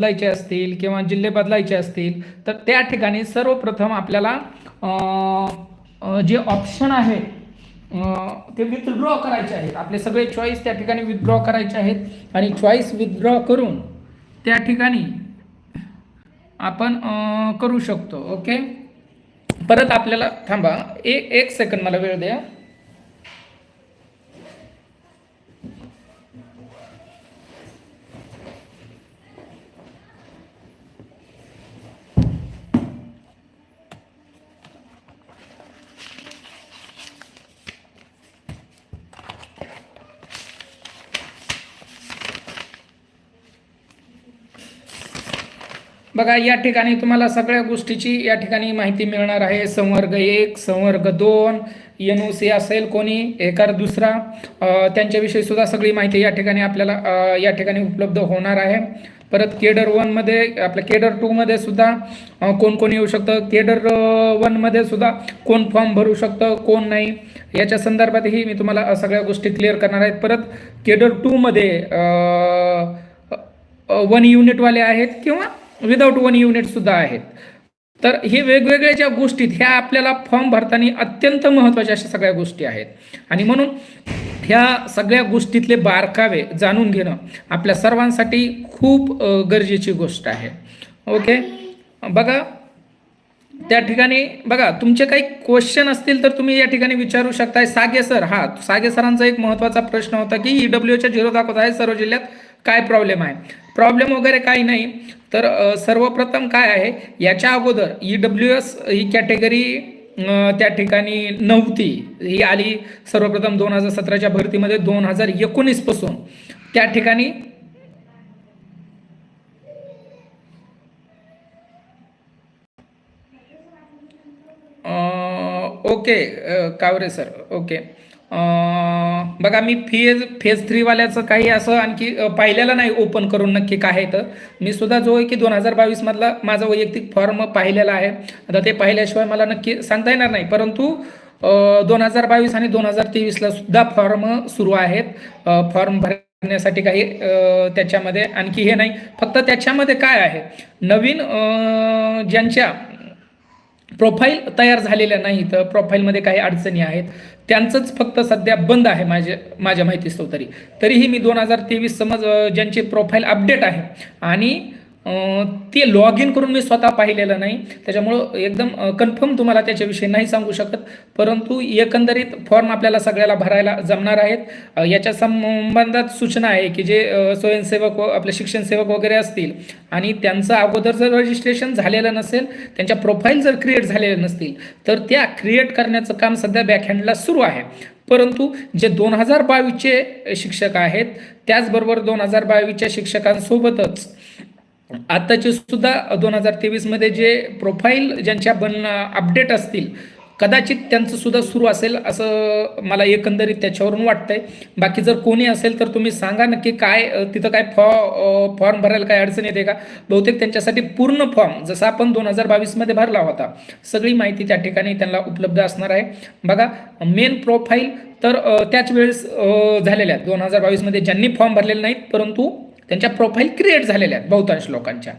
बदलायचे असतील किंवा जिल्हे बदलायचे असतील तर त्या ठिकाणी सर्वप्रथम आपल्याला जे ऑप्शन आहे ते विथड्रॉ करायचे आहेत. आपले सगळे चॉईस त्या ठिकाणी विथड्रॉ करायचे आहेत आणि चॉईस विथड्रॉ करून त्या ठिकाणी आपण करू शकतो. ओके, परत आपल्याला थांबा, एक सेकंड मला वेळ द्या. बघा, या ठिकाणी तुम्हाला सगळ्या गोष्टीची या ठिकाणी माहिती मिळणार आहे. संवर्ग 1, संवर्ग 2, NOC असेल कोणी एखादा दुसरा, त्यांच्याविषयी सुद्धा सगळी माहिती या ठिकाणी आपल्याला या ठिकाणी उपलब्ध होणार आहे. परत केडर 1 मध्ये, आपल्या केडर 2 मध्ये सुद्धा कोण कोण येऊ शकतं, केडर 1 मध्ये सुद्धा कोण फॉर्म भरू शकतं कोण नाही, याच्या संदर्भातही मी तुम्हाला सगळ्या गोष्टी क्लिअर करणार आहेत. परत केडर 2 मध्ये 1 युनिटवाले आहेत किंवा विदाउट 1 युनिट सुद्धा आहेत. तर हे वेगवेगळ्या ज्या गोष्टी ह्या आपल्याला फॉर्म भरताना अत्यंत महत्त्वाच्या अशा सगळ्या गोष्टी आहेत आणि म्हणून ह्या सगळ्या गोष्टीतले बारकावे जाणून घेणं आपल्या सर्वांसाठी खूप गरजेची गोष्ट आहे. ओके, बघा त्या ठिकाणी बघा, तुमचे काही क्वेश्चन असतील तर तुम्ही या ठिकाणी विचारू शकताय. सागे सर, सागे सरांचा एक महत्त्वाचा प्रश्न होता की EWच्या 0 दाखवत आहे सर्व जिल्ह्यात, काय प्रॉब्लेम आहे? प्रॉब्लेम वगैरे काही नाही. तर सर्वप्रथम काय आहे, याच्या अगोदर EWS ही कॅटेगरी त्या ठिकाणी नव्हती. ही आली सर्वप्रथम 2017च्या भरतीमध्ये. 2019 पासून त्या ठिकाणी ओके कावरे सर, ओके. बघा, मी फेज 3 वाल्याचं काही असं आणखी पाहिलेलं नाही ओपन करून नक्की काय आहे. तर मी सुद्धा जो आहे की 2022 मधला माझा वैयक्तिक फॉर्म पाहिलेला आहे. आता ते पाहिल्याशिवाय मला नक्की सांगता येणार नाही, परंतु 2022 आणि 2023ला सुद्धा फॉर्म सुरू आहेत. फॉर्म भरण्यासाठी काही त्याच्यामध्ये आणखी हे नाही. फक्त त्याच्यामध्ये काय आहे, नवीन ज्यांच्या प्रोफाईल तयार झालेल्या नाही, तर प्रोफाईलमध्ये काही अडचणी आहेत, त्यांचंच फक्त सध्या बंद आहे माझ्या माहितीस्तव. तरीही मी 2023 समज ज्यांचे प्रोफाईल अपडेट आहे आणि ते लॉग इन करून मी स्वतः पाहिलेलं नाही, त्याच्यामुळं एकदम कन्फर्म तुम्हाला त्याच्याविषयी नाही सांगू शकत. परंतु एकंदरीत फॉर्म आपल्याला सगळ्याला भरायला जमणार आहेत. याच्या संबंधात सूचना आहे की जे स्वयंसेवक आपले शिक्षण सेवक वगैरे असतील आणि त्यांचं अगोदर जर रजिस्ट्रेशन झालेलं नसेल, त्यांच्या प्रोफाईल जर क्रिएट झालेल्या नसतील, तर त्या क्रिएट करण्याचं काम सध्या बॅकहँडला सुरू आहे. परंतु जे 2022चे शिक्षक आहेत, त्याचबरोबर 2022च्या शिक्षकांसोबतच आताचे सुद्धा 2023 मध्ये जे प्रोफाईल ज्यांच्या अपडेट असतील, कदाचित त्यांचं सुद्धा सुरू असेल असं मला एकंदरीत त्याच्यावरून वाटतंय. बाकी जर कोणी असेल तर तुम्ही सांगा नक्की काय तिथं काय फॉर्म भरायला काय अडचण येते का. बहुतेक त्यांच्यासाठी पूर्ण फॉर्म जसा आपण 2022 मध्ये भरला होता, सगळी माहिती त्या ठिकाणी त्यांना उपलब्ध असणार आहे. बघा, मेन प्रोफाईल तर त्याच वेळेस झालेल्या आहेत 2022 मध्ये, ज्यांनी फॉर्म भरलेले नाहीत परंतु त्यांच्या प्रोफाईल क्रिएट झालेल्या आहेत बहुतांश लोकांच्या.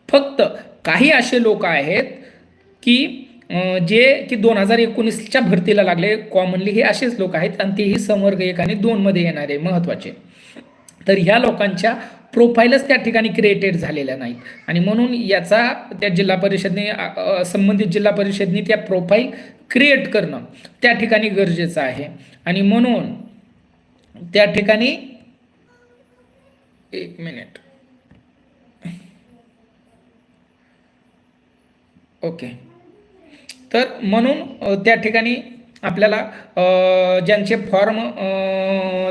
फक्त काही असे लोक आहेत की जे की 2019च्या भरतीला लागले, कॉमनली हे असेच लोक आहेत आणि तेही संवर्ग 1 आणि 2 मध्ये येणारे महत्त्वाचे. तर ह्या लोकांच्या प्रोफाईलच त्या ठिकाणी क्रिएटेड झालेल्या नाहीत आणि म्हणून याचा त्या जिल्हा परिषदने संबंधित जिल्हा परिषदने त्या प्रोफाईल क्रिएट करणं त्या ठिकाणी गरजेचं आहे. आणि म्हणून त्या ठिकाणी एक मिनिट, ओके. तर म्हणून त्या ठिकाणी आपल्याला ज्यांचे फॉर्म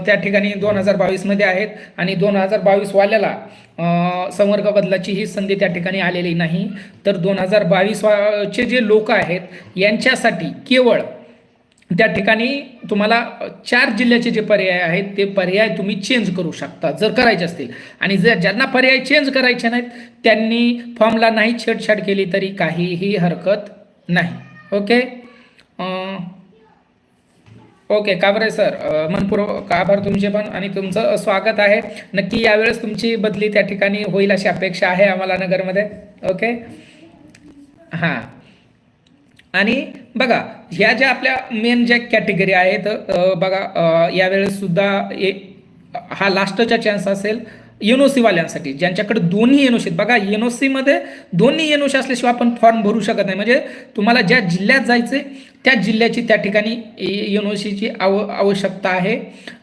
त्या ठिकाणी 2022 मध्ये आहेत आणि 2022 वाल्याला संवर्ग बदलाची ही संधी त्या ठिकाणी आलेली नाही, तर 2022 चे जे लोक आहेत यांच्यासाठी केवळ त्या ठिकाणी तुम्हाला 4 जिल्ह्याचे जे पर्याय आहेत ते पर्याय तुम्ही चेंज करू शकता जर करायचे असतील. आणि जर ज्यांना पर्याय चेंज करायचे नाहीत त्यांनी फॉर्मला नाही छेडछाड केली तरी काहीही हरकत नाही. ओके, ओके काबरे सर, मनपूर्वक आभार तुमचे पण आणि तुमचं स्वागत आहे. नक्की यावेळेस तुमची बदली त्या ठिकाणी होईल अशी अपेक्षा आहे आम्हाला नगरमध्ये. ओके हां. आणि बघा ह्या ज्या आपल्या मेन ज्या कॅटेगरी आहेत, बघा यावेळेस सुद्धा हा लास्टचा चान्स असेल एनओसी वाल्यांसाठी, ज्यांच्याकडे दोन्ही एनओसी बघा. एनओसी मध्ये दोन्ही एनओसी असल्याशिवाय आपण फॉर्म भरू शकत नाही. म्हणजे तुम्हाला ज्या जिल्ह्यात जायचे त्या जिल्ह्याची त्या ठिकाणी एनओसीची आवश्यकता आहे.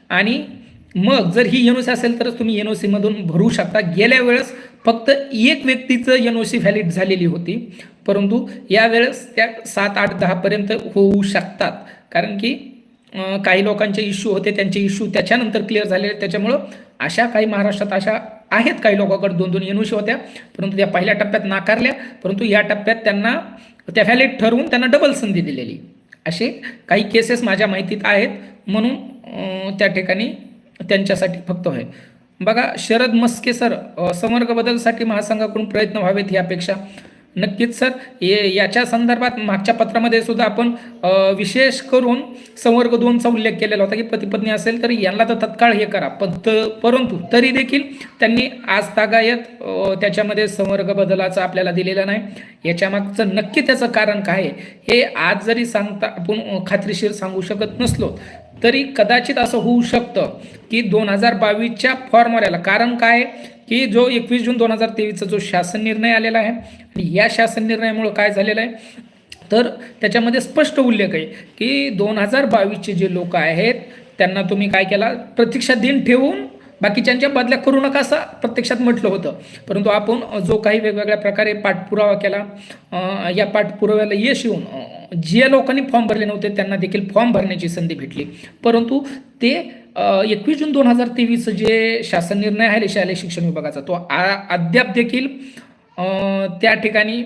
आणि मग जर ही एनओसी असेल तरच तुम्ही एनओसी मधून भरू शकता. गेल्या वेळेस फक्त एक व्यक्तीचं एनओसी व्हॅलिड झालेली होती, परंतु यावेळेस त्या 7, 8, 10 पर्यंत होऊ शकतात. कारण की काही लोकांचे इश्यू होते, त्यांचे इश्यू त्याच्यानंतर क्लिअर झाले. त्याच्यामुळं अशा काही महाराष्ट्रात अशा आहेत काही लोकांकडे 2-2 एनओसी होत्या, परंतु त्या पहिल्या टप्प्यात नाकारल्या. परंतु या टप्प्यात त्यांना त्या व्हॅलिड ठरवून त्यांना डबल संधी दिलेली. असे काही केसेस माझ्या माहितीत आहेत, म्हणून त्या ठिकाणी त्यांच्यासाठी फक्त होय. बघा शरद मस्के सर, संवर्ग बदलसाठी महासंघाकडून प्रयत्न व्हावेत ही अपेक्षा. नक्कीच सर, याच्या संदर्भात मागच्या पत्रामध्ये सुद्धा आपण विशेष करून संवर्ग 2चा उल्लेख केलेला होता की पती पत्नी असेल तर यांना तर तत्काळ हे करा. परंतु तरी देखील त्यांनी आज तागायत त्याच्यामध्ये संवर्ग बदलाचा आपल्याला दिलेला नाही. याच्यामागचं नक्की त्याचं कारण काय आहे हे आज जरी सांगता आपण खात्रीशीर सांगू शकत नसलो तरी कदाचित असं होऊ शकतं की 2022च्या फॉर्मवरला कारण काय की जो 21 जून 2023चा जो शासन निर्णय आलेला आहे, आणि या शासन निर्णयामुळे काय झालेलं आहे तर त्याच्यामध्ये स्पष्ट उल्लेख आहे की 2022चे जे लोक आहेत त्यांना तुम्ही काय केला, प्रतीक्षा दिन ठेवून बाकीच्यांच्या बदल्या करू नका असं प्रत्यक्षात म्हटलं होतं. परंतु आपण जो काही वेगवेगळ्या प्रकारे पाठपुरावा केला, या पाठपुराव्याला यश येऊन जे लोकांनी फॉर्म भरले नव्हते त्यांना देखील फॉर्म भरण्याची संधी भेटली. परंतु ते 21 जून 2023 जे शासन निर्णय आहे शालेय शिक्षण विभागाचा तो अद्याप देखील त्या ठिकाणी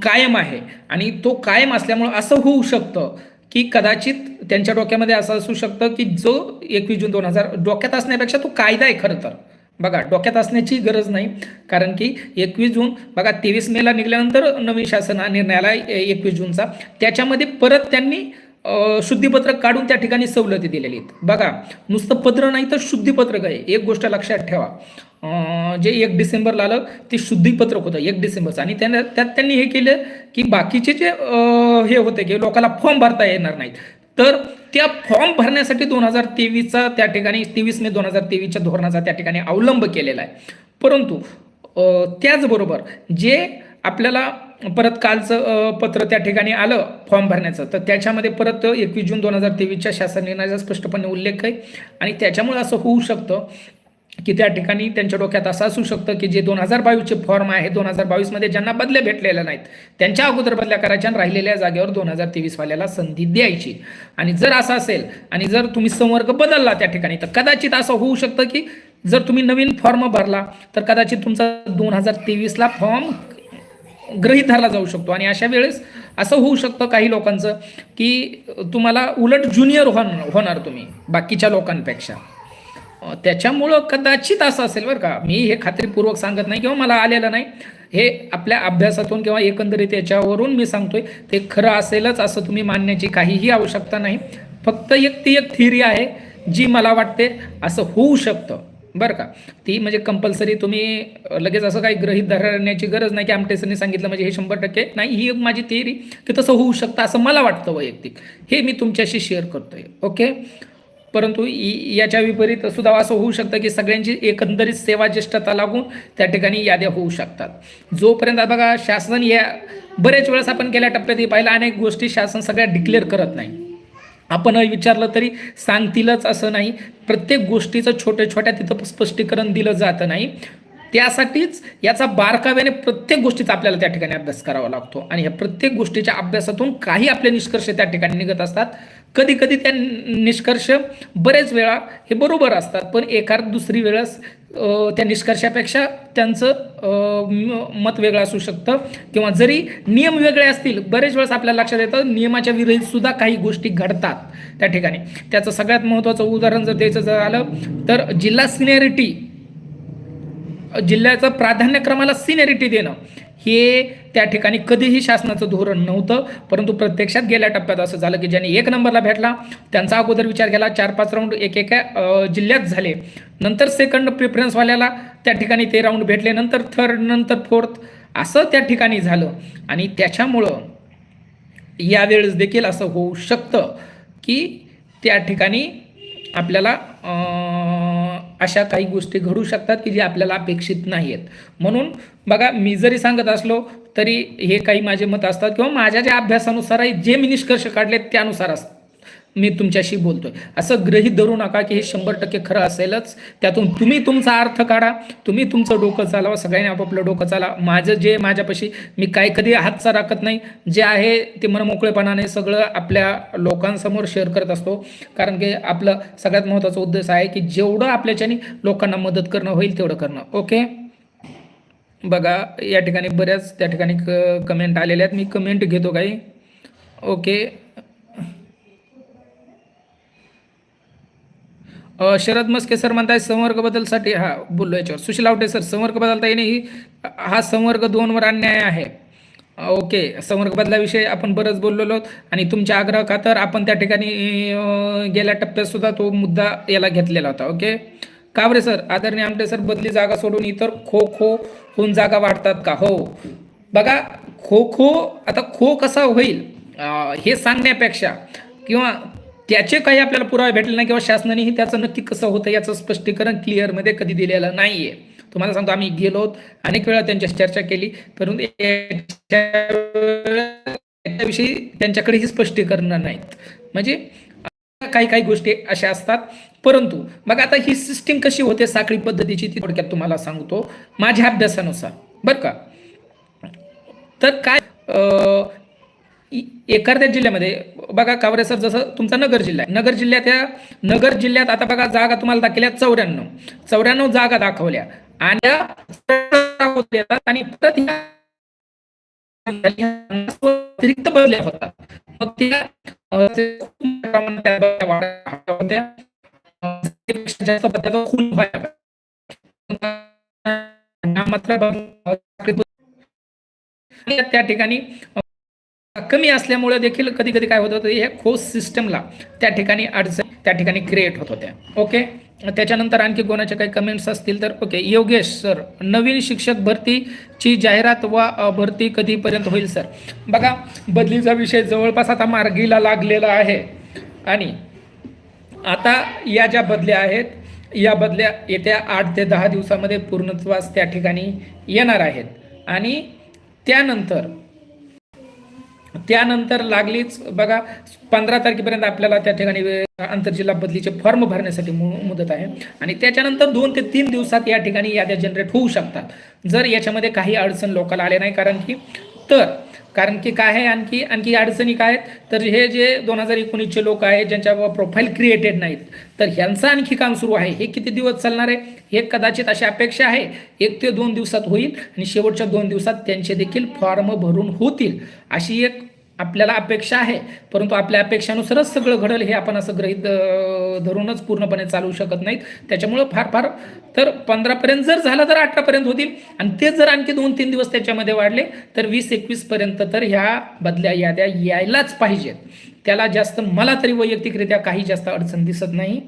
कायम आहे. आणि तो कायम असल्यामुळं असं होऊ शकतं की कदाचित त्यांच्या डोक्यामध्ये असं असू शकतं की जो 21 जून 2000 डोक्यात असण्यापेक्षा तो कायदा आहे खरं तर. बघा डोक्यात असण्याची गरज नाही, कारण की 21 जून बघा 23 मेला निघाल्यानंतर नवीन शासन निर्णय आला 21 जूनचा, त्याच्यामध्ये परत त्यांनी शुद्धीपत्रक काढून त्या ठिकाणी सवलती दिलेली आहेत. बघा नुसतं पत्र नाही तर शुद्धीपत्रक आहे. एक गोष्ट लक्षात ठेवा, जे 1 डिसेंबरला आलं ते शुद्धीपत्रक होतं 1 डिसेंबरचं, आणि त्यात त्यांनी हे केलं की बाकीचे जे हे होते की लोकांना फॉर्म भरता येणार नाहीत, तर त्या फॉर्म भरण्यासाठी 2023चा त्या ठिकाणी 23 मे 2023च्या धोरणाचा त्या ठिकाणी अवलंब केलेला आहे. परंतु त्याचबरोबर जे आपल्याला परत कालचं पत्र त्या ठिकाणी आलं फॉर्म भरण्याचं, तर त्याच्यामध्ये परत 21 जून 2023च्या शासन निर्णयाचा स्पष्टपणे उल्लेख आहे. आणि त्याच्यामुळे असं होऊ शकतं की त्या ठिकाणी त्यांच्या डोक्यात असं असू शकतं की जे 2022चे फॉर्म आहे 2022मध्ये ज्यांना बदल्या भेटलेल्या नाहीत त्यांच्या अगोदर बदल्या करायच्या आणि राहिलेल्या जागेवर 2023 वाल्याला संधी द्यायची. आणि जर असं असेल आणि जर तुम्ही संवर्ग बदलला त्या ठिकाणी तर कदाचित असं होऊ शकतं की जर तुम्ही नवीन फॉर्म भरला तर कदाचित तुमचा 2023ला फॉर्म गृहीत धरला जाऊ शकतो. आणि अशा वेळेस असं होऊ शकतं काही लोकांचं की तुम्हाला उलट ज्युनियर होणार तुम्ही बाकीच्या लोकांपेक्षा. त्याच्यामुळं कदाचित असं असेल बरं का, मी हे खात्रीपूर्वक सांगत नाही किंवा मला आलेलं नाही, हे आपल्या अभ्यासातून किंवा एकंदरीत याच्यावरून मी सांगतोय, ते खरं असेलच असं तुम्ही मानण्याची काहीही आवश्यकता नाही. फक्त ती एक थिअरी आहे जी मला वाटते असं होऊ शकतं बरं का. ती म्हणजे कंपल्सरी तुम्ही लगेच असं काही गृहीत धरण्याची गरज नाही की आमटेसरने सांगितलं म्हणजे हे 100% नाही. ही माझी थिअरी की तसं होऊ शकतं असं मला वाटतं वैयक्तिक, हे मी तुमच्याशी शेअर करतोय. ओके. परंतु याच्या विपरीत सुद्धा असं होऊ शकतं की सगळ्यांची एकंदरीत सेवा ज्येष्ठता लागून त्या ठिकाणी याद्या होऊ शकतात. जोपर्यंत बघा शासन या बरेच वेळेस आपण गेल्या टप्प्यात पाहिलं अनेक गोष्टी शासन सगळ्या डिक्लेअर करत नाही. आपण विचारलं तरी सांगतीलच असं नाही. प्रत्येक गोष्टीचं छोट्या तिथं स्पष्टीकरण दिलं जातं नाही. त्यासाठीच याचा बारकाव्याने प्रत्येक गोष्टीचा आपल्याला त्या ठिकाणी अभ्यास करावा लागतो. आणि ह्या प्रत्येक गोष्टीच्या अभ्यासातून काही आपले निष्कर्ष त्या ठिकाणी निघत असतात. कधी कधी त्या निष्कर्ष बरेच वेळा हे बरोबर असतात, पण एखाद दुसरी वेळेस त्या निष्कर्षापेक्षा त्यांचं मत वेगळं असू शकतं. किंवा जरी नियम वेगळे असतील बरेच वेळेस आपल्याला लक्षात येतं नियमाच्या विरुद्ध सुद्धा काही गोष्टी घडतात त्या ठिकाणी. त्याचं सगळ्यात महत्त्वाचं उदाहरण जर द्यायचं झालं तर जिल्ह्याचं प्राधान्यक्रमाला सिनियरिटी देणं हे त्या ठिकाणी कधीही शासनाचं धोरण नव्हतं, परंतु प्रत्यक्षात गेल्या टप्प्यात असं झालं की ज्यांनी 1 नंबरला भेटला त्यांचा अगोदर विचार केला, 4-5 राऊंड एकेका जिल्ह्यात झाले, नंतर सेकंड प्रिफरन्सवाल्याला त्या ठिकाणी ते राऊंड भेटले, नंतर थर्ड, नंतर फोर्थ, असं त्या ठिकाणी झालं. आणि त्याच्यामुळं यावेळेस देखील असं होऊ शकतं की त्या ठिकाणी आपल्याला अशा काही गोष्टी घडू शकतात की जे आपल्याला अपेक्षित नाही आहेत. म्हणून बघा, मी जरी सांगत असलो तरी हे काही माझे मत असतात किंवा माझ्या ज्या अभ्यासानुसार जे मी निष्कर्ष काढले त्यानुसार असतात मी तुमच्याशी बोलतोय. असं गृहीत धरू नका की हे 100% खरं असेलच. त्यातून तुम्ही तुमचा अर्थ काढा, तुम्ही तुमचं डोकं चालवा, सगळ्यांनी आपापलं डोकं चालवा. माझं जे माझ्यापाशी, मी काय कधी हातचा राखत नाही, जे आहे ते मनमोकळेपणाने सगळं आपल्या लोकांसमोर शेअर करत असतो. कारण की आपलं सगळ्यात महत्त्वाचा उद्देश आहे की जेवढं आपल्याच्याने लोकांना मदत करणं होईल तेवढं करणं. ओके, बघा या ठिकाणी बऱ्याच त्या ठिकाणी कमेंट आलेल्या आहेत, मी कमेंट घेतो काही. ओके, शरद मस्के सर म्हणताय संवर्ग बदलसाठी, हा बोललो याच्यावर. सुशील आवटे सर, संवर्ग बदलता येणे ही हा संवर्ग 2वर अन्याय आहे. ओके, संवर्ग बदलाविषयी आपण बरंच बोललेलो आणि तुमच्या आग्रह खातर आपण त्या ठिकाणी गेल्या टप्प्यात सुद्धा तो मुद्दा याला घेतलेला होता. ओके, कावरे सर, आदरणीय आमटे सर, बदली जागा सोडून इतर खो खो होऊन जागा वाढतात का? हो, बघा खो आता खो कसा होईल हे सांगण्यापेक्षा किंवा त्याचे काही आपल्याला पुरावे भेटले नाही किंवा शासनानेही त्याचं नक्की कसं होतं याचं स्पष्टीकरण क्लिअरमध्ये कधी दिलेलं नाही आहे. तुम्हाला सांगतो, आम्ही गेलो अनेक वेळा त्यांच्याशी चर्चा केली, परंतु याच्याविषयी त्यांच्याकडेही स्पष्टीकरण नाहीत. म्हणजे काही काही गोष्टी अशा असतात. परंतु बघा, आता ही सिस्टीम कशी होते साखळी पद्धतीची ती थोडक्यात तुम्हाला सांगतो माझ्या अभ्यासानुसार, बरं का. तर काय एखाद्या जिल्ह्यामध्ये बघा, कावरे सर, जसं तुमचा नगर जिल्हा आहे, नगर जिल्ह्यात आता बघा जागा तुम्हाला दाखवल्या 94 जागा दाखवल्या आणि आणि परत अतिरिक्त बदल्या होतात. मग त्या जास्त खून त्या ठिकाणी कमी असल्यामुळे देखील कधी कधी काय होत होतं, हे खोस सिस्टमला त्या ठिकाणी अडचण त्या ठिकाणी क्रिएट होत होत्या. ओके, त्याच्यानंतर आणखी कोणाचे काही कमेंट्स असतील तर. ओके, योगेश सर, नवीन शिक्षक भरतीची जाहिरात व भरती कधीपर्यंत होईल सर? बघा, बदलीचा विषय जवळपास आता मार्गीला लागलेला आहे आणि आता या ज्या बदल्या आहेत, या बदल्या येत्या 8 ते 10 दिवसामध्ये पूर्णत्वास त्या ठिकाणी येणार आहेत आणि त्यानंतर लागलीच बघा 15 तारखेपर्यंत आपल्याला त्या ठिकाणी आंतरजिल्हा बदलीचे फॉर्म भरण्यासाठी मुदत आहे आणि त्याच्यानंतर 2 ते 3 दिवसात या ठिकाणी याद्या जनरेट होऊ शकतात, जर याच्यामध्ये काही अडचण लोकांना आले नाही. कारण की काय आहे, आणखी अडचणी काय आहेत, तर हे जे 2019चे लोक आहेत ज्यांच्या प्रोफाईल क्रिएटेड नाहीत, तर ह्यांचं आणखी काम सुरू आहे. हे किती दिवस चालणार आहे, हे कदाचित अशी अपेक्षा आहे 1 ते 2 दिवसात होईल आणि शेवटच्या 2 दिवसात त्यांचे देखील फॉर्म भरून होतील अशी एक आपल्याला अपेक्षा आहे. परंतु आपल्या अपेक्षानुसारच सगळं घडेल हे आपण असं गृहीत धरूनच पूर्णपणे चालू शकत नाहीत. त्याच्यामुळं फार तर 15पर्यंत जर झालं तर 18पर्यंत होतील आणि ते जर आणखी 2-3 दिवस त्याच्यामध्ये वाढले तर 20-21पर्यंत तर ह्या बदल्या याद्या यायलाच पाहिजेत. त्याला जास्त मला तरी वैयक्तिकरित्या काही जास्त अडचण दिसत नाही.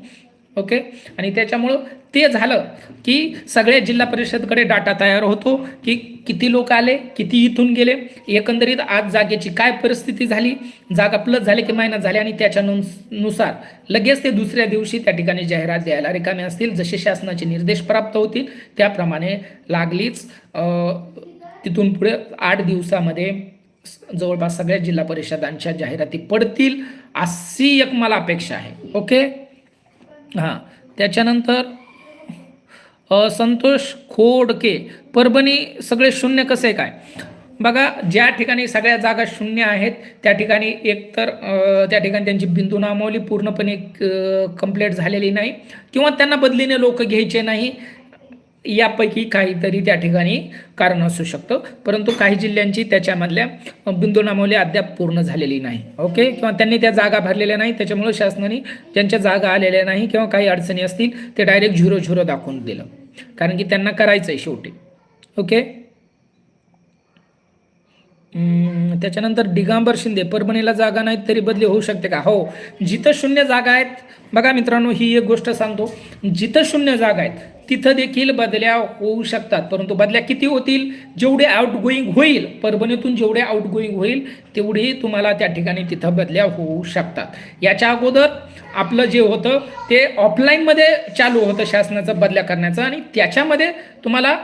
ओके, आणि त्याच्यामुळं ते झालं की सगळ्या जिल्हा परिषदकडे डाटा तयार होतो की किती लोक आले, किती इथून गेले, एकंदरीत आज जागेची काय परिस्थिती झाली, जागा प्लस झाले की मायनस झाले आणि त्याच्यानुसार लगेच ते दुसऱ्या दिवशी त्या ठिकाणी जाहिरात द्यायला रिकामे असतील. जसे शासनाचे निर्देश प्राप्त होतील त्याप्रमाणे लागलीच तिथून पुढे 8 दिवसामध्ये जवळपास सगळ्या जिल्हा परिषदांच्या जाहिराती पडतील अशी एक मला अपेक्षा आहे. ओके, हां, त्याच्यानंतर संतोष खोडके, परभणी सगळे शून्य कसे काय? बघा, ज्या ठिकाणी सगळ्या जागा शून्य आहेत त्या ठिकाणी एकतर त्या ठिकाणी त्यांची बिंदू नामावली पूर्णपणे कंप्लीट झालेली नाही किंवा त्यांना बदलीने लोक घ्यायचे नाही, यापैकी काहीतरी त्या ठिकाणी कारण असू शकतं. परंतु काही जिल्ह्यांची त्याच्यामधल्या बिंदू नामावली अद्याप पूर्ण झालेली नाही. ओके, किंवा त्यांनी त्या जागा भरलेल्या नाही, त्याच्यामुळे शासनाने ज्यांच्या जागा आलेल्या नाही किंवा काही अडचणी असतील ते डायरेक्ट 0-0 दाखवून दिलं, कारण की त्यांना करायचं आहे शेवटी. ओके, त्याच्यानंतर दिगंबर शिंदे, परभणीला जागा नाहीत तरी बदली होऊ शकते का? हो, जिथं शून्य जागा आहेत, बघा मित्रांनो, ही एक गोष्ट सांगतो, जिथं शून्य जागा आहेत तिथं देखील बदल्या होऊ शकतात. परंतु बदल्या किती होतील? जेवढे आउटगोईंग होईल, परभणीतून जेवढे आउटगोईंग होईल तेवढी तुम्हाला त्या ठिकाणी तिथं बदल्या होऊ शकतात. याच्या अगोदर आपलं जे होतं ते ऑफलाईनमध्ये चालू होतं शासनाचं बदल्या करण्याचं, आणि त्याच्यामध्ये तुम्हाला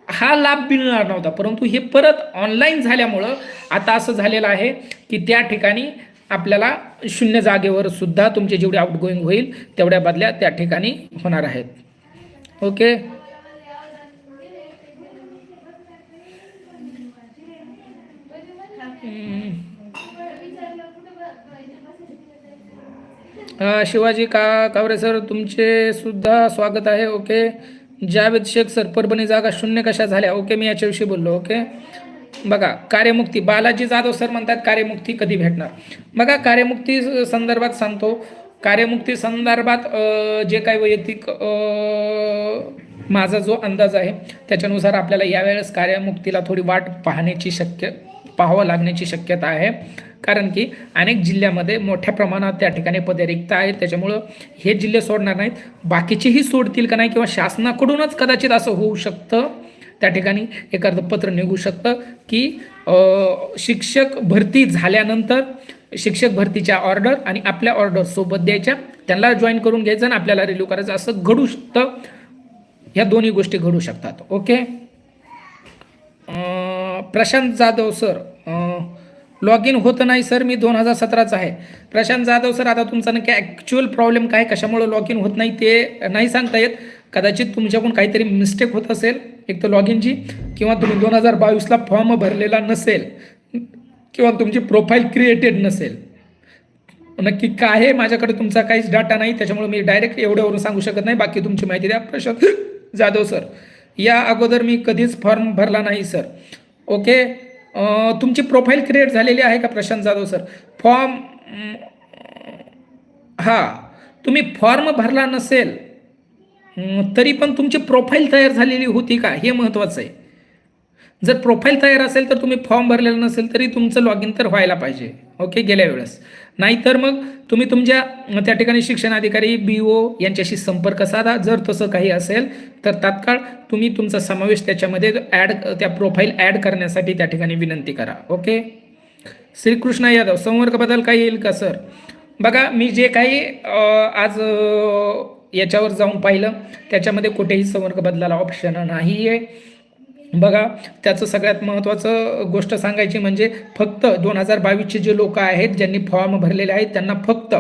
हा लाभ मिळणार नव्हता. परंतु हे परत ऑनलाईन झाल्यामुळं आता असं झालेलं आहे की त्या ठिकाणी आपल्याला शून्य जागेवर सुद्धा तुमचे जेवढे आउटगोईंग होईल तेवढ्या बदल्या त्या ठिकाणी होणार आहेत. ओके. शिवाजी कावरे सर, तुमचे सुद्धा स्वागत आहे. ओके. जावेद शेख सर, परभणी जागा शून्य कशा झाल्या? ओके, मी याच्याविषयी बोललो. ओके. बघा, कार्यमुक्ती बालाजी जाधव सर म्हणतात कार्यमुक्ती कधी भेटणार? बघा, कार्यमुक्ती संदर्भात सांगतो. कार्यमुक्ती संदर्भात जे काही वैयक्तिक माझा जो अंदाज आहे त्याच्यानुसार आपल्याला यावेळेस कार्यमुक्तीला थोडी वाट पाहावं लागण्याची शक्यता आहे. कारण की अनेक जिल्ह्यामध्ये मोठ्या प्रमाणात त्या ठिकाणी पदे रिक्त आहेत. त्याच्यामुळं हे जिल्हे सोडणार नाहीत, बाकीचेही सोडतील का नाही, किंवा शासनाकडूनच कदाचित असं होऊ शकतं, त्या ठिकाणी एखादं पत्र निघू शकतं की शिक्षक भरती झाल्यानंतर शिक्षक भरतीच्या ऑर्डर आणि आपल्या ऑर्डर सोबत द्यायच्या, त्यांना जॉईन करून घ्यायचं आणि आपल्याला रिलीव्ह करायचं, असं घडू शकतं. ह्या दोन्ही गोष्टी घडू शकतात. Okay. Prashant Jadhav sir, log in होतं नाही सर, मी 2017चा आहे. प्रशांत जाधव सर, आता तुमचा नक्की ॲक्च्युअल प्रॉब्लेम काय, कशामुळे लॉग इन होत नाही ते नाही सांगता येत. कदाचित तुमच्याकडून काहीतरी मिस्टेक होत असेल, एक तर लॉग इनची, किंवा तुम्ही 2022ला फॉर्म भरलेला नसेल, किंवा तुमची प्रोफाईल क्रिएटेड नसेल. नक्की काय आहे, माझ्याकडे तुमचा काहीच डाटा नाही, त्याच्यामुळे मी डायरेक्ट एवढ्यावरून सांगू शकत नाही. बाकी तुमची माहिती द्या. प्रशांत जाधव सर, या अगोदर मी कधीच फॉर्म भरला नाही सर. ओके. तुमची प्रोफाईल क्रिएट झालेली आहे का प्रशांत जाधव सर? फॉर्म, हां, तुम्ही फॉर्म भरला नसेल तरी पण तुमची प्रोफाईल तयार झालेली होती का, हे महत्त्वाचं आहे. जर प्रोफाईल तयार असेल तर तुम्ही फॉर्म भरलेला नसेल तरी तुमचं लॉग इन तर व्हायला पाहिजे. ओके, गेल्या वेळेस. नाहीतर मग तुम्ही तुमच्या त्या ठिकाणी शिक्षणाधिकारी BO यांच्याशी संपर्क साधा. जर तसं काही असेल तर तात्काळ तुम्ही तुमचा समावेश त्याच्यामध्ये त्या प्रोफाईल ॲड करण्यासाठी त्या ठिकाणी विनंती करा. ओके. श्रीकृष्ण यादव, संवर्ग बदल काही येईल का सर? बघा, मी जे काही आज याच्यावर जाऊन पाहिलं त्याच्यामध्ये कुठेही संवर्ग बदलाला ऑप्शन नाही आहे. बघा, त्याचं सगळ्यात महत्त्वाचं गोष्ट सांगायची म्हणजे फक्त 2022चे जे लोक आहेत ज्यांनी फॉर्म भरलेले आहेत त्यांना फक्त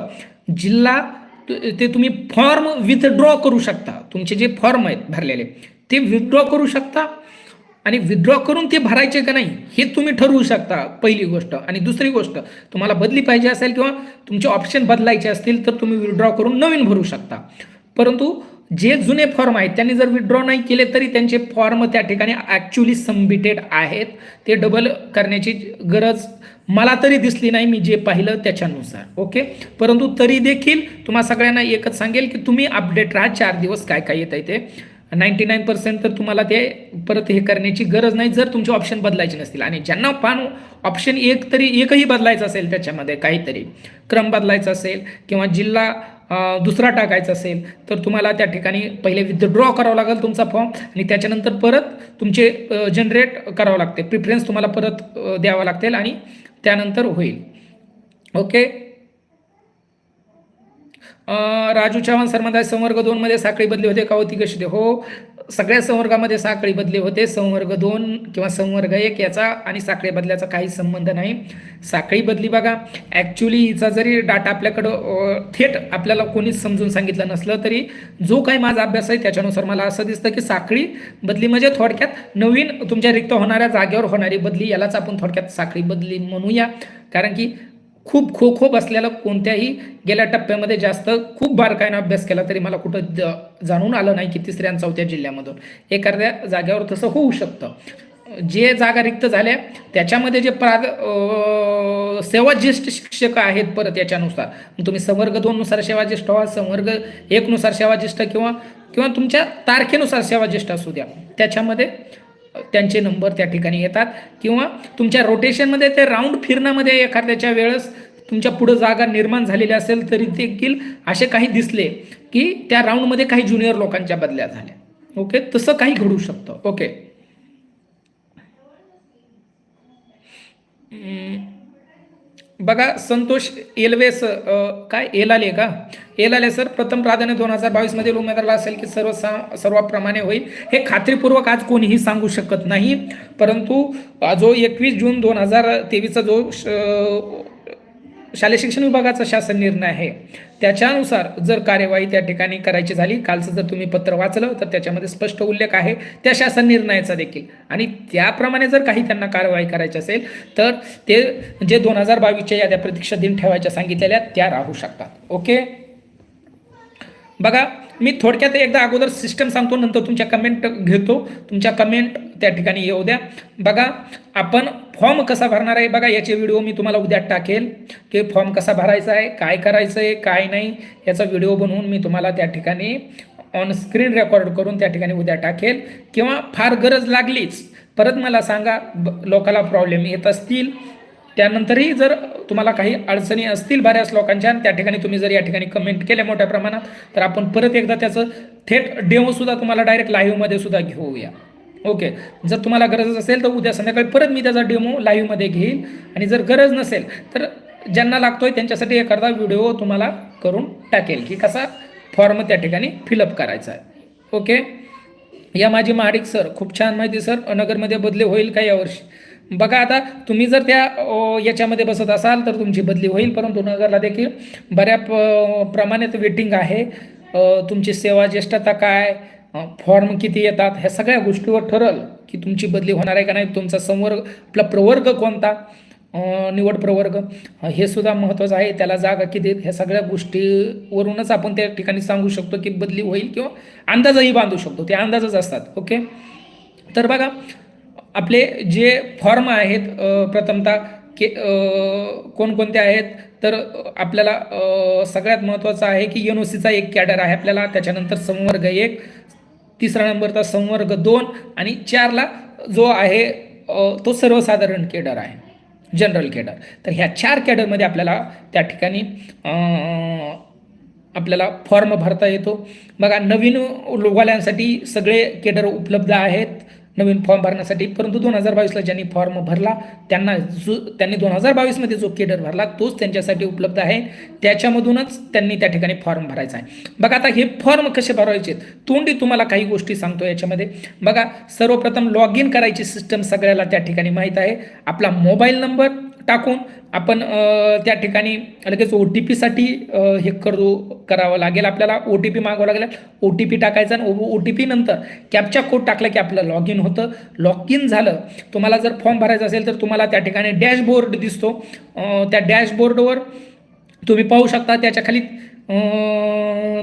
जिल्हा ते तुम्ही फॉर्म विथड्रॉ करू शकता. तुमचे जे फॉर्म आहेत भरलेले ते विथड्रॉ करू शकता, आणि विथड्रॉ करून ते भरायचे का नाही हे तुम्ही ठरवू शकता, पहिली गोष्ट. आणि दुसरी गोष्ट, तुम्हाला बदली पाहिजे असेल किंवा तुमचे ऑप्शन बदलायचे असतील तर तुम्ही विथड्रॉ करून नवीन भरू शकता. परंतु जे जुने फॉर्म आहेत त्यांनी जर विथड्रॉ नाही केले तरी त्यांचे फॉर्म त्या ठिकाणी ॲक्च्युली सबमिटेड आहेत. ते डबल करण्याची गरज मला तरी दिसली नाही, मी जे पाहिलं त्याच्यानुसार. ओके. परंतु तरी देखील तुम्हा सगळ्यांना एकच सांगेल की तुम्ही अपडेट राहा. 4 दिवस काय काय येत आहे ते 99% तर तुम्हाला ते परत हे करण्याची गरज नाही जर तुमचे ऑप्शन बदलायचे नसतील. आणि ज्यांना पान ऑप्शन एकही बदलायचं असेल, त्याच्यामध्ये काहीतरी क्रम बदलायचा असेल किंवा जिल्हा दुसरा टाकायचा असेल तर तुम्हाला त्या ठिकाणी पहिले विथड्रॉ करावं लागेल तुमचा फॉर्म, आणि त्याच्यानंतर परत तुमचे जनरेट करावं लागते, प्रिफरन्स तुम्हाला परत द्यावं लागतील आणि त्यानंतर होईल. ओके. राजू चव्हाण सर म्हणतात संवर्ग 2 मध्ये साखळी बदली होते का होती कशी? हो, सगळ्या संवर्गामध्ये साखळी बदली होते. संवर्ग 2 किंवा संवर्ग 1 याचा आणि साखळी बदल्याचा काही संबंध नाही. साखळी बदली बघा, ॲक्च्युली हिचा जरी डाटा आपल्याकडं थेट आपल्याला कोणीच समजून सांगितलं नसलं तरी जो काही माझा अभ्यास आहे त्याच्यानुसार मला असं दिसतं की साखळी बदली म्हणजे थोडक्यात नवीन तुमच्या रिक्त होणाऱ्या जागेवर होणारी बदली, यालाच आपण थोडक्यात साखळी बदली म्हणूया. कारण की खूप खो बसलेलं कोणत्याही गेल्या टप्प्यामध्ये खूप बारकाईनं अभ्यास केला तरी मला कुठं जाणून आलं नाही की 3ऱ्या आणि 4थ्या जिल्ह्यामधून एखाद्या जागेवर तसं होऊ शकतं. जे जागा रिक्त झाल्या त्याच्यामध्ये जे सेवाज्येष्ठ शिक्षक आहेत परत याच्यानुसार तुम्ही संवर्ग 2 नुसार सेवाज्येष्ठ व्हा, संवर्ग 1 नुसार सेवाज्येष्ठ किंवा तुमच्या तारखेनुसार सेवाज्येष्ठ असू द्या, त्याच्यामध्ये त्यांचे नंबर त्या ठिकाणी येतात, किंवा तुमच्या रोटेशनमध्ये ते राऊंड फिरण्यामध्ये एखाद्याच्या वेळेस तुमच्या पुढे जागा निर्माण झालेली असेल तरी देखील असे काही दिसले की त्या राऊंडमध्ये काही ज्युनियर लोकांच्या बदल्या झाल्या. ओके, तसं काही घडू शकतं. ओके, बघा संतोष एलवेस काय एलाले का एलाले सर, प्रथम प्राधान्य 2022 मधील उमेदवाराला असेल की सर्वांप्रमाणे होईल हे खात्रीपूर्वक आज कोणीही सांगू शकत नाही. परंतु जो 21 जून 2023चा जो शालेय शिक्षण विभागाचा शासन निर्णय आहे त्याच्यानुसार जर कार्यवाही त्या ठिकाणी करायची झाली, कालचं जर तुम्ही पत्र वाचलं तर त्याच्यामध्ये स्पष्ट उल्लेख आहे त्या शासन निर्णयाचा देखील, आणि त्याप्रमाणे जर काही त्यांना कार्यवाही करायची असेल तर ते जे 2022च्या याद्या प्रतीक्षा दिन ठेवायच्या सांगितलेल्या त्या राहू शकतात. ओके, बघा मी थोडक्यात एकदा अगोदर सिस्टम सांगतो, नंतर तुमच्या कमेंट घेतो, तुमच्या कमेंट त्या ठिकाणी येऊ द्या. बघा आपण फॉर्म कसा भरणार आहे, बघा याचे व्हिडिओ मी तुम्हाला उद्या टाकेल की फॉर्म कसा भरायचा आहे, काय करायचं आहे काय नाही, याचा व्हिडिओ बनवून मी तुम्हाला त्या ठिकाणी ऑन स्क्रीन रेकॉर्ड करून त्या ठिकाणी उद्या टाकेल. किंवा फार गरज लागलीच परत मला सांगा, लोकांना प्रॉब्लेम येत असतील त्यानंतरही जर तुम्हाला काही अडचणी असतील बऱ्याच लोकांच्या, त्या ठिकाणी तुम्ही जर या ठिकाणी कमेंट केल्या मोठ्या प्रमाणात, तर आपण परत एकदा त्याचं थेट डेमो सुद्धा तुम्हाला डायरेक्ट लाईव्हमध्ये सुद्धा घेऊया. ओके, जर तुम्हाला गरज असेल तर उद्या संध्याकाळी परत मी त्याचा डेमो लाईव्हमध्ये घेईल, आणि जर गरज नसेल तर ज्यांना लागतोय त्यांच्यासाठी एखादा व्हिडिओ तुम्हाला करून टाकेल की कसा फॉर्म त्या ठिकाणी फिलअप करायचा आहे. ओके, या माझी महाडिक सर, खूप छान माहिती सर. नगरमध्ये बदली होईल का यावर्षी? बघा आता तुम्ही जर त्या याच्यामध्ये बसत असाल तर तुमची बदली होईल, परंतु नगरला देखील बऱ्या प्रमाणात वेटिंग आहे. तुमची सेवा ज्येष्ठता काय, फॉर्म किती येतात, ह्या सगळ्या गोष्टीवर ठरल की तुमची बदली होणार आहे का नाही. तुमचा संवर्ग आपला प्रवर्ग कोणता, निवड प्रवर्ग हे सुद्धा महत्त्वाचं आहे, त्याला जागा किती, ह्या सगळ्या गोष्टीवरूनच आपण त्या ठिकाणी सांगू शकतो की बदली होईल, किंवा अंदाजही बांधू शकतो, ते अंदाजच असतात. ओके, तर बघा आपले जे फॉर्म आहेत प्रथमतः कोणकोणते आहेत, तर आपल्याला सगळ्यात महत्त्वाचं आहे की NOCचा एक कॅडर आहे आपल्याला, त्याच्यानंतर संवर्ग 1, तिसरा नंबरचा संवर्ग 2, आणि 4ला जो आहे तो सर्वसाधारण केडर आहे, जनरल केडर. तर ह्या 4 कॅडरमध्ये आपल्याला त्या ठिकाणी आपल्याला फॉर्म भरता येतो. बघा नवीन लोकवाल्यांसाठी सगळे केडर उपलब्ध आहेत नवीन फॉर्म भरण्यासाठी, परंतु 2022ला ज्यांनी फॉर्म भरला त्यांनी 2022मध्ये जो केडर भरला तोच त्यांच्यासाठी उपलब्ध आहे, त्याच्यामधूनच त्यांनी त्या ठिकाणी फॉर्म भरायचा आहे. बघा आता हे फॉर्म कसे भरायचे तोंडी तुम्हाला काही गोष्टी सांगतो याच्यामध्ये. बघा सर्वप्रथम लॉग इन करायची सिस्टम सगळ्याला त्या ठिकाणी माहीत आहे. आपला मोबाईल नंबर टाकून आपण त्या ठिकाणी लगेच OTPसाठी हे करावं लागेल, आपल्याला OTP मागावं लागेल. OTP टाकायचा आणि OTP नंतर कॅप्चा कोड टाकला की आपलं लॉग इन होतं. लॉग इन झालं, तुम्हाला जर फॉर्म भरायचा असेल तर तुम्हाला त्या ठिकाणी डॅशबोर्ड दिसतो, त्या डॅशबोर्डवर तुम्ही पाहू शकता, त्याच्या खाली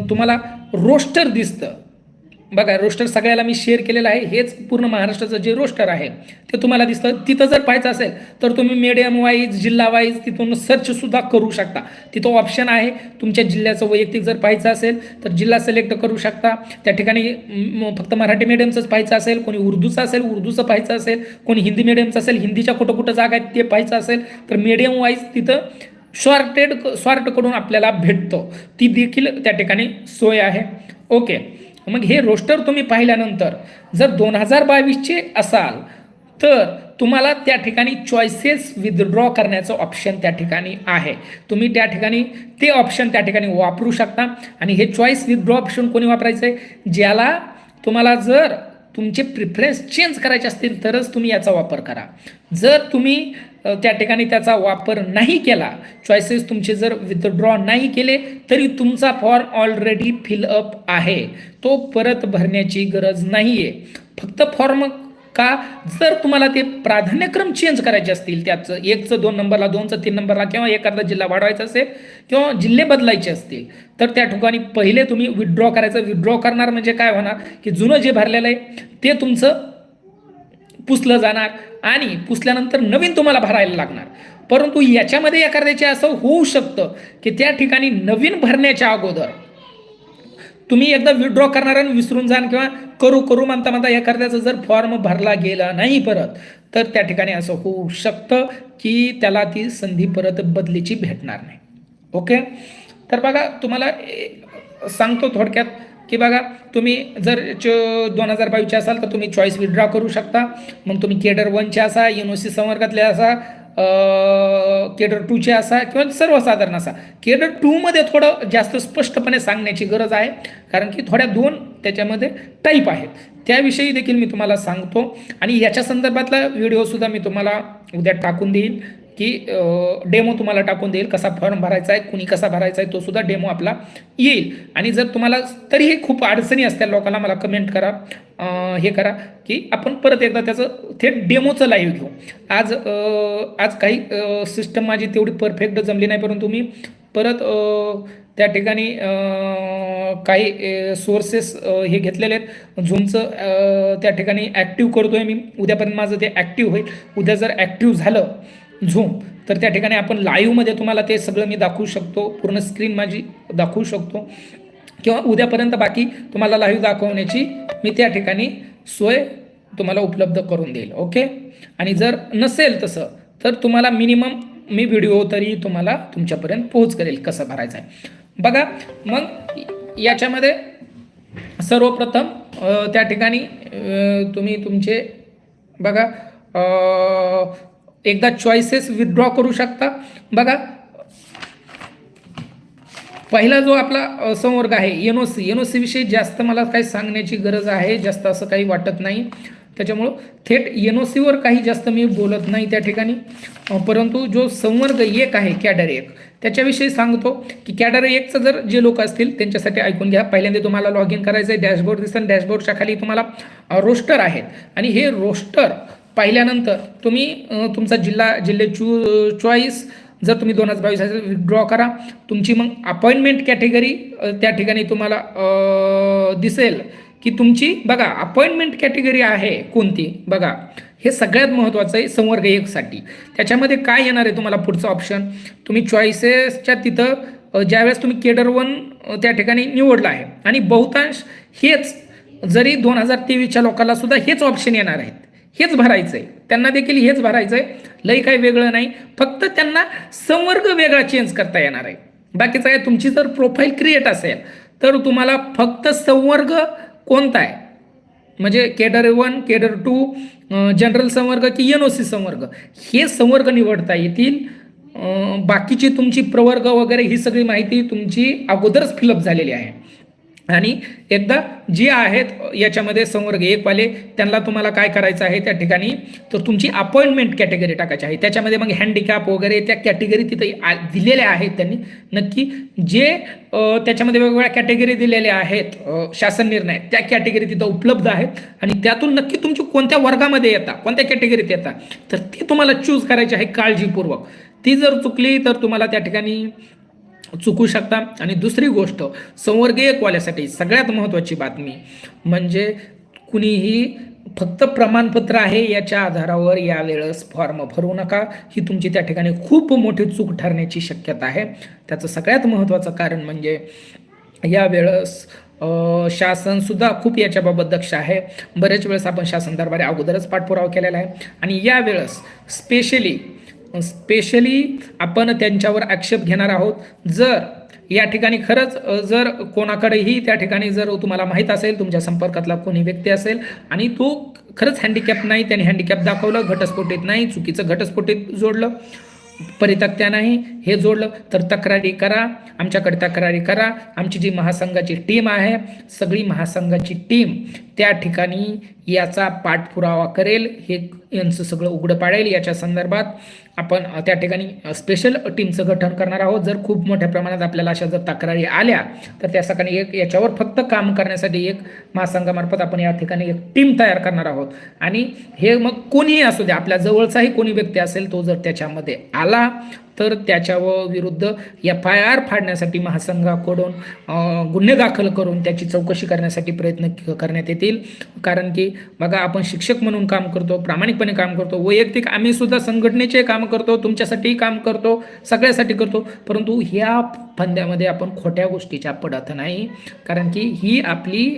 तुम्हाला रोस्टर दिसतं. बघा रोस्टर सगळ्याला मी शेअर केलेलं आहे, हेच पूर्ण महाराष्ट्राचं जे रोस्टर आहे ते तुम्हाला दिसतं. तिथं जर पाहायचं असेल तर तुम्ही मीडियम वाईज, जिल्हा वाईज तिथून सर्चसुद्धा करू शकता. तिथं ऑप्शन आहे, तुमच्या जिल्ह्याचं वैयक्तिक जर पाहायचं असेल तर जिल्हा सिलेक्ट करू शकता. त्या ठिकाणी फक्त मराठी मीडियमचंच पाहायचं असेल, कोणी उर्दूचं असेल उर्दूचं पाहायचं असेल, कोणी हिंदी मीडियमचं असेल हिंदीच्या कुठं कुठं जागा आहेत ते पाहायचं असेल तर मीडियम वाईज तिथं सॉर्ट करून आपल्याला भेटतो, ती देखील त्या ठिकाणी सोय आहे. ओके, मग हे रोस्टर तुम्ही पाहिल्यानंतर जर 2022चे असाल तर तुम्हाला त्या ठिकाणी चॉईसेस विथड्रॉ करण्याचं ऑप्शन त्या ठिकाणी आहे. तुम्ही त्या ठिकाणी ते ऑप्शन त्या ठिकाणी वापरू शकता. आणि हे चॉईस विथड्रॉ ऑप्शन कोणी वापरायचं आहे, ज्याला तुम्हाला जर तुमचे प्रिफरन्स चेंज करायचे असतील तरच तुम्ही याचा वापर करा. जर तुम्ही त्या ठिकाणी त्याचा वापर नाही केला, चॉईसेस तुमचे जर विथड्रॉ नाही केले तरी तुमचा फॉर्म ऑलरेडी फिलअप आहे, तो परत भरण्याची गरज नाही आहे. फक्त फॉर्म का, जर तुम्हाला ते प्राधान्यक्रम चेंज करायचे असतील, त्याचं 1चं 2 नंबरला, 2चं 3 नंबरला, किंवा एखादा जिल्हा वाढवायचा असेल किंवा जिल्हे बदलायचे असतील तर त्या ठिकाणी पहिले तुम्ही विथड्रॉ करायचं. विथड्रॉ करणार म्हणजे काय होणार की जुनं जे भरलेलं आहे ते तुमचं पुसलं जाणार आणि पुसल्यानंतर नवीन तुम्हाला भरायला लागणार. परंतु याच्यामध्ये एखाद्याचे असं होऊ शकतं की त्या ठिकाणी नवीन भरण्याच्या अगोदर तुम्ही एकदा विड्रॉ करणार आणि विसरून जाल किंवा करू करू म्हणता म्हणता एखाद्याचा जर फॉर्म भरला गेला नाही परत, तर त्या ठिकाणी असं होऊ शकतं की त्याला ती संधी परत बदलीची भेटणार नाही. ओके. तर बघा तुम्हाला सांगतो थोडक्यात की बघा तुम्ही जर 2022चे असाल तर तुम्ही चॉईस विड्रॉ करू शकता. मग तुम्ही केडर 1चे असा, युनिव्हर्सिटी संवर्गातले असा, केडर 2चे असा किंवा सर्वसाधारण असा. केडर 2मध्ये थोडं जास्त स्पष्टपणे सांगण्याची गरज आहे, कारण की थोड्या 2 त्याच्यामध्ये टाईप आहेत, त्याविषयी देखील मी तुम्हाला सांगतो. आणि याच्या संदर्भातला व्हिडिओसुद्धा मी तुम्हाला उद्या टाकून देईल, की डेमो तुम्हाला टाकून देईल, कसा फॉर्म भरायचा आहे, कुणी कसा भरायचा आहे, तो सुद्धा डेमो आपला येईल. आणि जर तुम्हाला तरीही खूप अडचणी असतील लोकांना, मला कमेंट करा, हे करा की आपण परत एकदा त्याचं थेट डेमोचं लाईव्ह घेऊ. आज काही सिस्टम माझी तेवढी परफेक्ट जमली नाही, परंतु मी परत त्या ठिकाणी काही सोर्सेस हे घेतलेले आहेत. झूमचं त्या ठिकाणी ॲक्टिव्ह करतोय मी, उद्यापर्यंत माझं ते ॲक्टिव्ह होईल. उद्या जर ॲक्टिव्ह झालं झूम, तर त्या ठिकाणी आपण लाईव्हमध्ये तुम्हाला ते सगळं मी दाखवू शकतो, पूर्ण स्क्रीन माझी दाखवू शकतो, किंवा उद्यापर्यंत बाकी तुम्हाला लाईव्ह दाखवण्याची मी त्या ठिकाणी सोय तुम्हाला उपलब्ध करून देईल. ओके. आणि जर नसेल तसं तर तुम्हाला मिनिमम मी व्हिडिओ तरी तुम्हाला तुमच्यापर्यंत पोहोच करेल कसं भरायचं आहे. बघा मग याच्यामध्ये सर्वप्रथम त्या ठिकाणी तुम्ही तुमचे बघा एकदा चॉईसेस विथड्रॉ करू शकता. बघा पहिला जो आपला संवर्ग आहे एनओसी विषयी जास्त मला काही सांगण्याची गरज आहे, जास्त असं काही वाटत नाही, त्याच्यामुळं थेट एनओसीवर काही जास्त मी बोलत नाही त्या ठिकाणी. परंतु जो संवर्ग 1 आहे कॅडर 1, त्याच्याविषयी सांगतो की कॅडर 1चं जर जे लोक असतील त्यांच्यासाठी ऐकून घ्या. पहिल्यांदा तुम्हाला लॉग इन करायचं आहे, डॅशबोर्ड दिसेल, डॅशबोर्डच्या खाली तुम्हाला रोस्टर आहेत, आणि हे रोस्टर पाहिल्यानंतर तुम्ही तुमचा जिल्हे चॉईस जर तुम्ही 2022 विथड्रॉ करा. तुमची मग अपॉइंटमेंट कॅटेगरी त्या ठिकाणी तुम्हाला दिसेल की तुमची बघा अपॉइंटमेंट कॅटेगरी आहे कोणती. बघा हे सगळ्यात महत्त्वाचं आहे संवर्ग 1 साठी. त्याच्यामध्ये काय येणार आहे तुम्हाला पुढचं ऑप्शन, तुम्ही चॉईसेसच्या तिथं ज्यावेळेस तुम्ही केडर 1 त्या ठिकाणी निवडला आहे, आणि बहुतांश हेच जरी 2023च्या लोकांना सुद्धा हेच ऑप्शन येणार आहेत, हेच भरायचं आहे, त्यांना देखील हेच भरायचं आहे, लई काही वेगळं नाही, फक्त त्यांना संवर्ग वेगळा चेंज करता येणार आहे. बाकीचं आहे तुमची जर प्रोफाईल क्रिएट असेल तर तुम्हाला फक्त संवर्ग कोणता आहे, म्हणजे केडर 1, केडर 2, जनरल संवर्ग की एनओसी संवर्ग, हे संवर्ग निवडता येतील. बाकीची तुमची प्रवर्ग वगैरे ही सगळी माहिती तुमची अगोदरच फिलअप झालेली आहे. आणि एकदा जे आहेत याच्यामध्ये संवर्ग 1 वाले, त्यांना तुम्हाला काय करायचं आहे त्या ठिकाणी, तर तुमची अपॉइंटमेंट कॅटेगरी टाकायची आहे. त्याच्यामध्ये मग हँडिकॅप वगैरे त्या कॅटेगरी तिथे दिलेल्या आहेत त्यांनी नक्की, जे त्याच्यामध्ये वेगवेगळ्या कॅटेगरी दिलेल्या आहेत शासन निर्णय, त्या कॅटेगरी तिथं उपलब्ध आहेत, आणि त्यातून नक्की तुमची कोणत्या वर्गामध्ये येतात, कोणत्या कॅटेगरीत येतात, तर ती तुम्हाला चूज करायची आहे काळजीपूर्वक. ती जर चुकली तर तुम्हाला त्या ठिकाणी चुकू शकता. आणि दुसरी गोष्ट संवर्ग 1 वाल्यासाठी सगळ्यात महत्त्वाची बातमी म्हणजे कुणीही फक्त प्रमाणपत्र आहे याच्या आधारावर यावेळेस फॉर्म भरू नका. ही तुमची त्या ठिकाणी खूप मोठी चूक ठरण्याची शक्यता आहे. त्याचं सगळ्यात महत्त्वाचं कारण म्हणजे यावेळेस शासनसुद्धा खूप याच्याबाबत दक्ष आहे. बरेच वेळेस आपण शासन दरबारी अगोदरच पाठपुरावा केलेला आहे, आणि यावेळेस स्पेशली आपण त्यांच्यावर आक्षेप घेणार आहोत. जर या ठिकाणी खरंच जर कोणाकडेही त्या ठिकाणी जर तुम्हाला माहीत असेल, तुमच्या संपर्कातला कोणी व्यक्ती असेल आणि तो खरंच हँडिकॅप नाही, त्याने हँडिकॅप दाखवलं, घटस्फोटित नाही, चुकीचं घटस्फोटित जोडलं, परितक्त्या नाही हे जोडलं, तर तक्रारी करा, आमच्याकडे तक्रारी करा. आमची जी महासंघाची टीम आहे, सगळी महासंघाची टीम त्या ठिकाणी याचा पाठपुरावा करेल, हे यांचं सगळं उघडं पाडेल. याच्या संदर्भात आपण त्या ठिकाणी स्पेशल टीमचं गठन करणार आहोत. जर खूप मोठ्या प्रमाणात आपल्याला अशा जर तक्रारी आल्या तर त्या ठिकाणी याच्यावर फक्त काम करण्यासाठी एक महासंघामार्फत आपण या ठिकाणी एक टीम तयार करणार आहोत. आणि हे मग कोणीही असू द्या, आपल्या जवळचाही कोणी व्यक्ती असेल, तो जर त्याच्यामध्ये आला तर त्याच्यावर विरुद्ध FIR फाडण्यासाठी महासंघाकडून गुन्हे दाखल करून त्याची चौकशी करण्यासाठी प्रयत्न करण्यात येतील. कारण की बघा, आपण शिक्षक म्हणून काम करतो, प्रामाणिकपणे काम करतो, वैयक्तिक आम्ही सुद्धा संघटनेचे काम करतो, तुमच्यासाठी काम करतो, सगळ्यासाठी करतो, परंतु ह्या फंद्यामध्ये आपण खोट्या गोष्टीच्या पडत नाही. कारण की ही आपली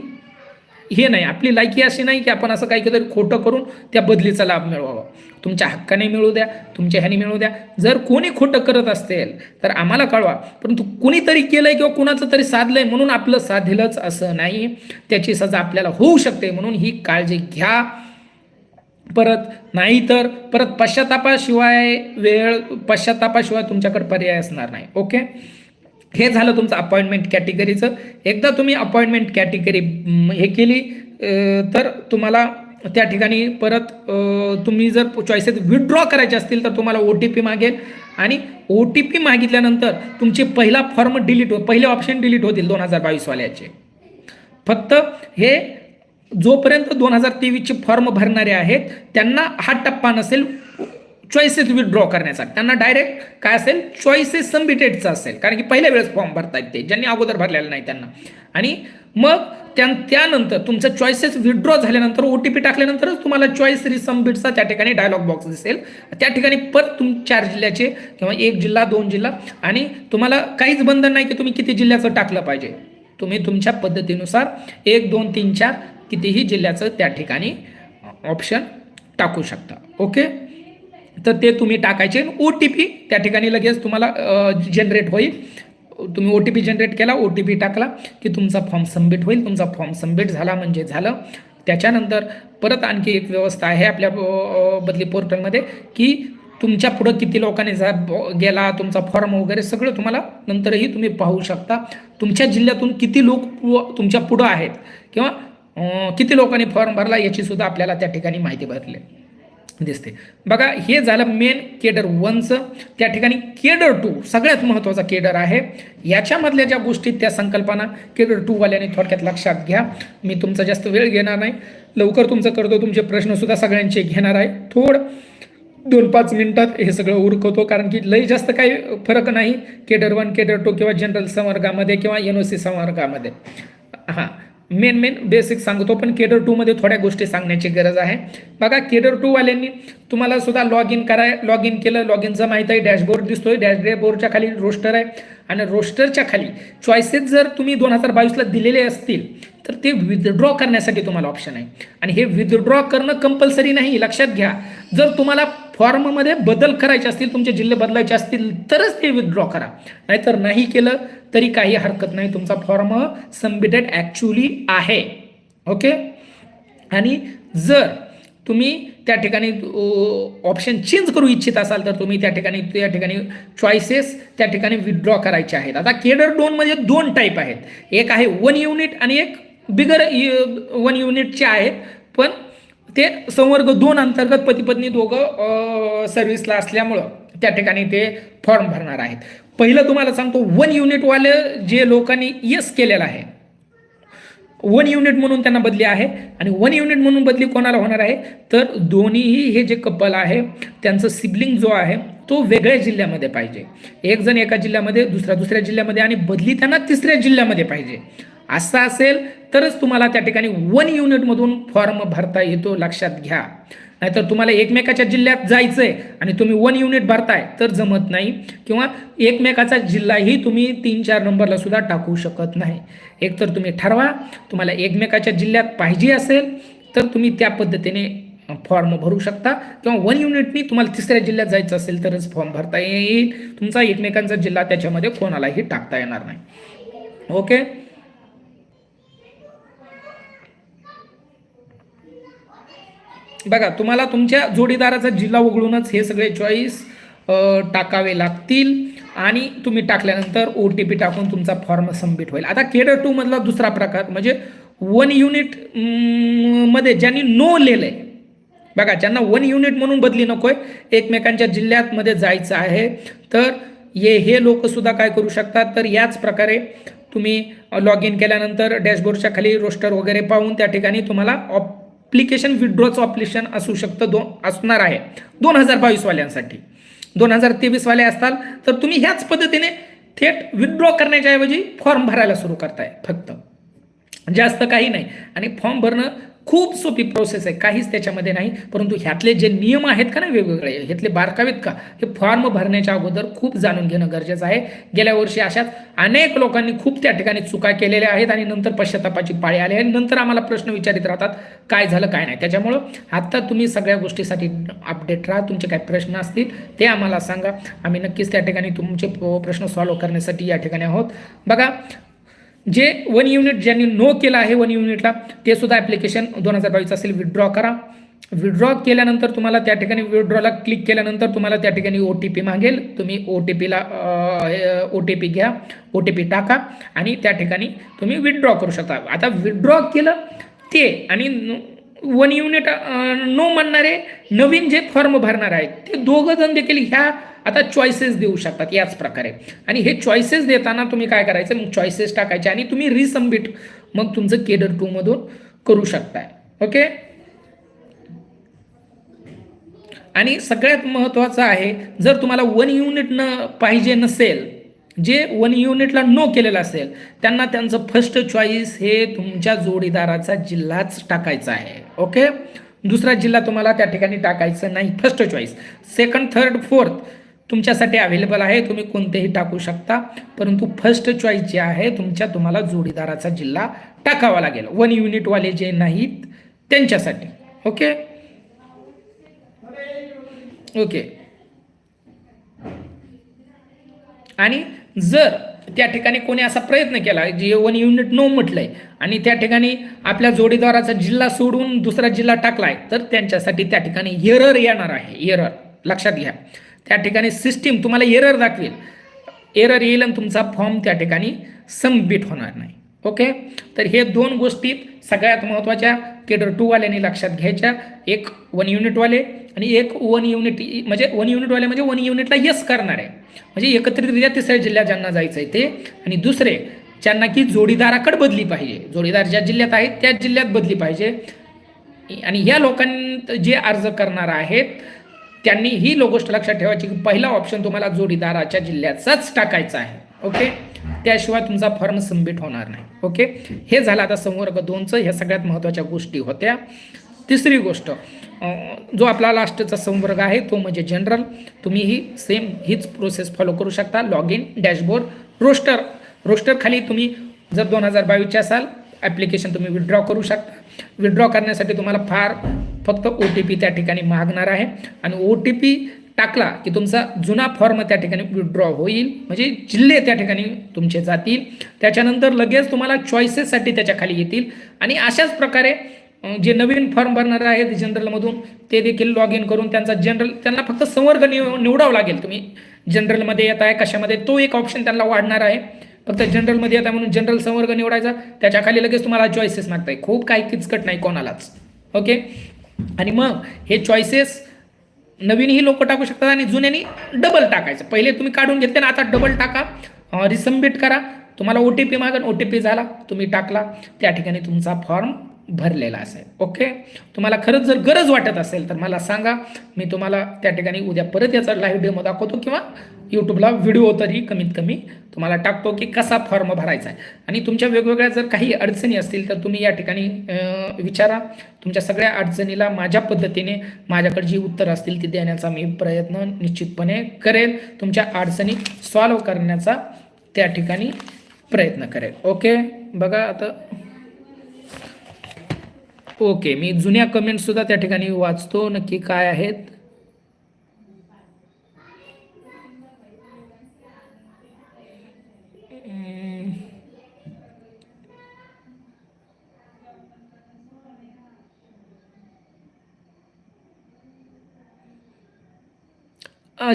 हे नाही, आपली लायकी अशी नाही की आपण असं काहीतरी खोटं करून त्या बदलीचा लाभ मिळवावा. तुमच्या हक्काने मिळू द्या, तुमच्या ह्याने मिळू द्या. जर कोणी खोटं करत असेल तर आम्हाला कळवा, परंतु कुणीतरी केलंय किंवा कुणाचं तरी साधलंय म्हणून आपलं साधेलच असं नाही. त्याची सजा आपल्याला होऊ शकते, म्हणून ही काळजी घ्या. नाहीतर परत पश्चातापाशिवाय तुमच्याकडे पर्याय असणार नाही. ओके, हे झालं तुमचं अपॉइंटमेंट कॅटेगरीचं. एकदा तुम्ही अपॉइंटमेंट कॅटेगरी हे केली तर तुम्हाला त्या ठिकाणी परत तुम्ही जर चॉईसेस विथड्रॉ करायचे असतील तर तुम्हाला OTP मागेल, आणि OTP मागितल्यानंतर तुमचे पहिला फॉर्म डिलीट पहिले ऑप्शन डिलीट होतील 2022 वाल्याचे. फक्त हे जोपर्यंत 2023चे फॉर्म भरणारे आहेत त्यांना हा टप्पा नसेल चॉईसेस विथड्रॉ करण्याचा, त्यांना डायरेक्ट काय असेल, चॉईसेस सबमिटेडचा असेल. कारण की पहिल्या वेळेस फॉर्म भरतायत ते, ज्यांनी अगोदर भरलेलं नाही त्यांना. आणि मग त्यानंतर तुमचं चॉईसेस विथड्रॉ झाल्यानंतर OTP टाकल्यानंतरच तुम्हाला चॉईस रिसबमिटचा त्या ठिकाणी डायलॉग बॉक्स दिसेल. त्या ठिकाणी परत तुम्ही 4 जिल्ह्याचे किंवा 1 जिल्हा 2 जिल्हा, आणि तुम्हाला काहीच बंधन नाही की तुम्ही किती जिल्ह्याचं टाकलं पाहिजे. तुम्ही तुमच्या पद्धतीनुसार 1, 2, 3, 4 कितीही जिल्ह्याचं त्या ठिकाणी ऑप्शन टाकू शकता. ओके, तर ते तुम्ही टाकायचे. OTP त्या ठिकाणी लगेच तुम्हाला जनरेट होईल. तुम्ही OTP जनरेट केला, OTP टाकला की तुमचा फॉर्म सबमिट होईल. तुमचा फॉर्म सबमिट झाला म्हणजे झालं. त्याच्यानंतर परत आणखी एक व्यवस्था आहे आपल्या बदली पोर्टलमध्ये की तुमच्या पुढं किती लोकांनी गेला, तुमचा फॉर्म वगैरे सगळं तुम्हाला नंतरही तुम्ही पाहू शकता. तुमच्या जिल्ह्यातून किती लोक तुमच्या पुढं आहेत किंवा किती लोकांनी फॉर्म भरला याची सुद्धा आपल्याला त्या ठिकाणी माहिती भरली दिसते. बघा, हे झालं मेन केडर 1चं. त्या ठिकाणी केडर 2 सगळ्यात महत्त्वाचा केडर आहे. याच्यामधल्या ज्या गोष्टी, त्या संकल्पना केडर 2 वाल्याने थोडक्यात लक्षात घ्या. मी तुमचा जास्त वेळ घेणार नाही, लवकर तुमचं करतो. तुमचे प्रश्नसुद्धा सगळ्यांचे घेणार आहे. 2-5 मिनिटात हे सगळं उरकवतो, कारण की लई जास्त काही फरक नाही केडर 1, केडर 2 किंवा जनरल संवर्गामध्ये किंवा NOC संवर्गामध्ये. हां, मेन बेसिक सांगतो, पण केडर 2 मध्ये थोड्या गोष्टी सांगण्याची गरज आहे. बघा, केडर 2 वाल्यांनी तुम्हाला सुद्धा लॉग इन केलं. लॉग इनचं माहिती आहे, डॅशबोर्ड दिसतोय. डॅशबोर्डच्या खाली रोस्टर आहे, आणि रोस्टरच्या खाली चॉईसेस जर तुम्ही 2022ला दिलेले असतील तर ते विथड्रॉ करण्यासाठी तुम्हाला ऑप्शन आहे. आणि हे विथड्रॉ करणं कंपल्सरी नाही, लक्षात घ्या. जर तुम्हाला फॉर्ममध्ये बदल करायचे असतील, तुमचे जिल्हे बदलायचे असतील तरच ते विथड्रॉ करा, नाहीतर नाही केलं तरी काही हरकत नाही. तुमचा फॉर्म सबमिटेड ॲक्च्युअली आहे. ओके, आणि जर तुम्ही त्या ठिकाणी ऑप्शन चेंज करू इच्छित असाल तर तुम्ही त्या ठिकाणी चॉईसेस त्या ठिकाणी विथड्रॉ करायचे आहेत. आता केडर 2 मध्ये 2 टाईप आहेत. एक आहे 1 युनिट आणि एक बिगर 1 युनिटचे आहेत, पण ते संवर्ग 2 अंतर्गत पती पत्नी दोघं सर्व्हिसला असल्यामुळं त्या ठिकाणी ते फॉर्म भरणार आहेत. पहिलं तुम्हाला सांगतो, 1 युनिटवाले जे लोकांनी येस केलेलं आहे, 1 युनिट म्हणून त्यांना बदली आहे. आणि 1 युनिट म्हणून बदली कोणाला होणार आहे तर दोन्हीही हे जे कपल आहे त्यांचं सिबलिंग जो आहे तो वेगळ्या जिल्ह्यामध्ये पाहिजे. एक जण एका जिल्ह्यामध्ये, दुसऱ्या जिल्ह्यामध्ये, आणि बदली त्यांना 3ऱ्या जिल्ह्यामध्ये पाहिजे. असं असेल तरच तुम्हाला त्या ठिकाणी 1 युनिटमधून फॉर्म भरता येतो, लक्षात घ्या. नाहीतर तुम्हाला एकमेकाच्या जिल्ह्यात जायचंय आणि तुम्ही 1 युनिट भरताय तर जमत नाही, किंवा एकमेकाचा जिल्हाही तुम्ही 3-4 नंबरला सुद्धा टाकू शकत नाही. एकतर तुम्ही ठरवा, तुम्हाला एकमेकाच्या जिल्ह्यात पाहिजे असेल तर तुम्ही त्या पद्धतीने फॉर्म भरू शकता, किंवा 1 युनिटनी तुम्हाला 3ऱ्या जिल्ह्यात जायचं असेल तरच फॉर्म भरता येईल. तुमचा एकमेकांचा जिल्हा त्याच्यामध्ये कोणालाही टाकता येणार नाही. ओके, बघा, तुम्हाला तुमच्या जोडीदाराचा जिल्हा वगळूनच हे सगळे चॉईस टाकावे लागतील, आणि तुम्ही टाकल्यानंतर OTP टाकून तुमचा फॉर्म सबमिट होईल. आता केडर 2 मधला दुसरा प्रकार म्हणजे 1 युनिट मध्ये ज्यांनी नो लिहिलंय. बघा, ज्यांना 1 युनिट म्हणून बदली नकोय, एकमेकांच्या जिल्ह्यात मध्ये जायचं आहे, तर हे लोक सुद्धा काय करू शकतात, तर याच प्रकारे तुम्ही लॉग इन केल्यानंतर डॅशबोर्डच्या खाली रोस्टर वगैरे पाहून त्या ठिकाणी तुम्हाला ॲप्लिकेशन विथड्रॉचं ऑप्शन असू शकतं, असणार आहे 2022 वाल्यांसाठी. 2023 वाले असताल तर तुम्ही ह्याच पद्धतीने थेट विथड्रॉ करण्याच्या ऐवजी फॉर्म भरायला सुरू करताय फक्त, जास्त काही नाही. आणि फॉर्म भरणं खूप सोपी प्रोसेस आहे, काहीच त्याच्यामध्ये नाही. परंतु ह्यातले जे नियम आहेत का ना वेगवेगळे, ह्यातले बारकावेत का, हे फॉर्म भरण्याच्या अगोदर खूप जाणून घेणं गरजेचं आहे. गेल्या वर्षी अशाच अनेक लोकांनी खूप त्या ठिकाणी चुका केलेल्या आहेत आणि नंतर पश्चातापाची पाळी आली आहे. नंतर आम्हाला प्रश्न विचारित राहतात काय झालं काय नाही. त्याच्यामुळं आता तुम्ही सगळ्या गोष्टीसाठी अपडेट राहा. तुमचे काय प्रश्न असतील ते आम्हाला सांगा, आम्ही नक्कीच त्या ठिकाणी तुमचे प्रश्न सॉल्व्ह करण्यासाठी या ठिकाणी आहोत. बघा, जे 1 युनिट ज्यांनी नो केलं आहे 1 युनिटला, ते सुद्धा ॲप्लिकेशन 2022 असेल विथड्रॉ करा. विथड्रॉ केल्यानंतर तुम्हाला त्या ठिकाणी विथड्रॉला क्लिक केल्यानंतर तुम्हाला त्या ठिकाणी OTP मागेल. तुम्ही OTP घ्या, OTP टाका आणि त्या ठिकाणी तुम्ही विथड्रॉ करू शकता. आता विथड्रॉ केलं ते आणि 1 युनिट नो म्हणणारे नवीन जे फॉर्म भरणार आहेत ते दोघं जण देखील ह्या आता चॉईसेस देऊ शकतात याच प्रकारे. आणि हे चॉईसेस देताना तुम्ही काय करायचं, मग चॉईसेस टाकायचे आणि तुम्ही रिसबमिट मग तुमचं केडर 2 मधून करू शकताय. ओके. आणि सगळ्यात महत्त्वाचं आहे, जर तुम्हाला 1 युनिट पाहिजे नसेल, जे 1 युनिटला नो केलेलं असेल त्यांना त्यांचं फर्स्ट चॉईस हे तुमच्या जोडीदाराचा जिल्हाच टाकायचा आहे. ओके. दुसरा जिल्हा तुम्हाला त्या ठिकाणी टाकायचं नाही. First choice, second, third, fourth तुमच्यासाठी अवेलेबल आहे, तुम्ही कोणतेही टाकू शकता. परंतु फर्स्ट चॉईस जे आहे तुम्हाला जोडीदाराचा जिल्हा टाकावा लागेल, 1 युनिटवाले जे नाहीत त्यांच्यासाठी. ओके. ओके. आणि जर त्या ठिकाणी कोणी असा प्रयत्न केला जे 1 युनिट नो म्हटलंय आणि त्या ठिकाणी आपल्या जोडीदाराचा जिल्हा सोडून दुसरा जिल्हा टाकलाय, तर त्यांच्यासाठी त्या ठिकाणी एरर येणार आहे. एरर लक्षात घ्या, त्या ठिकाणी सिस्टीम तुम्हाला एरर दाखवेल, एरर येईल आणि तुमचा फॉर्म त्या ठिकाणी सबमिट होणार नाही. ओके. तर हे 2 गोष्टी सगळ्यात महत्त्वाच्या केडर 2 वाल्यांनी लक्षात घ्यायच्या. एक 1 युनिटवाले आणि एक 1 युनिट म्हणजे 1 युनिटवाले म्हणजे 1 युनिटला यस करणार आहे, म्हणजे एकत्रितरित्या तिसऱ्या जिल्ह्यात ज्यांना जायचं आहे ते. आणि दुसरे ज्यांना की जोडीदाराकडे बदली पाहिजे, जोडीदार ज्या जिल्ह्यात आहेत त्या जिल्ह्यात बदली पाहिजे. आणि या लोकांनी जे अर्ज करणार आहेत त्यांनी ही गोष्ट लक्षात ठेवायची की पहिला ऑप्शन तुम्हाला जोडीदाराच्या जिल्ह्याचाच टाकायचा आहे. ओके. त्याशिवाय तुमचा फॉर्म सबमिट होणार नाही. ओके. हे झालं आता संवर्ग 2चं, ह्या सगळ्यात महत्त्वाच्या गोष्टी होत्या. तिसरी गोष्ट, जो आपला लास्टचा संवर्ग आहे तो म्हणजे जनरल. तुम्ही ही सेम हीच प्रोसेस फॉलो करू शकता. लॉग इन, डॅशबोर्ड, रोस्टर खाली तुम्ही जर 2022च्या असाल ॲप्लिकेशन तुम्ही विथड्रॉ करू शकता. विथड्रॉ करण्यासाठी तुम्हाला फक्त OTP त्या ठिकाणी मागणार आहे आणि OTP टाकला की तुमचा जुना फॉर्म त्या ठिकाणी विथड्रॉ होईल, म्हणजे जिल्हे त्या ठिकाणी तुमचे जातील. त्याच्यानंतर लगेच तुम्हाला चॉईसेससाठी त्याच्या खाली येतील. आणि अशाच प्रकारे जे नवीन फॉर्म भरणार आहेत जनरलमधून ते देखील लॉग इन करून त्यांना फक्त संवर्ग निवडावं लागेल. तुम्ही जनरलमध्ये येत आहे कशामध्ये, तो एक ऑप्शन त्यांना वाढणार आहे. फक्त जनरलमध्ये येत आहे म्हणून जनरल संवर्ग निवडायचा, त्याच्या खाली लगेच तुम्हाला चॉईसेस मागताय. खूप काही किचकट नाही कोणालाच. ओके. आणि मग हे चॉईसेस नवीनही लोक टाकू शकतात आणि जुन्यांनी डबल टाकायचं. पहिले तुम्ही काढून घेतले ना, आता डबल टाका, रिसबमिट करा. तुम्हाला OTP मागेल, OTP झाला, तुम्ही टाकला, त्या ठिकाणी तुमचा फॉर्म भरलेला असेल. ओके. तुम्हाला खरंच जर गरज वाटत असेल तर मला सांगा, मी तुम्हाला त्या ठिकाणी उद्या परत याचा लाईव्ह डेमो दाखवतो किंवा यूट्यूबला व्हिडिओ तरी कमीत कमी तुम्हाला टाकतो की कसा फॉर्म भरायचा आहे. आणि तुमच्या वेगवेगळ्या जर काही अडचणी असतील तर तुम्ही या ठिकाणी विचारा. तुमच्या सगळ्या अडचणीला माझ्या पद्धतीने माझ्याकडे जी उत्तर असतील ती देण्याचा मी प्रयत्न निश्चितपणे करेल. तुमच्या अडचणी सॉल्व्ह करण्याचा त्या ठिकाणी प्रयत्न करेल. ओके. बघा आता, ओके, मी जुन्या कमेंट्ससुद्धा त्या ठिकाणी वाचतो नक्की काय आहेत.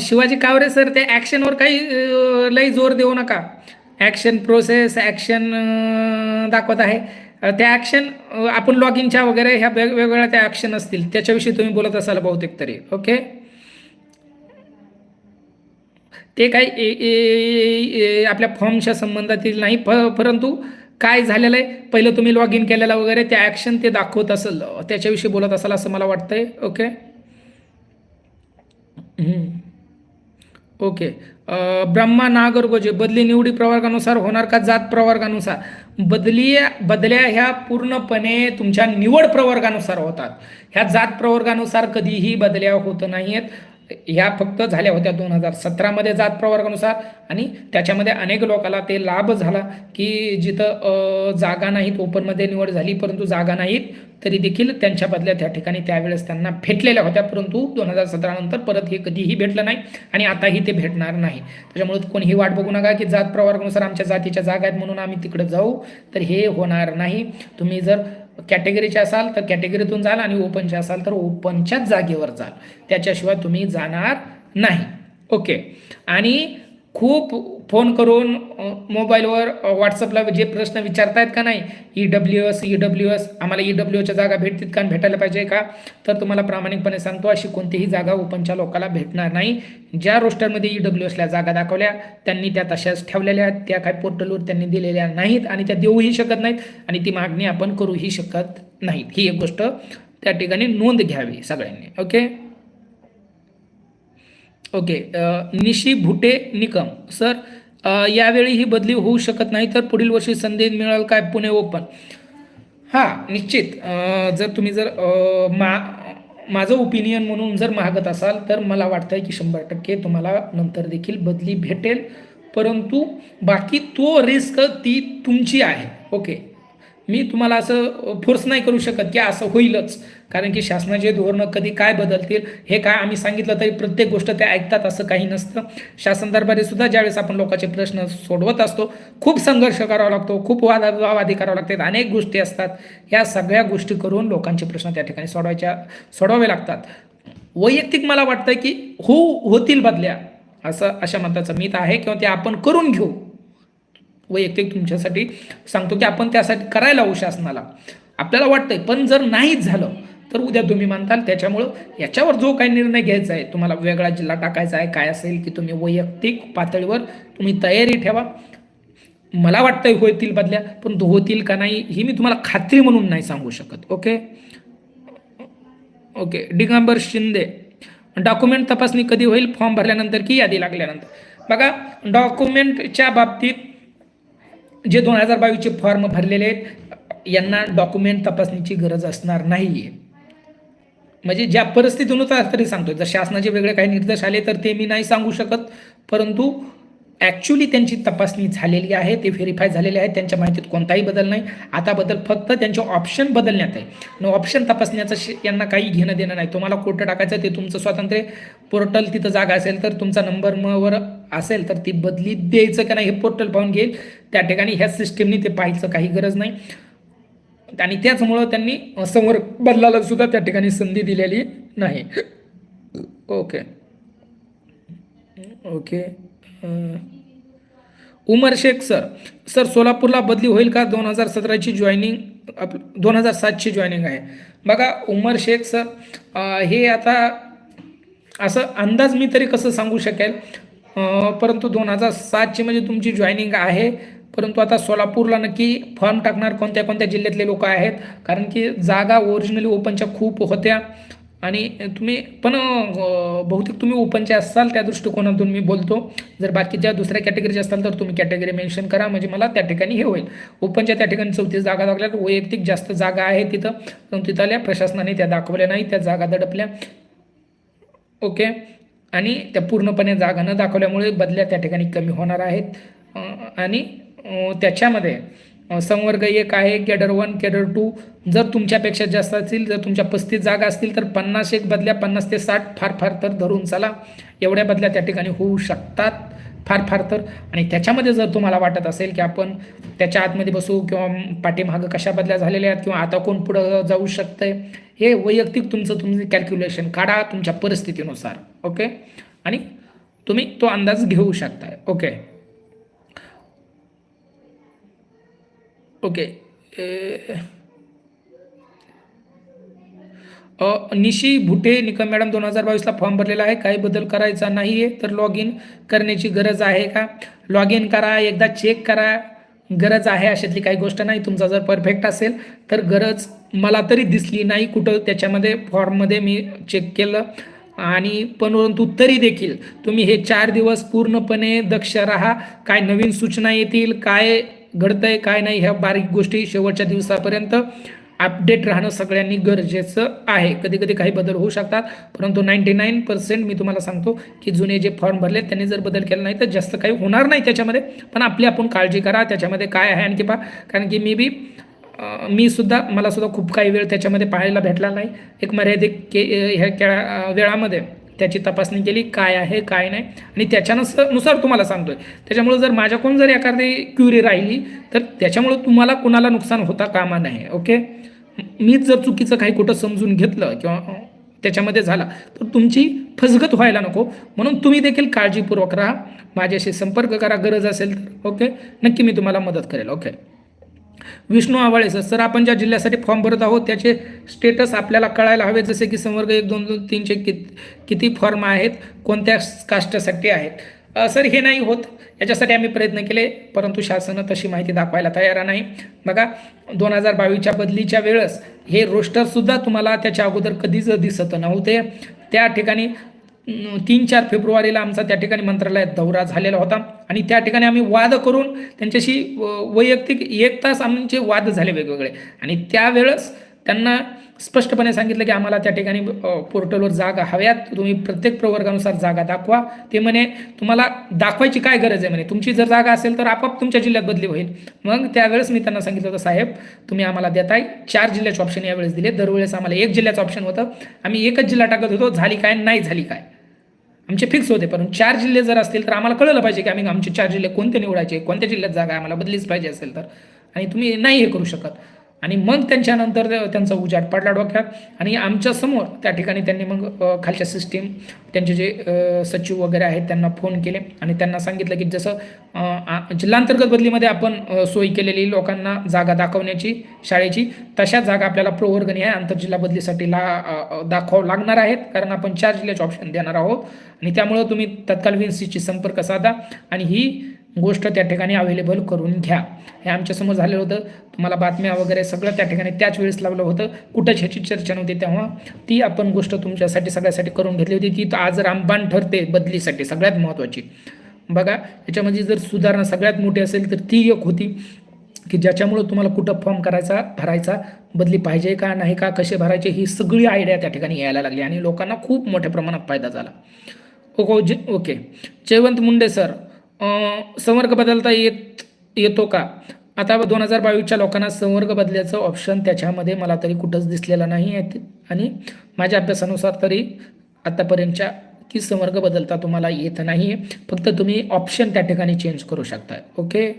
शिवाजी कावरे सर, त्या ॲक्शनवर काही लई जोर देऊ नका. ॲक्शन प्रोसेस, ॲक्शन दाखवत आहे. त्या ॲक्शन आपण लॉग इनच्या वगैरे ह्या वेगवेगळ्या त्या ॲक्शन असतील त्याच्याविषयी तुम्ही बोलत असाल बहुतेक तरी. ओके. ते काही आपल्या फॉर्मच्या संबंधातील नाही, परंतु काय झालेलं आहे पहिलं तुम्ही लॉग इन केलेला वगैरे त्या ॲक्शन ते दाखवत असेल त्याच्याविषयी बोलत असाल असं मला वाटतंय. ओके. ओके. ब्रह्मा नागर गोजे बदली निवडी प्रवर्गानुसार होणार का जात प्रवर्गानुसार? बदल्या ह्या पूर्णपणे तुमच्या निवड प्रवर्गानुसार होतात. ह्या जात प्रवर्गानुसार कधीही बदल्या होत नाहीत. ह्या फक्त झाल्या होत्या 2017मध्ये जात प्रवर्गानुसार, आणि त्याच्यामध्ये अनेक लोकांना ते लाभ झाला की जिथं जागा नाहीत, ओपनमध्ये निवड झाली परंतु जागा नाहीत तरी देखील त्यांच्या बदल्या त्या ठिकाणी त्यावेळेस त्यांना भेटलेल्या होत्या, परंतु 2017 नंतर परत हे कधीही भेटलं नाही आणि आताही ते भेटणार नाही. त्याच्यामुळे कोणीही वाट बघू नका की जात प्रवर्गानुसार आमच्या जातीच्या जागा आहेत म्हणून आम्ही तिकडे जाऊ, तर हे होणार नाही. तुम्ही जर कॅटेगरीचे असाल तर कॅटेगरीतून जाल आणि ओपनचे असाल तर ओपनच्याच जागेवर जाल, त्याच्याशिवाय तुम्ही जाणार नाही. ओके. आणि खूप फोन करून मोबाईलवर व्हॉट्सअपला जे प्रश्न विचारतायत का नाही, EWS आम्हाला EWSच्या जागा भेटतील का, भेटायला पाहिजे का, तर तुम्हाला प्रामाणिकपणे सांगतो अशी कोणतीही जागा ओपनच्या लोकांना भेटणार नाही. ज्या रोस्टरमध्ये EWSला जागा दाखवल्या त्यांनी त्या तशाच ठेवलेल्या आहेत, त्या काही पोर्टलवर त्यांनी दिलेल्या नाहीत आणि त्या देऊही शकत नाहीत आणि ती मागणी आपण करूही शकत नाहीत. ही एक गोष्ट त्या ठिकाणी नोंद घ्यावी सगळ्यांनी. ओके. ओके. निशी भुटे निकम सर, यावेळी ही बदली होऊ शकत नाही तर पुढील वर्षी संधी मिळेल काय पुणे ओपन? हां, निश्चित. जर माझं ओपिनियन म्हणून जर मागत असाल तर मला वाटतंय की 100% तुम्हाला नंतर देखील बदली भेटेल, परंतु बाकी तो रिस्क ती तुमची आहे. ओके. मी तुम्हाला असं फोर्स नाही करू शकत की असं होईलच, कारण की शासनाचे धोरणं कधी काय बदलतील हे काय आम्ही सांगितलं तरी प्रत्येक गोष्ट ते ऐकतात असं काही नसतं. शासन दरबारी सुद्धा ज्यावेळेस आपण लोकांचे प्रश्न सोडवत असतो खूप संघर्ष करावा लागतो, खूप वादावादी करावं लागतात, अनेक गोष्टी असतात. ह्या सगळ्या गोष्टी करून लोकांचे प्रश्न त्या ठिकाणी सोडवावे लागतात. वैयक्तिक मला वाटतं की होतील बदल्या, अशा मताचं मी तर आहे, किंवा ते आपण करून घेऊ. वैयक्तिक तुमच्यासाठी सांगतो की आपण त्यासाठी करायला लावू शासनाला, आपल्याला वाटतंय. पण जर नाहीच झालं तर उद्या तुम्ही म्हणताल. त्याच्यामुळं याच्यावर जो काही निर्णय घ्यायचा आहे, तुम्हाला वेगळा जिल्हा टाकायचा आहे काय असेल, की तुम्ही वैयक्तिक पातळीवर तुम्ही तयारी ठेवा. मला वाटतंय होतील बदल्या, पण होतील का नाही ही मी तुम्हाला खात्री म्हणून नाही सांगू शकत. Okay. Okay. Digambar Shinde, document तपासणी कधी होईल, फॉर्म भरल्यानंतर की यादी लागल्यानंतर? बघा, डॉक्युमेंटच्या बाबतीत जे 2022चे फॉर्म भरलेले आहेत यांना डॉक्युमेंट तपासणीची गरज असणार नाही आहे. म्हणजे ज्या परिस्थितीनुसार तरी सांगतोय, जर शासनाचे वेगळे काही निर्देश आले तर ते मी नाही सांगू शकत, परंतु ॲक्च्युली त्यांची तपासणी झालेली आहे, ते व्हेरीफाय झालेले आहेत, त्यांच्या माहितीत कोणताही बदल नाही. आता बदल फक्त त्यांचे ऑप्शन बदलण्यात आहे. आणि ऑप्शन तपासण्याचं यांना काही घेणं देणं नाही. तुम्हाला कुठं टाकायचं ते तुमचं स्वातंत्र्य. पोर्टल तिथं जागा असेल तर तुमचा नंबर वर असेल तर ती बदली द्यायचं का नाही हे पोर्टल पाहून घेईल. त्या ठिकाणी ह्या सिस्टीमनी ते पाहायचं काही गरज नाही. आणि त्याचमुळं त्यांनी समोर बदलाला सुद्धा त्या ठिकाणी संधी दिलेली नाही. ओके. ओके. उमर शेख सर सोलापूरला बदली होईल का? 2017ची जॉईनिंग 2007ची जॉईनिंग आहे. बघा उमर शेख सर, हे आता असं अंदाज मी तरी कसं सांगू शकेल, परंतु 2007ची म्हणजे तुमची जॉईनिंग आहे. परंतु आता सोलापूरला नक्की फॉर्म टाकणार कोणत्या कोणत्या जिल्ह्यातले लोक आहेत, कारण की जागा ओरिजिनली ओपनच्या खूप होत्या. आणि तुम्ही पण बहुतेक तुम्ही ओपनचे असाल त्या दृष्टिकोनातून मी बोलतो. जर बाकीच्या दुसऱ्या कॅटेगरीचे असाल तर तुम्ही कॅटेगरी मेन्शन करा, म्हणजे मला त्या ठिकाणी हे होईल. ओपनच्या त्या ठिकाणी 34 जागा दाखवल्या, वैयक्तिक जास्त जागा आहे तिथं, पण तिथल्या प्रशासनाने त्या दाखवल्या नाही, त्या जागा दडपल्या. ओके. आणि त्या पूर्णपणे जागा न दाखवल्यामुळे बदल्या त्या ठिकाणी कमी होणार आहेत. आणि त्याच्यामध्ये संवर्ग 1 आहे, कॅडर 1, कॅडर 2. जर तुमच्यापेक्षा जास्त असतील, जर तुमच्या 35 जागा असतील तर 50 बदल्या, 50 ते 60 फार तर धरून चला, एवढ्या बदल्या त्या ठिकाणी होऊ शकतात फार तर. आणि त्याच्यामध्ये जर तुम्हाला वाटत असेल की आपण त्याच्या आतमध्ये बसू किंवा पाठीमागं कशा बदल्या झालेल्या आहेत किंवा आता कोण पुढं जाऊ शकतंय, हे वैयक्तिक तुम्ही कॅल्क्युलेशन काढा तुमच्या परिस्थितीनुसार. ओके. आणि तुम्ही तो अंदाज घेऊ शकताय. ओके. ओके. निशी भुटे निकम मॅडम, 2022ला फॉर्म भरलेला आहे, काही बदल करायचा नाही आहे तर लॉग इन करण्याची गरज आहे का? लॉग इन करा, एकदा चेक करा. गरज आहे अशातली काही गोष्ट नाही. तुमचा जर परफेक्ट असेल तर गरज मला तरी दिसली नाही कुठं त्याच्यामध्ये फॉर्ममध्ये मी चेक केलं. आणि परंतु तरी देखील तुम्ही हे 4 दिवस पूर्णपणे दक्ष राहा. काय नवीन सूचना येतील, काय घडतंय काय नाही, ह्या बारीक गोष्टी शेवटच्या दिवसापर्यंत अपडेट राहणं सगळ्यांनी गरजेचं आहे. कधी कधी काही बदल होऊ शकतात, परंतु 99% मी तुम्हाला सांगतो की जुने जे फॉर्म भरले त्यांनी जर बदल केला नाही तर जास्त काही होणार नाही त्याच्यामध्ये. पण आपली आपण काळजी करा त्याच्यामध्ये काय आहे आणखी पहा. कारण की मला सुद्धा खूप काही वेळ त्याच्यामध्ये पाहायला भेटला नाही. एक मर्यादित ह्या वेळामध्ये त्याची तपासणी केली काय आहे काय नाही आणि त्याच्यानुसार तुम्हाला सांगतोय. त्याच्यामुळे जर माझ्याकडून जर एखादी क्युरी राहिली तर त्याच्यामुळे तुम्हाला कुणाला नुकसान होता कामा नाही. ओके, मीच जर चुकीचं काही कुठं समजून घेतलं किंवा त्याच्यामध्ये झाला तर तुमची फसगत व्हायला नको. म्हणून तुम्ही देखील काळजीपूर्वक राहा, माझ्याशी संपर्क करा गरज असेल तर. ओके, नक्की मी तुम्हाला मदत करेल. ओके, विष्णू आवाळे सर, आपण ज्या जिल्ह्यासाठी फॉर्म भरत आहोत त्याचे स्टेटस आपल्याला कळायला हवे, जसे की संवर्ग 1, 2, 3चे किती फॉर्म आहेत, कोणत्या कास्टसाठी आहेत. सर हे नाही होत, याच्यासाठी आम्ही प्रयत्न केले परंतु शासनानं तशी माहिती दाखवायला तयार नाही. बघा 2022च्या बदलीच्या वेळेस हे रोस्टरसुद्धा तुम्हाला त्याच्या अगोदर कधीच दिसत नव्हते. त्या ठिकाणी 3-4 फेब्रुवारीला आमचा त्या ठिकाणी मंत्रालयात दौरा झालेला होता आणि त्या ठिकाणी आम्ही वाद करून त्यांच्याशी वैयक्तिक 1 तास आमचे वाद झाले वेगवेगळे. आणि त्यावेळेस त्यांना स्पष्टपणे सांगितलं की आम्हाला त्या ठिकाणी पोर्टलवर जागा हव्यात, तुम्ही प्रत्येक प्रवर्गानुसार जागा दाखवा. ते म्हणे तुम्हाला दाखवायची काय गरज आहे म्हणे, तुमची जर जागा असेल तर आपोआप तुमच्या जिल्ह्यात बदली होईल. मग त्यावेळेस मी त्यांना सांगितलं होतं साहेब तुम्ही आम्हाला देताय 4 जिल्ह्याचे ऑप्शन यावेळेस दिले, दरवेळेस आम्हाला 1 जिल्ह्याचं ऑप्शन होतं, आम्ही 1च जिल्हा टाकत होतो, झाली काय नाही झाली काय आमचे फिक्स होते. परंतु 4 जिल्हे जर असतील तर आम्हाला कळलं पाहिजे की आम्ही आमचे 4 जिल्हे कोणते निवडायचे, कोणत्या जिल्ह्यात जागा आम्हाला बदलीच पाहिजे असेल तर. आणि तुम्ही नाही हे करू शकत. आणि मग त्यांच्यानंतर त्यांचा उजाड पडला डोक्यात आणि आमच्या समोर त्या ठिकाणी त्यांनी मग खालच्या सिस्टीम त्यांचे जे सचिव वगैरे आहेत त्यांना फोन केले आणि त्यांना सांगितलं की जसं जिल्हांतर्गत बदलीमध्ये आपण सोयी केलेली लोकांना जागा दाखवण्याची शाळेची, तशा जागा आपल्याला प्रवर्गणी आहे आंतरजिल्हा बदलीसाठी दाखवावं लागणार आहेत, कारण आपण 4 जिल्ह्याचे ऑप्शन देणार आहोत. आणि त्यामुळं तुम्ही तत्काळ VNC संपर्क साधा आणि ही गोष्ट त्या ठिकाणी अवेलेबल करून घ्या. हे आमच्यासमोर झालेलं होतं. तुम्हाला बातम्या वगैरे सगळं त्या ठिकाणी त्याच वेळेस लावलं होतं, कुठंच ह्याची चर्चा नव्हती तेव्हा. ती आपण गोष्ट तुमच्यासाठी सगळ्यासाठी करून घेतली होती. ती आज रामबाण ठरते बदलीसाठी सगळ्यात महत्त्वाची. बघा याच्यामध्ये जर सुधारणा सगळ्यात मोठी असेल तर ती एक होती की ज्याच्यामुळं तुम्हाला कुठं फॉर्म भरायचा, बदली पाहिजे का नाही का, कसे भरायचे, ही सगळी आयडिया त्या ठिकाणी यायला लागली आणि लोकांना खूप मोठ्या प्रमाणात फायदा झाला. ओके, जयवंत मुंडे सर, संवर्ग बदलता येतो का? आता 2022च्या लोकांना संवर्ग बदलायचं ऑप्शन त्याच्यामध्ये मला तरी कुठंच दिसलेला नाही आहे आणि माझ्या अभ्यासानुसार तरी आतापर्यंतच्या की संवर्ग बदलता तुम्हाला येत नाही आहे, फक्त तुम्ही ऑप्शन त्या ठिकाणी चेंज करू शकताय. ओके,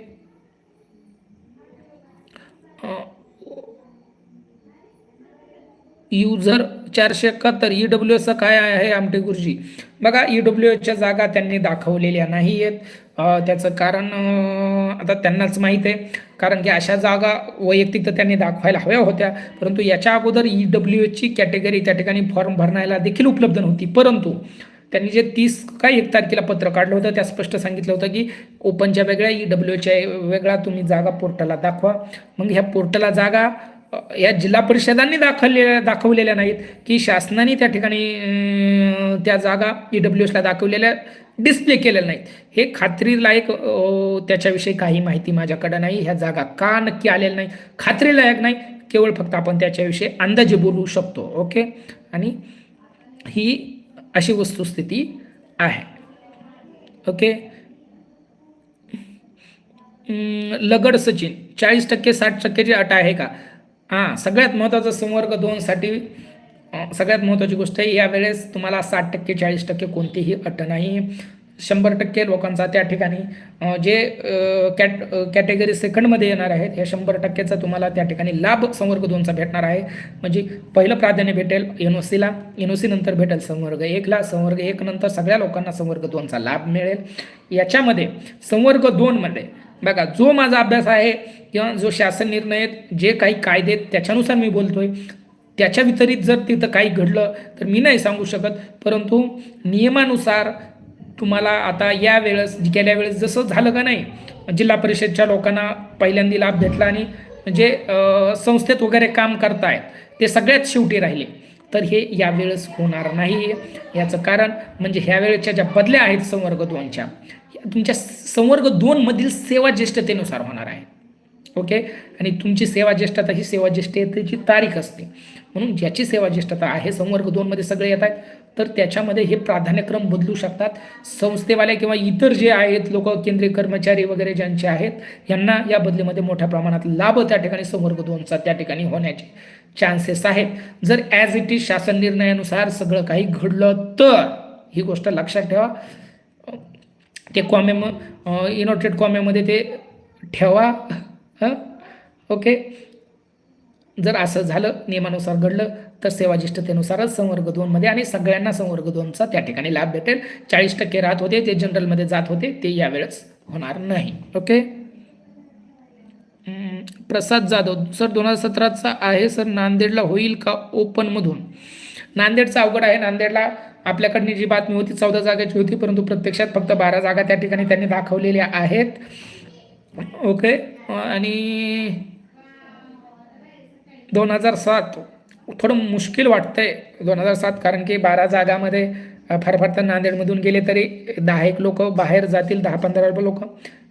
युजर 471 EWS काय आहे आमटे गुरुजी? बघा EWSच्या जागा त्यांनी दाखवलेल्या नाही आहेत. त्याचं कारण आता त्यांनाच माहीत आहे, कारण की अशा जागा वैयक्तिक तर त्यांनी दाखवायला हव्या होत्या, परंतु याच्या अगोदर EWSची कॅटेगरी त्या ठिकाणी फॉर्म भरण्याला देखील उपलब्ध नव्हती. परंतु त्यांनी जे 30 का 1 तारखेला पत्र काढलं होतं त्या स्पष्ट सांगितलं होतं की ओपनच्या वेगळ्या EWSच्या वेगळा तुम्ही जागा पोर्टलला दाखवा. मग ह्या पोर्टलला जागा या जिल्हा परिषदांनी दाखवलेल्या नाहीत की शासनाने त्या ठिकाणी त्या जागा EWSला दाखवलेल्या डिस्प्ले केलेल्या नाहीत. हे खात्रीलायक त्याच्याविषयी काही माहिती माझ्याकडे नाही. ह्या जागा का नक्की आलेल्या नाही खात्रीलायक नाही, केवळ फक्त आपण त्याच्याविषयी अंदाजे बोलू शकतो. ओके, आणि ही अशी वस्तुस्थिती आहे. ओके, लगड सचिन, 40% 60%ची अट आहे का? हां, सगळ्यात महत्त्वाचं संवर्ग 2साठी सगळ्यात महत्त्वाची गोष्ट आहे, यावेळेस तुम्हाला 60% 40% कोणतीही अट नाही. 100% लोकांचा त्या ठिकाणी जे कॅटेगरी सेकंडमध्ये येणार आहेत ह्या 100%चा तुम्हाला त्या ठिकाणी लाभ संवर्ग 2चा भेटणार आहे. म्हणजे पहिलं प्राधान्य भेटेल NOCला, NOC नंतर भेटेल संवर्ग 1ला, संवर्ग 1 नंतर सगळ्या लोकांना संवर्ग 2चा लाभ मिळेल. याच्यामध्ये संवर्ग 2मध्ये बघा जो माझा अभ्यास आहे किंवा जो शासन निर्णय आहेत, जे काही कायदे आहेत त्याच्यानुसार मी बोलतोय, त्याच्या विपरीत जर तिथं काही घडलं तर मी नाही सांगू शकत. परंतु नियमानुसार तुम्हाला आता गेल्या वेळेस जसं झालं का नाही, जिल्हा परिषदच्या लोकांना पहिल्यांदा लाभ भेटला आणि म्हणजे संस्थेत वगैरे काम करतायत ते सगळ्यात शेवटी राहिले, तर हे यावेळेस होणार नाही. याचं कारण म्हणजे ह्या वेळेच्या ज्या बदल्या आहेत संवर्ग 2च्या, तुमच्या संवर्ग 2 मधील सेवा ज्येष्ठतेनुसार होणार आहे. ओके. आणि तुमची सेवा ज्येष्ठता ही सेवा ज्येष्ठतेची तारीख असते, म्हणून ज्याची सेवा ज्येष्ठता आहे संवर्ग 2 मध्ये सगळे येत आहेत, तर त्याच्यामध्ये हे प्राधान्यक्रम बदलू शकतात. संस्थेवाले किंवा इतर जे आहेत लोक, केंद्रीय कर्मचारी वगैरे ज्यांचे आहेत यांना या बदलीमध्ये मोठ्या प्रमाणात लाभ त्या ठिकाणी संवर्ग 2चा त्या ठिकाणी होण्याचे चान्सेस आहेत. जर ॲज इट इज शासन निर्णयानुसार सगळं काही घडलं तर ही गोष्ट लक्षात ठेवा. ते इनोटेड कॉमेमध्ये ते ठेवा. ओके. जर असं झालं, नियमानुसार घडलं, तर सेवा ज्येष्ठतेनुसारच संवर्ग 2 मध्ये आणि सगळ्यांना संवर्ग 2चा त्या ठिकाणी लाभ भेटेल. 40% राहत होते ते जनरलमध्ये जात होते, ते यावेळेस होणार नाही. ओके. प्रसाद जाधव सर 2017चा आहे सर, नांदेडला होईल का ओपनमधून? नांदेडचा अवघड आहे. नांदेडला आपल्याकडनी जी बातमी होती 14 जागाची होती, परंतु प्रत्यक्षात फक्त 12 जागा त्या ठिकाणी त्यांनी दाखवलेल्या आहेत. ओके. आणि 2007 थोडं मुश्किल वाटतंय 2007, कारण की 12 जागामध्ये फार फार तर नांदेडमधून गेले तरी 10-1 लोक बाहेर जातील, 10-15 लोक.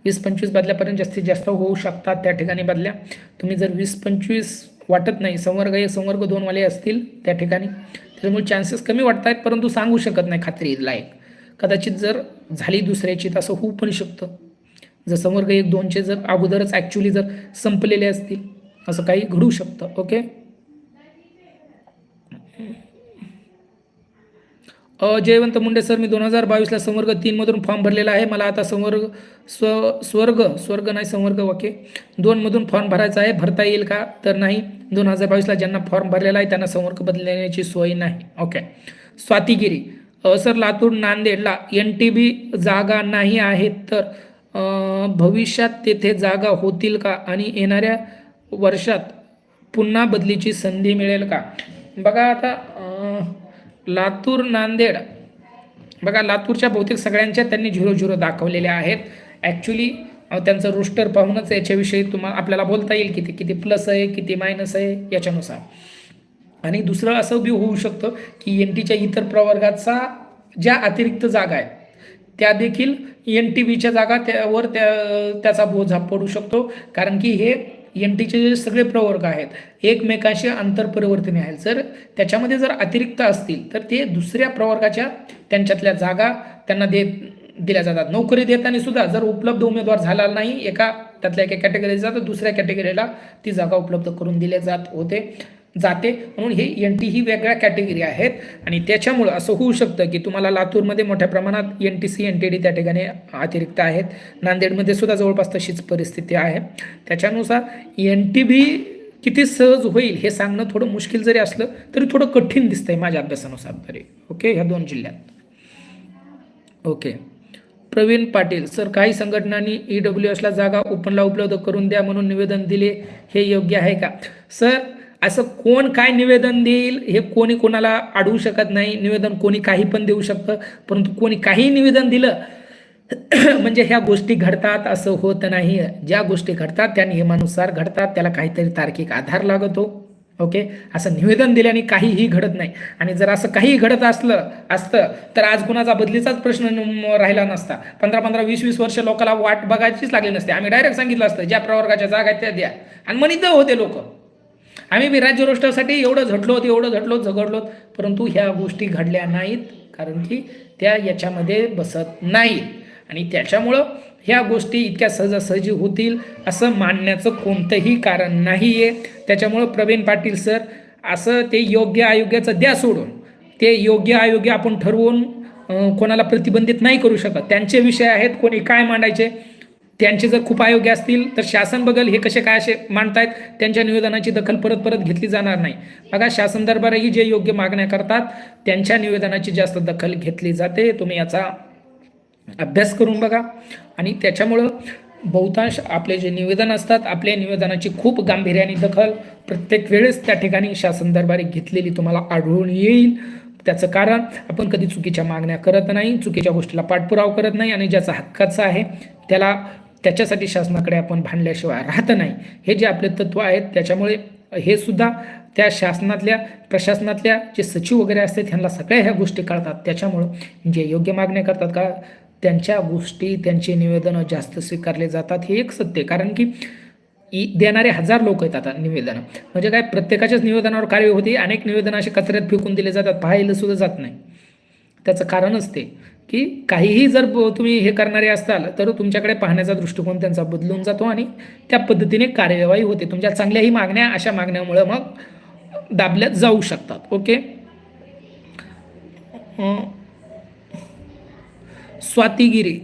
20-25 बदल्यापर्यंत जास्तीत जास्त होऊ शकतात त्या ठिकाणी बदल्या. तुम्ही जर 20-25 वाटत नाही, संवर्ग 1 संवर्ग 2 वाले असतील त्या ठिकाणी, त्याच्यामुळे चान्सेस कमी वाटत आहेत, परंतु सांगू शकत नाही खात्री लायक. कदाचित जर झाली दुसऱ्याची तर असं होऊ पण शकतं. जर संवर्ग 1-2चे जर अगोदरच ॲक्च्युली जर संपलेले असतील, असं काही घडू शकतं. ओके. जयवंत मुंडे सर, मी 2022ला संवर्ग 3 मधून फॉर्म भरलेला आहे. मला आता स्वर्ग नाही संवर्ग 2 मधून फॉर्म भरायचा आहे. भरता येईल का? तर नाही. 2022ला ज्यांना फॉर्म भरलेला आहे त्यांना संवर्ग बदलण्याची सोय नाही. ओके. स्वातीगिरी सर, लातूर नांदेडला NTB जागा नाही आहेत, तर भविष्यात तेथे जागा होतील का आणि येणाऱ्या वर्षात पुन्हा बदलीची संधी मिळेल का? बघा आता लातूर नांदेड, बघा लातूरच्या बहुतेक सगळ्यांच्या त्यांनी 0-0 दाखवलेल्या आहेत. ॲक्च्युली त्यांचं रोस्टर पाहूनच याच्याविषयी आपल्याला बोलता येईल किती किती प्लस आहे किती मायनस आहे याच्यानुसार. आणि दुसरं असं बी होऊ शकतं की NTच्या इतर प्रवर्गाचा ज्या अतिरिक्त जागा आहेत त्या देखील NTBच्या जागा त्यावर त्याचा बोजा पडू शकतो, कारण की हे NTचे जे सगळे प्रवर्ग आहेत एकमेकांशी आंतरपरिवर्तनीय आहेत. जर त्याच्यामध्ये जर अतिरिक्त असतील तर ते दुसऱ्या प्रवर्गाच्या त्यांच्यातल्या जागा त्यांना दिल्या जातात. नोकरी देताना सुद्धा जर उपलब्ध उमेदवार झाला नाही एका त्यातल्या एका कॅटेगरीचा, तर दुसऱ्या कॅटेगरीला ती जागा उपलब्ध करून दिल्या जाते. म्हणून हे NT ही वेगळ्या कॅटेगरी आहेत आणि त्याच्यामुळं असं होऊ शकतं की तुम्हाला लातूरमध्ये मोठ्या प्रमाणात NTC NTD त्या ठिकाणी अतिरिक्त आहेत. नांदेडमध्ये सुद्धा जवळपास तशीच परिस्थिती आहे. त्याच्यानुसार NTB किती सहज होईल हे सांगणं थोडं मुश्किल जरी असलं तरी थोडं कठीण दिसतंय माझ्या अभ्यासानुसार तरी. ओके. ह्या 2 जिल्ह्यात. ओके. प्रवीण पाटील सर, काही संघटनांनी EWSला जागा ओपनला उपलब्ध करून द्या म्हणून निवेदन दिले, हे योग्य आहे का? सर, असं कोण काय निवेदन देईल हे कोणी कोणाला अडवू शकत नाही. निवेदन कोणी काही पण देऊ शकतं, परंतु कोणी काही निवेदन दिलं म्हणजे ह्या गोष्टी घडतात असं होत नाही. ज्या गोष्टी घडतात त्या नियमानुसार घडतात, त्याला काहीतरी तार्किक आधार लागतो. ओके. असं निवेदन दिल्याने काहीही घडत नाही. आणि जर असं काही घडत असतं तर आज कुणाचा बदलीचाच प्रश्न राहिला नसता. 15-15, 20-20 वर्ष लोकांना वाट बघायचीच लागली नसते. आम्ही डायरेक्ट सांगितलं असतं ज्या प्रवर्गाच्या जागा त्या द्या, आणि म्हणित होते लोक. आम्ही बी राज्य रोस्टरसाठी एवढं झगडलो, परंतु ह्या गोष्टी घडल्या नाहीत, कारण की त्या याच्यामध्ये बसत नाहीत. आणि त्याच्यामुळं ह्या गोष्टी इतक्या सहजासहजी होतील असं मानण्याचं कोणतंही कारण नाही आहे. त्याच्यामुळं प्रवीण पाटील सर, असं ते योग्य आयोगाचं द्या सोडून, ते योग्य आयोग्य आपण ठरवून कोणाला प्रतिबंधित नाही करू शकत. त्यांचे विषय आहेत, कोणी काय मांडायचे त्यांचे जर खूप अयोग्य असतील तर शासन बघल हे कसे काय असे मांडतायत, त्यांच्या निवेदनाची दखल परत घेतली जाणार नाही. बघा, शासन दरबारही जे योग्य मागण्या करतात त्यांच्या निवेदनाची जास्त दखल घेतली जाते. तुम्ही याचा अभ्यास करून बघा. आणि त्याच्यामुळं बहुतांश आपले जे निवेदन असतात, आपल्या निवेदनाची खूप गांभीर्याने दखल प्रत्येक वेळेस त्या ठिकाणी शासन दरबारी घेतलेली तुम्हाला आढळून येईल. त्याचं कारण आपण कधी चुकीच्या मागण्या करत नाही, चुकीच्या गोष्टीला पाठपुरावा करत नाही, आणि ज्याचा हक्काचा आहे त्याच्यासाठी शासनाकडे आपण भांडल्याशिवाय राहत नाही. हे जे आपले तत्व आहेत त्याच्यामुळे हे सुद्धा त्या शासनातल्या प्रशासनातल्या जे सचिव वगैरे असतात ह्यांना सगळ्या ह्या गोष्टी कळतात. त्याच्यामुळं जे योग्य मागण्या करतात का त्यांच्या गोष्टी त्यांची निवेदनं जास्त स्वीकारले जातात, हे एक सत्य आहे. कारण की देणारे हजार लोक आहेत आता निवेदनं, म्हणजे काय प्रत्येकाच्याच निवेदनावर कार्य होते. अनेक निवेदनं असे कचऱ्यात फेकून दिले जातात, पाहायला सुद्धा जात नाही. त्याचं कारणच ते की काहीही जर तुम्ही हे करणारे असाल तर तुमच्याकडे पाहण्याचा दृष्टिकोन त्यांचा बदलून जातो आणि त्या पद्धतीने कार्यवाही होते. तुमच्या चांगल्याही मागण्या अशा मागण्यामुळे मग दाबल्या जाऊ शकतात. ओके. स्वातीगिरी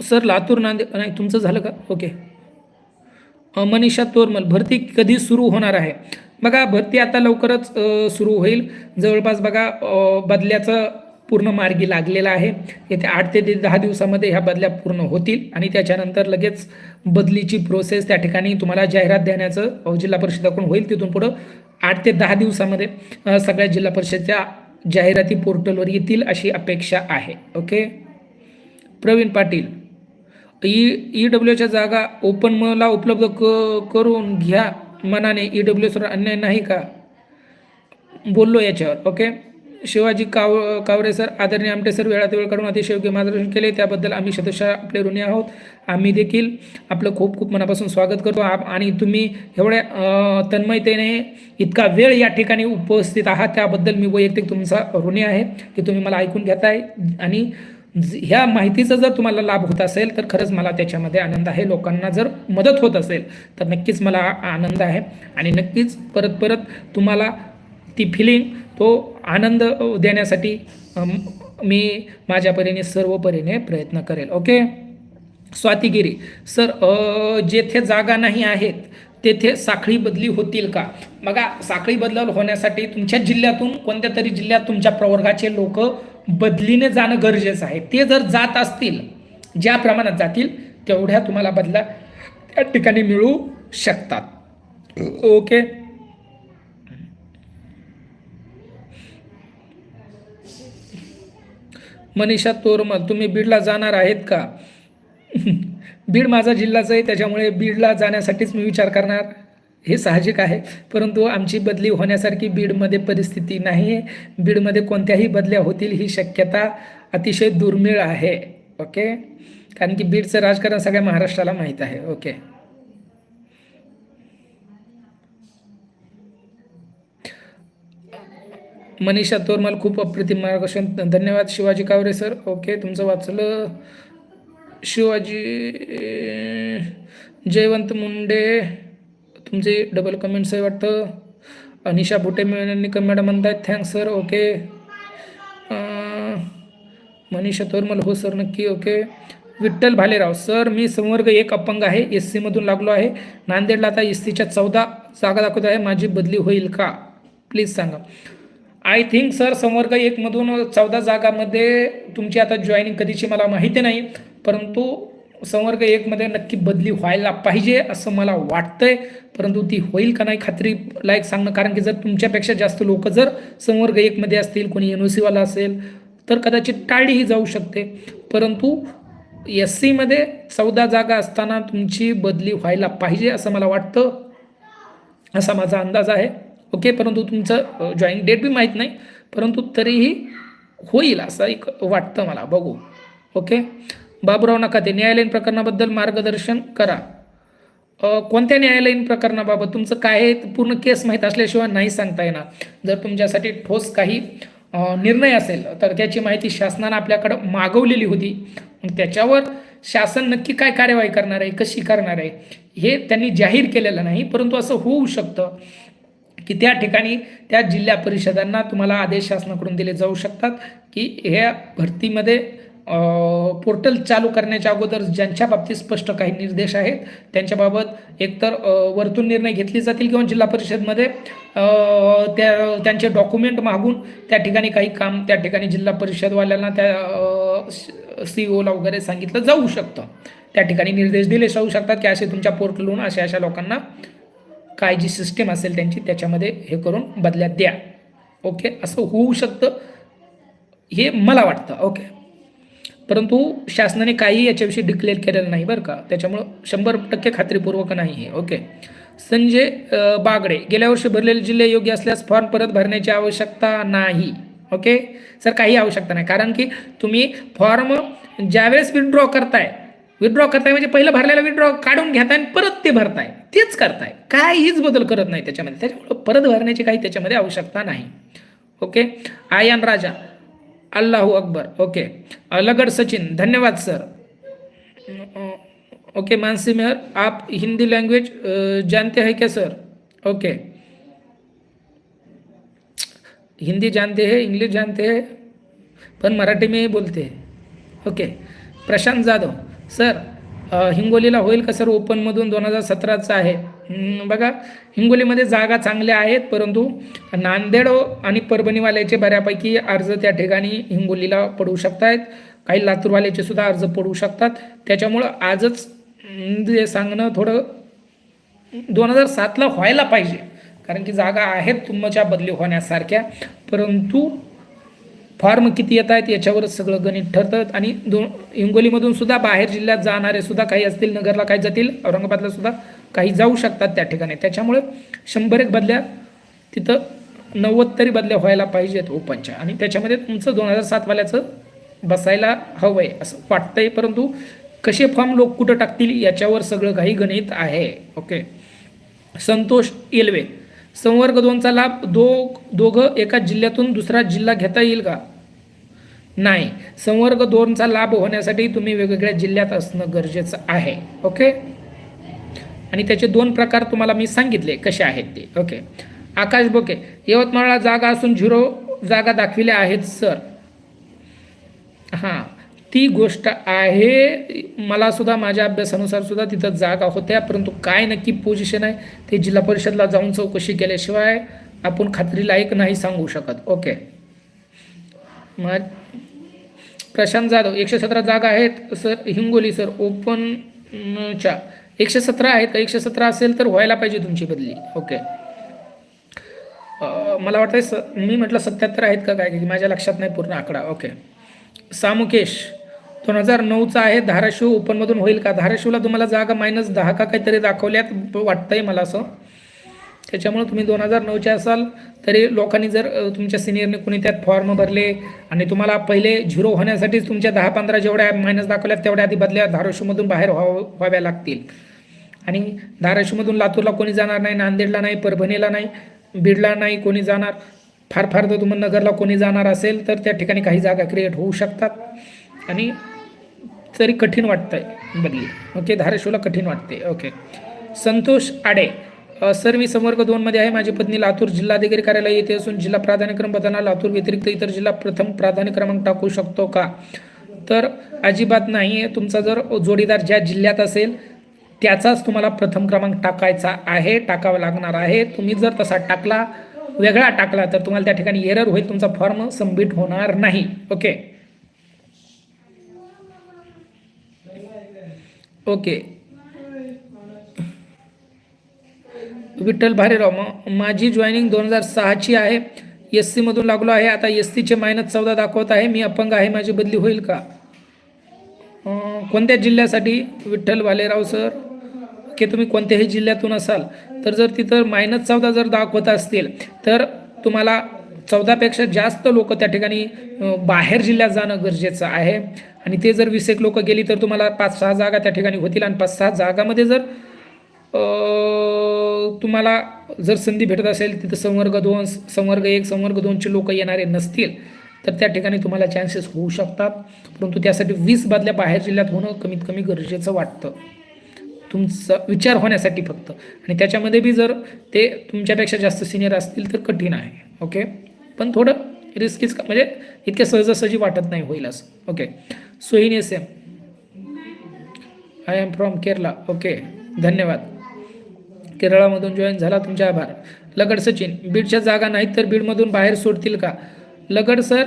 सर लातूर नांदेड नाही तुमचं झालं का? ओके. मनीषा तोरमल भरती कधी सुरू होणार आहे? बघा भरती आता लवकरच सुरू होईल. जवळपास बघा बदल्याचं पूर्ण मार्गी लागलेला आहे. येत्या 8 ते 10 दिवसामध्ये ह्या बदल्या पूर्ण होतील आणि त्याच्यानंतर लगेच बदलीची प्रोसेस त्या ठिकाणी तुम्हाला जाहिरात देण्याचं जिल्हा परिषदेकडून होईल. तिथून पुढं 8 ते 10 दिवसामध्ये सगळ्या जिल्हा परिषदेच्या जाहिराती पोर्टलवर येतील अशी अपेक्षा आहे. ओके. प्रवीण पाटील EWच्या जागा ओपन मला उपलब्ध करून घ्या मनाने, EWसवर अन्याय नाही का बोललो याच्यावर. ओके. शिवाजी कावरे सर आदरणीय आमटे सर वेळात वेळ काढून अतिशय योग्य मार्गदर्शन केले त्याबद्दल आम्ही शतशः आपले ऋणी आहोत. आम्ही देखील आपलं खूप खूप मनापासून स्वागत करतो आणि तुम्ही एवढ्या तन्मयतेने इतका वेळ या ठिकाणी उपस्थित आहात त्याबद्दल मी वैयक्तिक तुमचा ऋणी आहे की तुम्ही मला ऐकून घेताय आणि ह्या माहितीचा जर तुम्हाला लाभ होत असेल तर खरंच मला त्याच्यामध्ये आनंद आहे. लोकांना जर मदत होत असेल तर नक्कीच मला आनंद आहे आणि नक्कीच परत परत तुम्हाला ती फिलिंग तो आनंद देण्यासाठी मी माझ्या परीने सर्व परीने प्रयत्न करेल. ओके. स्वातीगिरी सर जेथे जागा नाही आहेत तेथे साखळी बदली होतील का? बघा साखळी बदल होण्यासाठी तुमच्या जिल्ह्यातून कोणत्या तरी जिल्ह्यात तुमच्या प्रवर्गाचे लोक बदलीने जाणं गरजेचं आहे. ते जर जात असतील ज्या प्रमाणात जातील तेवढ्या तुम्हाला बदला त्या ठिकाणी मिळू शकतात. ओके. मनीषा तोरमल तुम्ही बीडला जाणार आहेत का? बीड माझा जिल्हाच आहे त्याच्यामुळे बीडला जाण्यासाठीच मी विचार करणार हे साहजिक आहे. परंतु आमची बदली होण्यासारखी बीडमध्ये परिस्थिती नाही आहे. बीडमध्ये कोणत्याही बदल्या होतील ही शक्यता अतिशय दुर्मिळ आहे. ओके. कारण की बीडचं राजकारण सगळ्या महाराष्ट्राला माहीत आहे. ओके. मनीषा तोरमल खूप अप्रतिम मार्गदर्शन धन्यवाद. शिवाजी कावरे सर ओके तुमचं वाचलं. शिवाजी जयवंत मुंडे तुमचे डबल कमेंट्स आहे वाटतं. अनिशा भुटे मॅडम म्हणतात thanks sir. Okay. Manisha Tormal हो सर नक्की. ओके. विठ्ठल भालेराव सर मी संवर्ग 1 अपंग आहे SC मधून लागलो आहे. नांदेडला आता SCच्या 14 जागा दाखवत आहे. माझी बदली होईल का प्लीज सांगा. आय थिंक सर संवर्ग 1 मधून 14 जागामध्ये तुमची आता जॉईनिंग कधीची मला माहिती नाही परंतु संवर्ग 1 मध्ये नक्की बदली व्हायला पाहिजे असं मला वाटतंय. परंतु ती होईल का नाही खात्री लायक सांगणं. कारण की जर तुमच्यापेक्षा जास्त लोक जर संवर्ग 1 मध्ये असतील कोणी NOC वाला असेल तर कदाचित टाळलीही जाऊ शकते. परंतु SC मध्ये 14 जागा असताना तुमची बदली व्हायला पाहिजे असं मला वाटतं असा माझा अंदाज आहे. ओके. परंतु तुमचं जॉईनिंग डेट बी माहीत नाही परंतु तरीही होईल असं एक वाटतं मला. बघू. ओके. बाबुराव नकाते न्यायालयीन प्रकरणाबद्दल मार्गदर्शन करा. कोणत्या न्यायालयीन प्रकरणाबाबत तुमचं काय आहे पूर्ण केस माहीत असल्याशिवाय नाही सांगता येणार. जर तुमच्यासाठी ठोस काही निर्णय असेल तर त्याची माहिती शासनानं आपल्याकडं मागवलेली होती. त्याच्यावर शासन नक्की काय कार्यवाही करणार आहे कशी करणार आहे हे त्यांनी जाहीर केलेलं नाही. परंतु असं होऊ शकतं की त्या ठिकाणी त्या जिल्हा परिषदांना तुम्हाला आदेश शासनाकडून दिले जाऊ शकतात की ह्या भरतीमध्ये पोर्टल चालू करण्याच्या अगोदर ज्यांच्या बाबतीत स्पष्ट काही निर्देश आहेत त्यांच्याबाबत एकतर वरतून निर्णय घेतले जातील किंवा जिल्हा परिषदमध्ये त्यांचे डॉक्युमेंट मागून त्या ठिकाणी काही काम त्या ठिकाणी जिल्हा परिषदवाल्यांना त्या CEO वगैरे सांगितलं जाऊ शकतं. त्या ठिकाणी निर्देश दिले जाऊ शकतात की असे तुमच्या पोर्टलहून अशा लोकांना काय जी सिस्टीम असेल त्यांची त्याच्यामध्ये हे करून बदल्यात द्या. ओके. असं होऊ शकतं हे मला वाटतं. ओके. परंतु शासनाने काही याच्याविषयी डिक्लेअर केलेलं नाही बरं का, त्याच्यामुळं 100% खात्रीपूर्वक नाही आहे. ओके. संजय बागडे, गेल्या वर्षी भरलेले जिल्हे योग्य असल्यास फॉर्म परत भरण्याची आवश्यकता नाही. ओके सर, काही आवश्यकता नाही, कारण की तुम्ही फॉर्म ज्यावेळेस विथड्रॉ करताय म्हणजे पहिलं भरलेला विथड्रॉ काढून घेताय आणि परत ते भरताय, तेच करताय, काहीच बदल करत नाही त्याच्यामध्ये, त्याच्यामुळे परत भरण्याची काही त्याच्यामध्ये आवश्यकता नाही. ओके. आयन राजा, अल्लाहू अकबर. ओके. लगड सचिन, धन्यवाद सर. ओके. मानसी मेहर, आप हिंदी लैंग्वेज जानते हैं क्या सर? ओके. हिंदी जानते हैं, इंग्लिश जानते हैं, पण मराठी में ही बोलते हैं. ओके. प्रशांत जाधव, सर हिंगोलीला होईल का सर? ओपनमधून 2017चं आहे. बघा, हिंगोलीमध्ये जागा चांगल्या आहेत, परंतु नांदेड आणि परभणीवाल्याचे बऱ्यापैकी अर्ज त्या ठिकाणी हिंगोलीला पडू शकत आहेत, काही लातूरवाल्याचे सुद्धा अर्ज पडू शकतात. त्याच्यामुळं आजच जे सांगणं थोडं 2007ला व्हायला पाहिजे, कारण की जागा आहेत तुमच्या बदली होण्यासारख्या, परंतु फॉर्म किती येत आहेत याच्यावरच सगळं गणित ठरतं. आणि हिंगोलीमधून सुद्धा बाहेर जिल्ह्यात जाणारे सुद्धा काही असतील, नगरला काही जातील, औरंगाबादला सुद्धा काही जाऊ शकतात त्या ठिकाणी. त्याच्यामुळे 100 बदल्या तिथं 90 तरी बदल्या व्हायला पाहिजेत ओपनच्या, आणि त्याच्यामध्ये तुमचं 2007वाल्याचं बसायला हवं आहे असं वाटतंय, परंतु कसे फॉर्म लोक कुठं टाकतील याच्यावर सगळं काही गणित आहे. ओके. संतोष येलवे, संवर्ग 2चा लाभ दोघं एका जिल्ह्यातून दुसरा जिल्हा घेता येईल का? नाही. संवर्ग 2चा लाभ होण्यासाठी तुम्ही वेगवेगळ्या जिल्ह्यात असणं गरजेचं आहे. ओके. आणि त्याचे 2 प्रकार तुम्हाला मी सांगितले कसे आहेत ते. ओके. आकाश बोके, यवतमाळला जागा असून 0 जागा दाखविल्या आहेत सर. हां, ती गोष्ट आहे, मला सुद्धा माझ्या अभ्यासानुसार सुद्धा तिथं जागा होत्या, परंतु काय नक्की पोझिशन आहे ते जिल्हा परिषदला जाऊन चौकशी केल्याशिवाय आपण खात्रीलायक नाही सांगू शकत. ओके. मग प्रशांत जाधव, 117 जागा आहेत सर हिंगोली सर ओपनच्या. 117 आहेत का? 117 असेल तर व्हायला पाहिजे तुमची बदली. ओके. मला वाटतं मी म्हटलं 77 आहेत का काय, माझ्या लक्षात नाही पूर्ण आकडा. ओके. सामुकेश, 2009चा आहे, धाराशिव ओपनमधून होईल का? धाराशिवला तुम्हाला जागा -10 का काहीतरी दाखवल्यात वाटतंय मला असं, त्याच्यामुळे तुम्ही 2009चे असाल तरी लोकांनी जर तुमच्या सिनियरने कुणी त्यात फॉर्म भरले आणि तुम्हाला पहिले 0 होण्यासाठीच तुमच्या 10-15 जेवढ्या मायनस दाखवल्यात तेवढ्या आधी बदल्या धाराशिवमधून बाहेर व्हाव्या लागतील. आणि धाराशिवमधून लातूरला कोणी जाणार नाही, नांदेडला नाही, परभणीला नाही, बीडला नाही कोणी जाणार, फार तर तुम्हाला नगरला कोणी जाणार असेल तर त्या ठिकाणी काही जागा क्रिएट होऊ शकतात, आणि तरी कठीण वाटतंय बदली. ओके. धाराशिवला कठीण वाटते. ओके. संतोष आडे, सर मी संवर्ग 2मध्ये आहे, माझी पत्नी लातूर जिल्हाधिकारी कार्यालय येथे असून जिल्हा प्राधान्यक्रम बदलणार, लातूर व्यतिरिक्त इतर जिल्हा प्रथम प्राधान्य क्रमांक टाकू शकतो का? तर अजिबात नाही आहे. तुमचा जर जोडीदार ज्या जिल्ह्यात असेल त्याचाच तुम्हाला प्रथम क्रमांक टाकायचा आहे, टाकावा लागणार आहे. तुम्ही जर तसा टाकला, वेगळा टाकला, तर तुम्हाला त्या ठिकाणी एरर होईल, तुमचा फॉर्म सबमिट होणार नाही. ओके. ओके. विठ्ठल भारेराव, माझी जॉईनिंग 2006ची आहे, SC मधून लागलो आहे, आता SCचे -14 दाखवत आहे, मी अपंग आहे, माझी बदली होईल का? कोणत्या जिल्ह्यासाठी? विठ्ठल भालेराव सर. की तुम्ही कोणत्याही जिल्ह्यातून असाल तर जर तिथं -14 जर दाखवत असतील तर तुम्हाला 14पेक्षा जास्त लोक त्या ठिकाणी बाहेर जिल्ह्यात जाणं गरजेचं आहे, आणि ते जर 20 लोक गेली तर तुम्हाला 5-6 जागा त्या ठिकाणी होतील, आणि 5-6 जागामध्ये जर तुम्हाला जर संधी भेटत असेल तिथं संवर्ग 2, संवर्ग 1, संवर्ग 2चे लोक येणारे नसतील तर त्या ठिकाणी तुम्हाला चान्सेस होऊ शकतात, परंतु त्यासाठी 20 बदल्या बाहेर जिल्ह्यात होणं कमीत कमी गरजेचं वाटतं तुमचा विचार होण्यासाठी फक्त, आणि त्याच्यामध्ये बी जर ते तुमच्यापेक्षा जास्त सिनियर असतील तर कठीण आहे. ओके. पण थोडं रिस्कीच, म्हणजे इतक्या सहजासहजी वाटत नाही होईल असं. Okay. Sohini SM, I am from Kerala. Okay. धन्यवाद. केरळामधून जॉईन झाला, तुमचे आभार. लगड सचिन, बीडच्या जागा नाहीत तर बीडमधून बाहेर सोडतील का? लगड सर,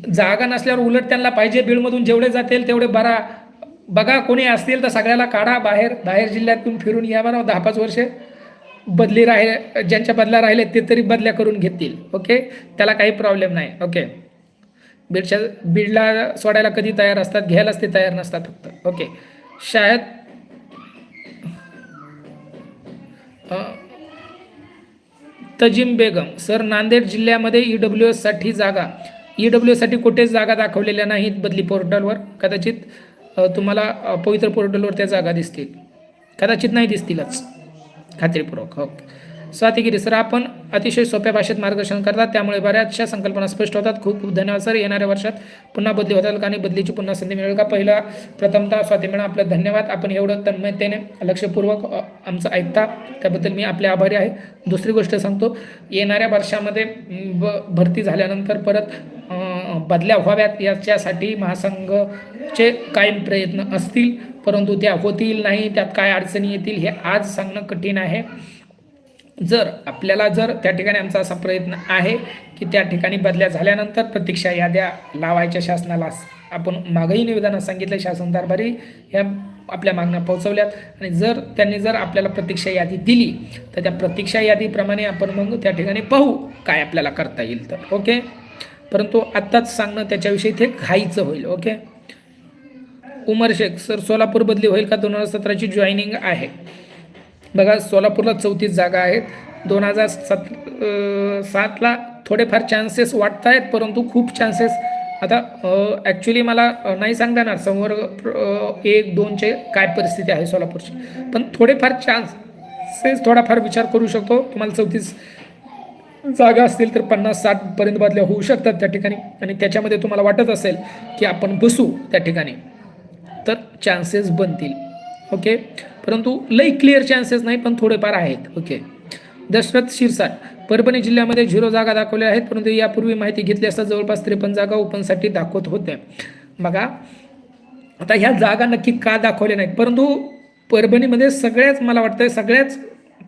जागा नसल्यावर उलट त्यांना पाहिजे बीडमधून जेवढे जातील तेवढे बघा कोणी असतील तर सगळ्याला काढा बाहेर जिल्ह्यातून फिरून या बरं. 10-5 वर्षे बदली ज्यांच्या बदल्या राहिले ते तरी बदल्या करून घेतील. ओके. त्याला काही प्रॉब्लेम नाही. ओके. बीडला सोडायला कधी तयार असतात, घ्यायलाच ते तयार नसतात फक्त. ओके. शाळेत तजिम बेगम सर, नांदेड जिल्ह्यामध्ये EWS साठी जागा, EWS साठी कुठेच जागा दाखवलेल्या नाहीत बदली पोर्टलवर. कदाचित तुम्हाला पवित्र पोर्टलवर त्या जागा दिसतील, कदाचित नाही दिसतीलच खात्रीपूर्वक. हो. स्वातीगिरी सर, आपण अतिशय सोप्या भाषेत मार्गदर्शन करतात, त्यामुळे बऱ्याचशा संकल्पना स्पष्ट होतात. खूप खूप धन्यवाद सर. येणाऱ्या वर्षात पुन्हा बदली होतात का आणि बदलीची पुन्हा संधी मिळेल का? प्रथमतः स्वाती मॅडम आपलं धन्यवाद. आपण एवढं तन्मयतेने लक्षपूर्वक आमचं ऐकता, त्याबद्दल मी आपले आभारी आहे. दुसरी गोष्ट सांगतो, येणाऱ्या वर्षामध्ये भरती झाल्यानंतर परत बदल्या व्हाव्यात याच्यासाठी महासंघचे कायम प्रयत्न असतील, परंतु त्या होतील नाही, त्यात काय अडचणी येतील हे आज सांगणं कठीण आहे. जर त्या ठिकाणी आमचा असा प्रयत्न आहे की त्या ठिकाणी बदल्या झाल्यानंतर प्रतीक्षा याद्या लावायच्या शासनाला. आपण मागही निवेदनात सांगितलं, शासन दरबारी ह्या आपल्या मागण्या पोहोचवल्यात, आणि त्यांनी जर आपल्याला प्रतीक्षा यादी दिली तर त्या प्रतीक्षा यादीप्रमाणे आपण मग त्या ठिकाणी पाहू काय आपल्याला करता येईल तर. ओके. परंतु आत्ताच सांगणं त्याच्याविषयी ते घाईचं होईल. ओके. उमर शेख सर, सोलापूर बदली होईल का? 2017ची जॉईनिंग आहे. बघा, सोलापूरला 34 जागा आहेत. 2007ला थोडेफार चान्सेस वाटत आहेत, परंतु खूप चान्सेस आता ॲक्च्युली मला नाही सांगता येणार संवर्ग 1-2चे काय परिस्थिती आहे सोलापूरची, पण थोडेफार चान्सेस थोडाफार विचार करू शकतो. तुम्हाला 34 जागा असतील तर 50-60 पर्यंत बदल्या होऊ शकतात त्या ठिकाणी, आणि त्याच्यामध्ये तुम्हाला वाटत असेल की आपण बसू त्या ठिकाणी तर चान्सेस बनतील. ओके. परंतु लई क्लिअर चान्सेस नाही, पण थोडेफार आहेत. ओके. दशरथ शिरसाट, परभणी जिल्ह्यामध्ये 0 जागा दाखवल्या आहेत, परंतु यापूर्वी माहिती घेतली असता जवळपास 53 जागा ओपनसाठी दाखवत होत्या. बघा, आता ह्या जागा नक्की का दाखवल्या नाहीत, परंतु परभणीमध्ये मला वाटतं सगळ्याच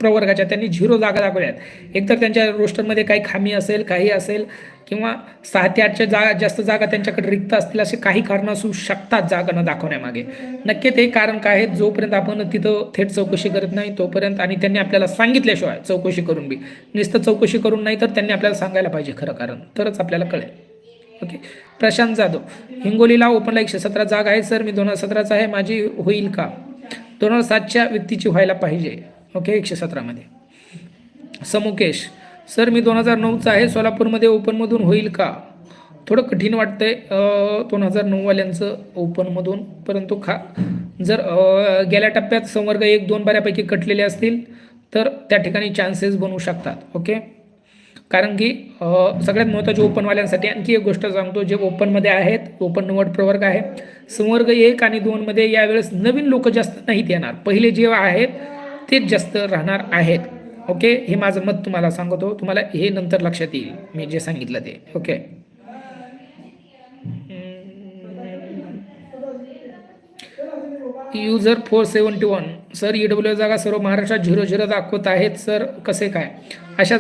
प्रवर्गाच्या त्यांनी 0 जागा दाखवल्या आहेत. एकतर त्यांच्या रोस्टरमध्ये काही खामी असेल, काही असेल, किंवा 6 ते 8च्या जास्त जागा त्यांच्याकडे रिक्त असतील, असे काही कारण असू शकतात जागा न दाखवण्यामागे. नक्की ते कारण काय आहेत, जोपर्यंत आपण तिथं थेट चौकशी करत नाही तोपर्यंत, आणि त्यांनी आपल्याला सांगितल्याशिवाय चौकशी करून बी, नुसतं चौकशी करून नाही तर त्यांनी आपल्याला सांगायला पाहिजे खरं कारण, तरच आपल्याला कळेल. ओके. प्रशांत जाधव, हिंगोलीला ओपनला 117 जागा आहे सर, मी 2017चा आहे, माझी होईल का? 2007च्या व्यक्तीची व्हायला पाहिजे. ओके. 117मध्ये. समुकेश सर, मी 2009चा आहे, सोलापूरमध्ये ओपनमधून होईल का? थोडं कठीण वाटतंय 2009वाल्यांचं ओपनमधून, परंतु जर गेल्या टप्प्यात संवर्ग 1-2 बऱ्यापैकी कटलेले असतील तर त्या ठिकाणी चान्सेस बनवू शकतात. ओके. कारण की सगळ्यात महत्त्वाचे ओपनवाल्यांसाठी आणखी एक गोष्ट सांगतो, जे ओपनमध्ये आहेत, ओपन निवड प्रवर्ग आहे, संवर्ग 1 आणि 2मध्ये यावेळेस नवीन लोक जास्त नाहीत येणार, पहिले जे आहेत तेच जास्त राहणार आहेत. ओके. हे माझं मत तुम्हाला सांगतो, तुम्हाला हे नंतर लक्षात येईल मी जे सांगितलं ते. ओके. युजर 471 सर, EWS जागा सर्व महाराष्ट्रात 0-0 दाखवत आहेत सर, कसे काय? अशा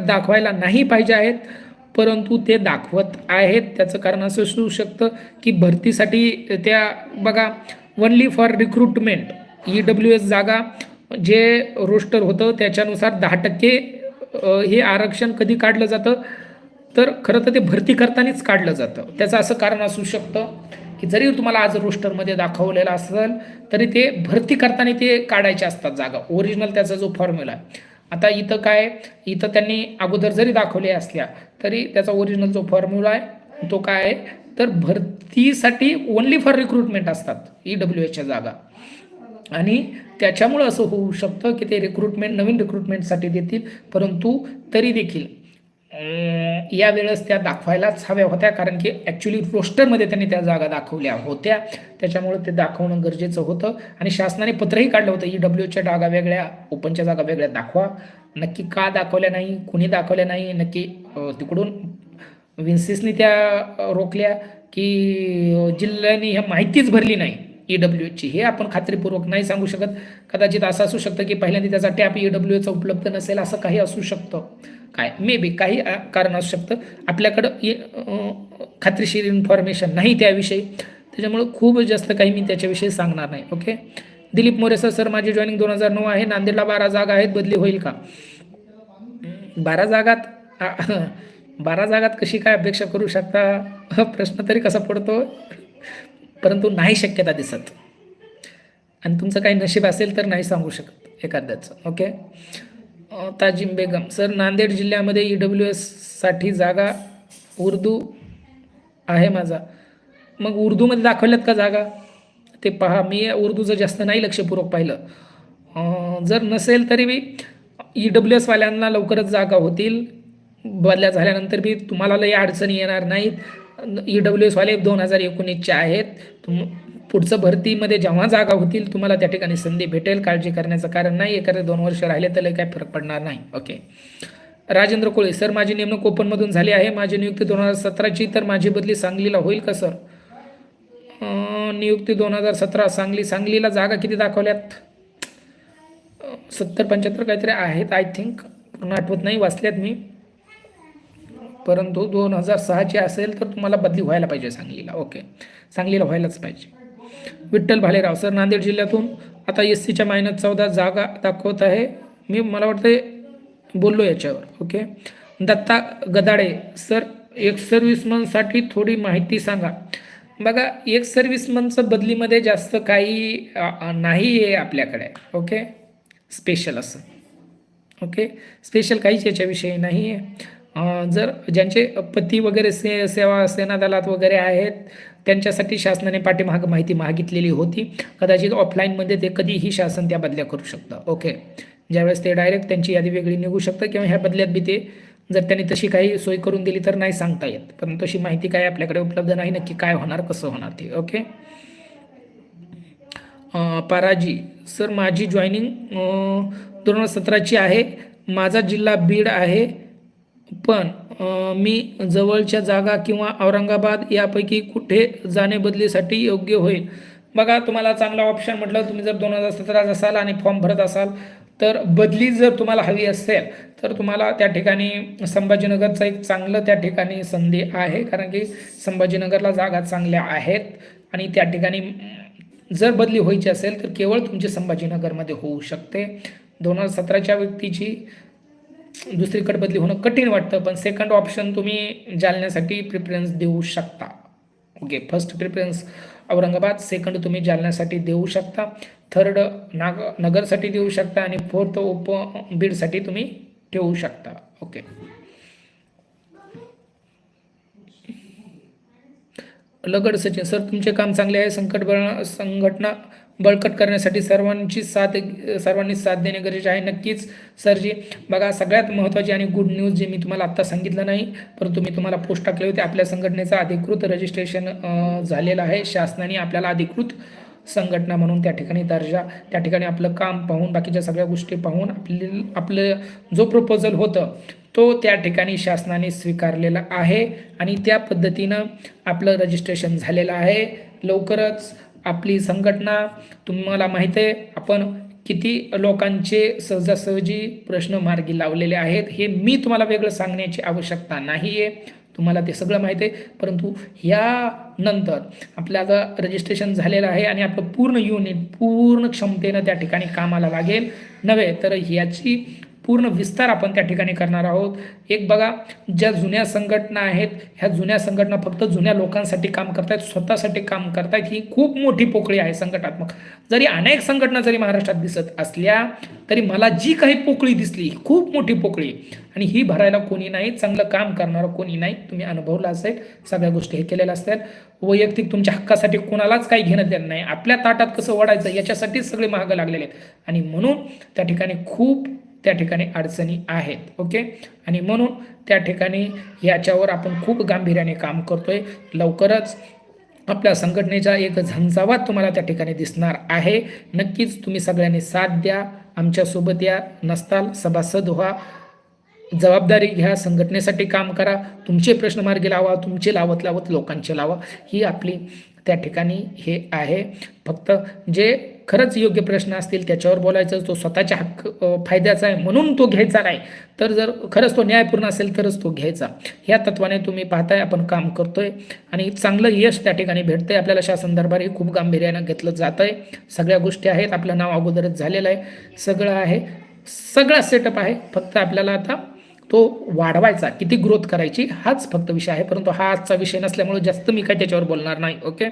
दाखवायला नाही पाहिजे आहेत, परंतु ते दाखवत आहेत. त्याचं कारण असं असू शकतं की भरतीसाठी त्या बघा, ओनली फॉर रिक्रुटमेंट EWS जागा जे रोस्टर होतं त्याच्यानुसार 10% हे आरक्षण कधी काढलं जातं, तर खरं तर ते भरती करतानाच काढलं जातं. त्याचं असं कारण असू शकतं की जरी तुम्हाला आज रोस्टरमध्ये दाखवलेलं असेल तरी ते भरती करताना ते काढायचे असतात जागा, ओरिजिनल त्याचा जो फॉर्म्युला आहे. आता इथं त्यांनी अगोदर जरी दाखवले असल्या तरी त्याचा ओरिजिनल जो फॉर्म्युला आहे तो काय आहे, तर भरतीसाठी ओनली फॉर रिक्रुटमेंट असतात EWSच्या जागा, आणि त्याच्यामुळं असं होऊ शकतं की ते नवीन रिक्रुटमेंटसाठी देतील, परंतु तरी देखील यावेळेस त्या दाखवायलाच हव्या होत्या, कारण की ॲक्च्युली रोस्टरमध्ये त्यांनी त्या जागा दाखवल्या होत्या, त्याच्यामुळे ते दाखवणं गरजेचं होतं. आणि शासनाने पत्रही काढलं होतं, EWSच्या जागा वेगळ्या, ओपनच्या जागा वेगळ्या दाखवा. नक्की का दाखवल्या नाही, कुणी दाखवल्या नाही, नक्की तिकडून विन्सिसनी त्या रोखल्या की जिल्ह्याने ह्या माहितीच भरली नाही EWSची, हे आपण खात्रीपूर्वक नाही सांगू शकत. कदाचित असं असू शकतं की पहिल्यांदा त्याचा टॅप EWSचा उपलब्ध नसेल, असं काही असू शकतं, काय मे बी काही कारण असू शकतं. आपल्याकडं खात्रीशीर इन्फॉर्मेशन नाही त्याविषयी, त्याच्यामुळं खूप जास्त काही मी त्याच्याविषयी सांगणार नाही. ओके. दिलीप मोरे सर, माझी जॉईनिंग 2009 आहे, नांदेडला 12 जागा आहेत, बदली होईल का? 12 जागात 12 जागात कशी काय अपेक्षा करू शकता प्रश्न तरी कसा पडतो, परंतु नाही शक्यता दिसत. आणि तुमचं काही नशीब असेल तर नाही सांगू शकत एखाद्याचं. ओके. ताजिम बेगम सर, नांदेड जिल्ह्यामध्ये EWS साठी जागा उर्दू आहे माझा. मग उर्दूमध्ये दाखवल्यात का जागा ते पहा. मी उर्दूचं जास्त नाही लक्षपूर्वक पाहिलं. जर नसेल तरी मी EWS वाल्यांना लवकरच जागा होतील. बदल्या झाल्यानंतर बी तुम्हाला लई अडचणी येणार नाहीत. EWS वाले 2019चे आहेत. पुढचं भरतीमध्ये जेव्हा जागा होतील तुम्हाला त्या ठिकाणी संधी भेटेल. काळजी करण्याचं कारण नाही. एखादे 2 वर्ष राहिले तर काही फरक पडणार नाही. ओके. राजेंद्र कोळे सर, माझी नेमणूक ओपनमधून झाली आहे. माझी नियुक्ती 2017ची, तर माझी बदली सांगलीला होईल का सर? नियुक्ती 2017 सांगलीला जागा किती दाखवल्यात? 70-75 काहीतरी आहेत आय थिंक, पूर्ण आठवत नाही, वाचल्यात मी. परंतु 2006ची असेल तर तुम्हाला बदली व्हायला पाहिजे सांगलीला. ओके, सांगलीला व्हायलाच पाहिजे. विठ्ठल भालेराव सर, नांदेड जिल्ह्यातून आता SCच्या -14 जागा दाखवत आहे. मला वाटते बोललो याच्यावर. ओके. दत्ता गदाडे सर, एक्स सर्व्हिसमनसाठी थोडी माहिती सांगा. बघा, एक्स सर्व्हिसमनचं बदलीमध्ये जास्त काही नाही आहे आपल्याकडे. ओके, स्पेशल असं. ओके, स्पेशल काहीच याच्याविषयी नाही आहे. जर ज्यांचे पती वगैरे सेना दलात वगैरे आहेत त्यांच्यासाठी शासनाने पाठीमागं माहिती मागितलेली होती. कदाचित ऑफलाईनमध्ये ते कधीही शासन त्या बदल्या करू शकतं. ओके, ज्यावेळेस ते डायरेक्ट त्यांची यादी वेगळी निघू शकतं किंवा ह्या बदल्यात बी ते जर त्यांनी तशी काही सोय करून दिली तर नाही सांगता येत. पण तशी माहिती काय आपल्याकडे उपलब्ध नाही, नक्की काय होणार कसं होणार ते. ओके. पाराजी सर, माझी जॉईनिंग 2017ची आहे. माझा जिल्हा बीड आहे, पण मी जवळच्या जागा किंवा औरंगाबाद यापैकी कुठे जाणे बदलीसाठी योग्य होईल? बघा, तुम्हाला चांगला ऑप्शन म्हटलं, तुम्ही जर 2017 असाल आणि फॉर्म भरत असाल तर बदली जर तुम्हाला हवी असेल तर तुम्हाला त्या ठिकाणी संभाजीनगरचं एक चांगलं त्या ठिकाणी संधी आहे. कारण की संभाजीनगरला जागा चांगल्या आहेत आणि त्या ठिकाणी जर बदली व्हायची असेल तर केवळ तुमची संभाजीनगरमध्ये होऊ शकते. 2017च्या व्यक्तीची दुसरीकडे बदली होणं कठीण वाटतं, पण सेकंड ऑप्शन तुम्ही जालन्यासाठी प्रिफरन्स देऊ शकता. Okay, first preference Aurangabad, second तुम्ही जालन्यासाठी देऊ शकता, थर्ड नगरसाठी देऊ शकता आणि फोर्थ बीडसाठी तुम्ही ठेवू शकता. ओके. लगड सचिन सर, तुमचे काम चांगले आहे. संघटना बळकट करण्यासाठी सर्वांनी साथ देणे गरजेचे आहे. नक्कीच सरजी. बघा, सगळ्यात महत्त्वाची आणि गुड न्यूज जे मी तुम्हाला आत्ता सांगितलं नाही परंतु मी तुम्हाला पोस्ट टाकले होते, आपल्या संघटनेचं अधिकृत रजिस्ट्रेशन झालेलं आहे. शासनाने आपल्याला अधिकृत संघटना म्हणून त्या ठिकाणी दर्जा, त्या ठिकाणी आपलं काम पाहून, बाकीच्या सगळ्या गोष्टी पाहून आपलं जो प्रपोजल होतं तो त्या ठिकाणी शासनाने स्वीकारलेला आहे आणि त्या पद्धतीनं आपलं रजिस्ट्रेशन झालेलं आहे. लवकरच आपली संघटना, तुम्हाला माहीत आहे आपण किती लोकांचे सहजासहजी प्रश्न मार्गी लावलेले आहेत. हे मी तुम्हाला वेगळं सांगण्याची आवश्यकता नाही आहे, तुम्हाला ते सगळं माहीत आहे. परंतु यानंतर आपल्याला रजिस्ट्रेशन झालेलं आहे आणि आपलं पूर्ण युनिट पूर्ण क्षमतेनं त्या ठिकाणी कामाला लागेल नव्हे तर याची पूर्ण विस्तार आपण त्या ठिकाणी करणार आहोत. एक बघा, ज्या जुन्या संघटना आहेत ह्या जुन्या संघटना फक्त जुन्या लोकांसाठी काम करतायत, स्वतःसाठी काम करतायत. ही खूप मोठी पोकळी आहे संघटनात्मक. जरी अनेक संघटना जरी महाराष्ट्रात दिसत असल्या तरी मला जी काही पोकळी दिसली खूप मोठी पोकळी आणि ही भरायला कोणी नाही, चांगलं काम करणारं कोणी नाही. तुम्ही अनुभवलं असेल, सगळ्या गोष्टी हे केलेल्या असतात. वैयक्तिक तुमच्या हक्कासाठी कोणालाच काही घेणं देणं नाही. आपल्या ताटात कसं वडायचं याच्यासाठीच सगळे मागं लागलेले आहेत आणि म्हणून त्या ठिकाणी खूप त्या ठिकाणी अडचणी आहेत. ओके, आणि म्हणून त्या ठिकाणी याच्यावर आपण खूप गांभीर्याने काम करतोय. लवकरच आपल्या संघटनेचा एक झंझावात तुम्हाला त्या ठिकाणी दिसणार आहे. नक्कीच तुम्ही सगळ्यांनी साथ द्या, आमच्यासोबत या, नसताल सभासद व्हा, जबाबदारी घ्या, संघटनेसाठी काम करा, तुमचे प्रश्न मार्गी लावा, तुमचे लावत लोकांचे लावा. ही आपली त्या ठिकाणी हे आहे. फक्त जे खरंच योग्य प्रश्न असतील त्याच्यावर बोलायचं, तो स्वतःच्या फायद्याचा आहे म्हणून तो घ्यायचा नाही, तर जर खरंच तो न्यायपूर्ण असेल तरच तो घ्यायचा. ह्या तत्वाने तुम्ही पाहताय आपण काम करतोय आणि चांगलं यश त्या ठिकाणी भेटतंय. आपल्याला शासन दरबारही खूप गांभीर्यानं घेतलं जात आहे. सगळ्या गोष्टी आहेत, आपलं नाव अगोदरच झालेलं आहे, सगळं आहे, सगळा सेटअप आहे. फक्त आपल्याला आता तो वाढवायचा, किती ग्रोथ करायची हाच फक्त विषय आहे. परंतु हा आजचा विषय नसल्यामुळे जास्त मी काय त्याच्यावर बोलणार नाही. ओके,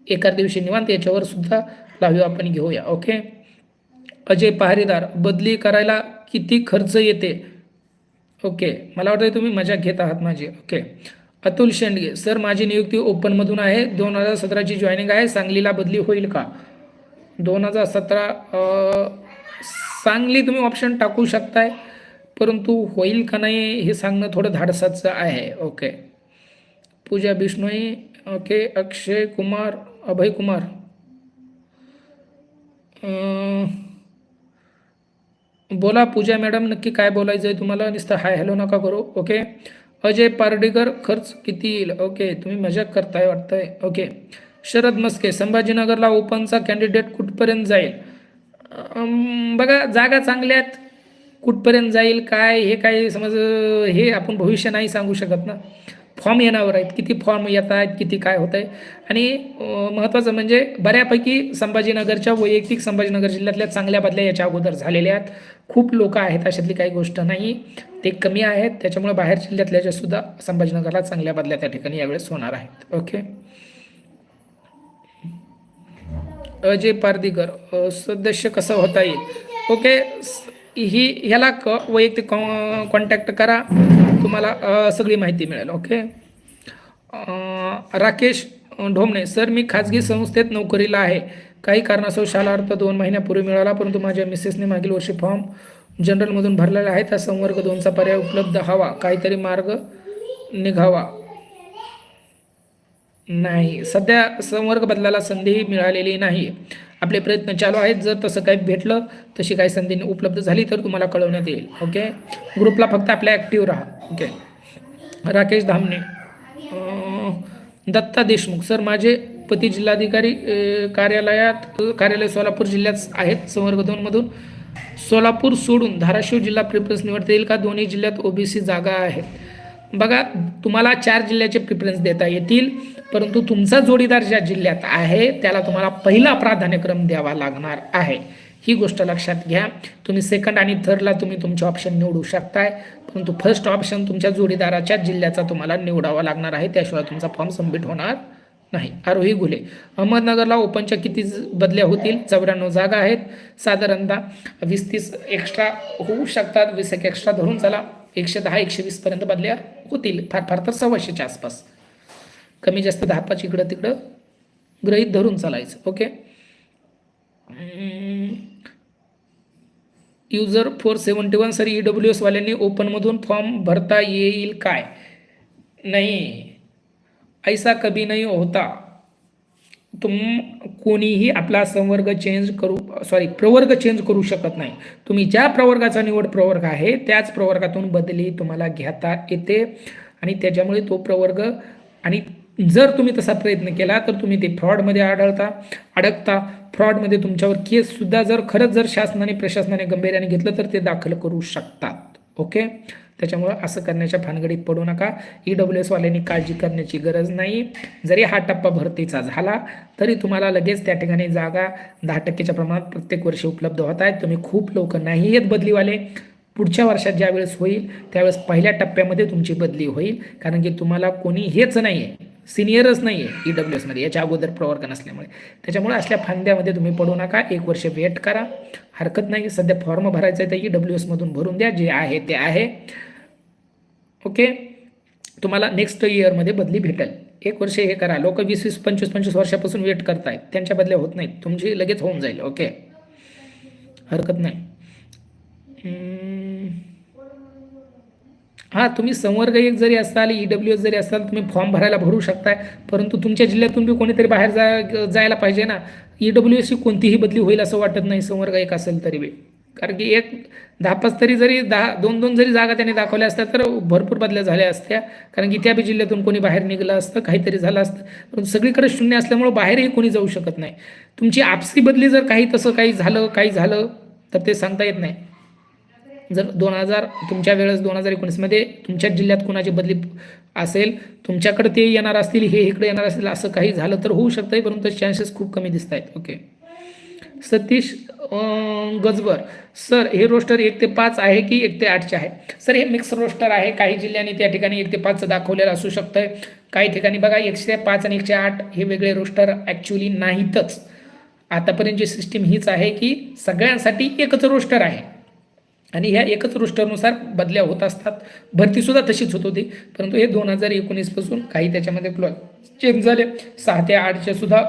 एखाद्या दिवशी निवांत याच्यावर सुद्धा लाईव्ह आपण घेऊया. ओके. अजय पहारेदार, बदली करायला किती खर्च येते? ओके, मला वाटतं तुम्ही मजा घेत आहात माझी. ओके. अतुल शेंडगे, सर माझी नियुक्ती ओपनमधून आहे, 2017ची जॉईनिंग आहे, सांगलीला बदली होईल का? 2017 सांगली तुम्ही ऑप्शन टाकू शकताय, परंतु होईल का नाही हे सांगणं थोडं धाडसाचं आहे. ओके. पूजा बिश्नोई, ओके. अक्षय कुमार, अभय कुमार, बोला पूजा मॅडम, नक्की काय बोलायचं आहे तुम्हाला? नुसतं हाय हॅलो नका करू. ओके. अजय पारडीकर, खर्च किती येईल? ओके, तुम्ही मजाक करताय वाटतंय. ओके. शरद मस्के, संभाजीनगरला ओपनचा कॅन्डिडेट कुठपर्यंत जाईल? बघा, जागा चांगल्यात, कुठपर्यंत जाईल काय हे काय समज हे आपण भविष्य नाही सांगू शकत ना. फॉर्म येण्यावर आहेत, किती फॉर्म येत आहेत, किती काय होत आहे. आणि महत्त्वाचं म्हणजे बऱ्यापैकी संभाजीनगरच्या वैयक्तिक संभाजीनगर जिल्ह्यातल्या चांगल्या बदल्या याच्या अगोदर झालेल्या आहेत. खूप लोक आहेत, अशातली काही गोष्ट नाही, ते कमी आहेत. त्याच्यामुळे बाहेर जिल्ह्यातल्या सुद्धा संभाजीनगरला चांगल्या बदल्या त्या ठिकाणी यावेळेस होणार आहेत. ओके. अजय पारदीकर, सदस्य कसं होता येईल? ओके, ह्याला वैयक्तिक कॉन्टॅक्ट करा, तुम्हाला सगळी माहिती मिळेल. ओके. राकेश ढोमणे, सर मी खाजगी संस्थेत नोकरीला आहे, काही कारणास्तव शालार्थ 2 महिन्यापूर्वी मिळाला, परंतु माझ्या मिसेसने मागील वर्षी फॉर्म जनरलमधून भरलेला आहे, त्या संवर्ग 2चा पर्याय उपलब्ध हवा, काहीतरी मार्ग निघावा. नाही, सध्या संवर्ग बदलायला संधी मिळालेली नाही, आपले प्रयत्न चालू आहेत. जर तसं काही भेटलं, तशी काही संधी उपलब्ध झाली तर तुम्हाला कळवण्यात येईल. ओके. ग्रुपला फक्त आपल्या ॲक्टिव्ह राहा. ओके. राकेश धामणे, दत्ता देशमुख, सर माझे पती जिल्हाधिकारी कार्यालय सोलापूर जिल्ह्यात आहेत, संवर्ग 2मधून सोलापूर सोडून धाराशिव जिल्हा प्रिफरन्स निवडता येईल का? दोन्ही जिल्ह्यात ओबीसी जागा आहेत. बघा, तुम्हाला 4 जिल्ह्याचे प्रिफरन्स देता येतील, परंतु तुमचा जोडीदार ज्या जिल्ह्यात आहे त्याला तुम्हाला पहिला प्राधान्यक्रम द्यावा लागणार आहे. ही गोष्ट लक्षात घ्या. तुम्ही सेकंड आणि थर्डला तुम्ही तुमचे ऑप्शन निवडू शकताय, परंतु फर्स्ट ऑप्शन तुमच्या जोडीदाराच्या जिल्ह्याचा तुम्हाला निवडावा लागणार आहे, त्याशिवाय तुमचा फॉर्म सबमिट होणार नाही. आरोही घुले, अहमदनगरला ओपनच्या किती बदल्या होतील? 94 जागा आहेत, साधारणतः 20-30 एक्स्ट्रा होऊ शकतात, 20 एक्स्ट्रा धरून चला, 110-120 पर्यंत बदल्या होतील, फार फार तर 100च्या आसपास, कमी जास्त 10-5 इकडं तिकडं गृहीत धरून चालायचं. ओके. युजर 471, सर EWS वाल्यांनी ओपनमधून फॉर्म भरता येईल काय? नाही, ऐसा कभी नहीं होता. कोणीही आपला संवर्ग प्रवर्ग चेंज करू शकत नाही. तुम्ही ज्या प्रवर्गाचा निवड प्रवर्ग आहे त्याच प्रवर्गातून बदली तुम्हाला घेता येते, आणि त्याच्यामुळे तो प्रवर्ग, आणि जर तुम्ही तसा प्रयत्न केला तर तुम्ही ते फ्रॉडमध्ये अडकता. फ्रॉडमध्ये तुमच्यावर केससुद्धा जर शासनाने प्रशासनाने गंभीर्याने घेतलं तर ते दाखल करू शकतात. ओके. त्याच्यामुळं असं करण्याच्या भानगडीत पडू नका. EWS वाल्यांनी काळजी करण्याची गरज नाही. जरी हा टप्पा भरतीचा झाला तरी तुम्हाला लगेच त्या ठिकाणी जागा 10% प्रमाणात प्रत्येक वर्षी उपलब्ध होत आहेत. तुम्ही खूप लोक नाही आहेत बदलीवाले. पुढच्या वर्षात ज्यावेळेस होईल त्यावेळेस पहिल्या टप्प्यामध्ये तुमची बदली होईल, कारण की तुम्हाला कोणी हेच नाही आहे, सिनियरच नाही आहे EWSमध्ये याच्या अगोदर प्रवर्ग नसल्यामुळे. त्याच्यामुळे असल्या फांद्यामध्ये तुम्ही पडू नका. 1 वर्ष वेट करा, हरकत नाही. सध्या फॉर्म भरायचा आहे तर EWSमधून भरून द्या, जे आहे ते आहे. ओके. तुम्हाला नेक्स्ट इयरमध्ये बदली भेटेल. 1 वर्ष हे करा. लोक 20-20, 25-25 वर्षापासून वेट करतायत, त्यांच्या बदल्या होत नाहीत, तुमची लगेच होऊन जाईल. ओके, हरकत नाही. हां, तुम्ही संवर्ग 1 जरी असाल, EWS जरी असाल, तुम्ही फॉर्म भरू शकताय, परंतु तुमच्या जिल्ह्यातून बी कोणीतरी बाहेर जायला पाहिजे ना. EWSची कोणतीही बदली होईल असं वाटत नाही संवर्ग 1 असेल तरी बी, कारण की 10-5 तरी जरी 2-2 जरी जागा त्यांनी दाखवल्या असत्या तर भरपूर बदल्या झाल्या असत्या, कारण की त्या बी जिल्ह्यातून कोणी बाहेर निघलं असतं, काहीतरी झालं असतं. परंतु सगळीकडे शून्य असल्यामुळे बाहेरही कोणी जाऊ शकत नाही. तुमची आपसी बदली जर काही झालं तर ते सांगता येत नाही. जर तुमच्या वेळेस 2019मध्ये तुमच्याच जिल्ह्यात कोणाची बदली असेल, तुमच्याकडे ते येणार असतील, हे इकडे येणार असतील, असं काही झालं तर होऊ शकतं, परंतु चान्सेस खूप कमी दिसत आहेत. ओके. सतीश गजबर सर, हे रोस्टर 1 ते 5 आहे की 1 ते 8चे आहे? सर, हे मिक्स रोस्टर आहे. काही जिल्ह्यांनी त्या ठिकाणी 1 ते 5 दाखवलेलं असू शकतंय. काही ठिकाणी बघा 105 आणि 108 हे वेगळे रोस्टर ॲक्च्युली नाहीतच. आतापर्यंतची सिस्टीम हीच आहे की सगळ्यांसाठी एकच रोस्टर आहे आणि ह्या एकच रोस्टरनुसार बदल्या होत असतात. भरतीसुद्धा तशीच होत होती, परंतु हे 2019 पासून काही त्याच्यामध्ये क्लॉज चेंज झाले. 6 ते 8च्या सुद्धा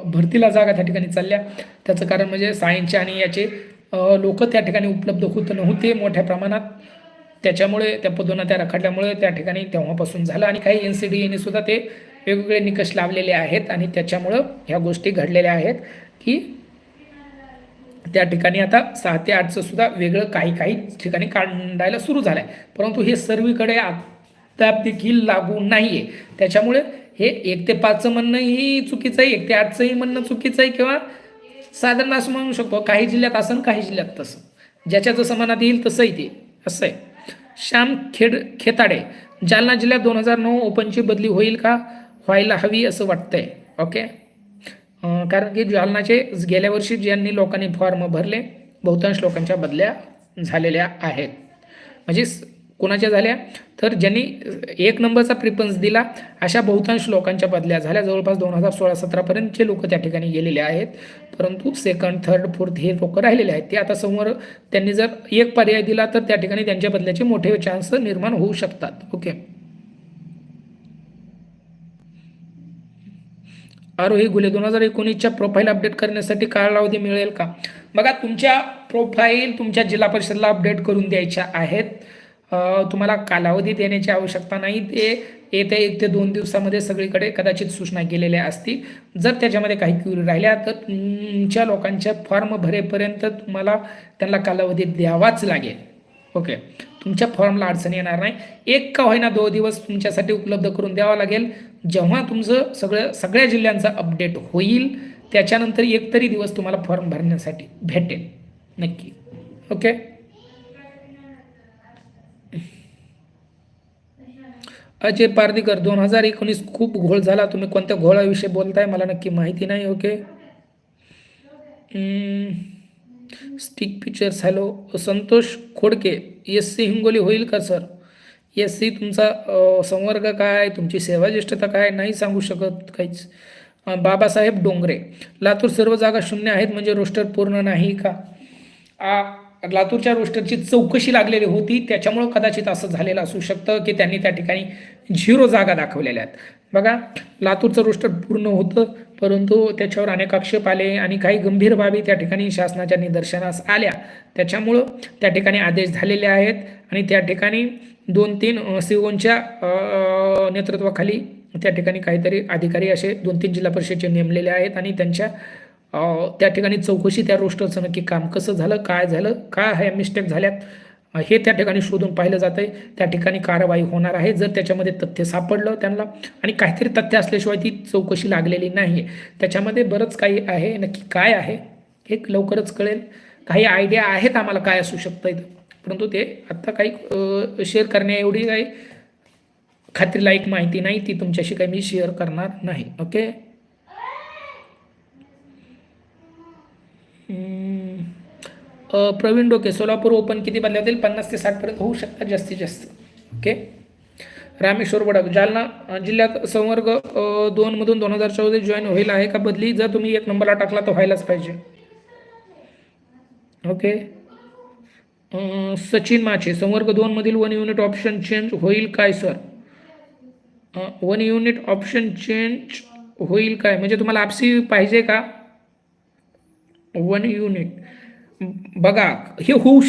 भरतीला जागा त्या ठिकाणी चालल्या. त्याचं कारण म्हणजे सायन्सचे आणि याचे लोक त्या ठिकाणी उपलब्ध होत नव्हते मोठ्या प्रमाणात. त्याच्यामुळे त्या पदोन्नत्या रखडल्यामुळे त्या ठिकाणी तेव्हापासून झालं आणि काही NCDAने सुद्धा ते वेगवेगळे निकष लावलेले आहेत आणि त्याच्यामुळं ह्या गोष्टी घडलेल्या आहेत की त्या ठिकाणी आता 6 ते 8चं सुद्धा वेगळं काही काही ठिकाणी काढायला सुरू झालं आहे. परंतु हे सर्वीकडे अद्याप देखील लागू नाही आहे. त्याच्यामुळे हे 1 ते 5चं म्हणणंही चुकीचं आहे, 1 ते 8चंही म्हणणं चुकीचं आहे किंवा साधारण असं म्हणू शकतो काही जिल्ह्यात असं काही जिल्ह्यात तसं, ज्याच्या जसं मनात येईल तसंही ते असं आहे. श्याम खेताडे, जालना जिल्ह्यात 2009 ओपनची बदली होईल का? व्हायला हवी असं वाटतंय. ओके, कारण की जालनाचे गेल्या वर्षी ज्यांनी लोकांनी फॉर्म भरले बहुतांश लोकांच्या बदल्या झालेल्या आहेत. म्हणजे कोणाच्या झाल्या तर ज्यांनी 1 नंबरचा प्रिफरन्स दिला अशा बहुतांश लोकांच्या बदल्या झाल्या. जवळपास 2016-17 पर्यंतचे लोक त्या ठिकाणी गेलेले आहेत. परंतु सेकंड, थर्ड, फोर्थ हे लोक राहिलेले आहेत. ते आता समोर त्यांनी जर एक पर्याय दिला तर त्या ठिकाणी त्यांच्या बदल्याचे मोठे चान्स निर्माण होऊ शकतात. ओके, आरोही गुले, 2019च्या प्रोफाईल अपडेट करण्यासाठी कालावधी मिळेल का? बघा, तुमच्या प्रोफाईल तुमच्या जिल्हा परिषदला अपडेट करून द्यायच्या आहेत. तुम्हाला कालावधी देण्याची आवश्यकता नाही. ते येत्या 1 ते 2 दिवसामध्ये सगळीकडे कदाचित सूचना गेलेल्या असतील. जर त्याच्यामध्ये काही क्युरी राहिल्या तर तुमच्या लोकांच्या फॉर्म भरेपर्यंत तुम्हाला त्यांना कालावधी द्यावाच लागेल. ओके, तुमच्या फॉर्मला अडचण येणार नाही. 1 का होईना 2 दिवस तुमच्यासाठी उपलब्ध करून द्यावा लागेल. जेव्हा तुमचं सगळ्या जिल्ह्यांचा अपडेट होईल त्याच्यानंतर 1 तरी दिवस तुम्हाला फॉर्म भरण्यासाठी भेटेल नक्की. ओके, अजय पारदीकर, 2019 खूप घोळ झाला. तुम्ही कोणत्या घोळाविषयी बोलताय मला नक्की माहिती नाही. Okay, stick pictures, hello. Santosh Khodke, SC Hingoli होईल का सर? SC तुमचा संवर्ग काय, तुमची सेवा ज्येष्ठता काय नाही सांगू शकत काहीच. बाबासाहेब डोंगरे, लातूर सर्व जागा शून्य आहेत म्हणजे रोस्टर पूर्ण नाही का? लातूरच्या रोस्टरची चौकशी लागलेली होती त्याच्यामुळं कदाचित असं झालेलं असू शकतं की त्यांनी त्या ठिकाणी 0 जागा दाखवलेल्या आहेत. बघा, लातूरचं रोस्टर पूर्ण होतं परंतु त्याच्यावर अनेक आक्षेप आले आणि काही गंभीर बाबी त्या ठिकाणी शासनाच्या निदर्शनास आल्या. त्याच्यामुळं त्या ठिकाणी आदेश झालेले आहेत आणि त्या ठिकाणी 2-3 COच्या नेतृत्वाखाली त्या ठिकाणी काहीतरी अधिकारी असे 2-3 जिल्हा परिषदेचे नेमलेले आहेत आणि त्यांच्या त्या ठिकाणी चौकशी त्या रोस्टरचं नक्की काम कसं झालं, काय झालं, काय ह्या मिस्टेक झाल्यात हे त्या ठिकाणी शोधून पाहिलं जात आहे. त्या ठिकाणी कारवाई होणार आहे जर त्याच्यामध्ये तथ्य सापडलं त्यांना. आणि काहीतरी तथ्य असल्याशिवाय ती चौकशी लागलेली नाही आहे. त्याच्यामध्ये बरंच काही आहे, नक्की काय आहे हे लवकरच कळेल. काही आयडिया आहेत आम्हाला काय असू शकतं इथं, परंतु ते आत्ता काही शेअर करण्या एवढी काही खात्रीलायक माहिती नाही, ती तुमच्याशी काही मी शेअर करणार नाही. ओके, प्रवीण डोके, सोलापूर ओपन किती बदल्या होतील? 50 ते 60 पर्यंत होऊ शकतात जास्तीत जास्त. ओके, रामेश्वर बडक, जालना जिल्ह्यात संवर्ग 2 मधून 2014 जॉईन होईल आहे का बदली? जर तुम्ही 1 नंबरला टाकला तर व्हायलाच पाहिजे. ओके, सचिन माचे, संवर्ग 2 मधील 1 युनिट ऑप्शन चेंज होईल काय सर? 1 युनिट ऑप्शन चेंज होईल काय म्हणजे तुम्हाला आपसी पाहिजे का? 1 युनिट बघा, हे होऊ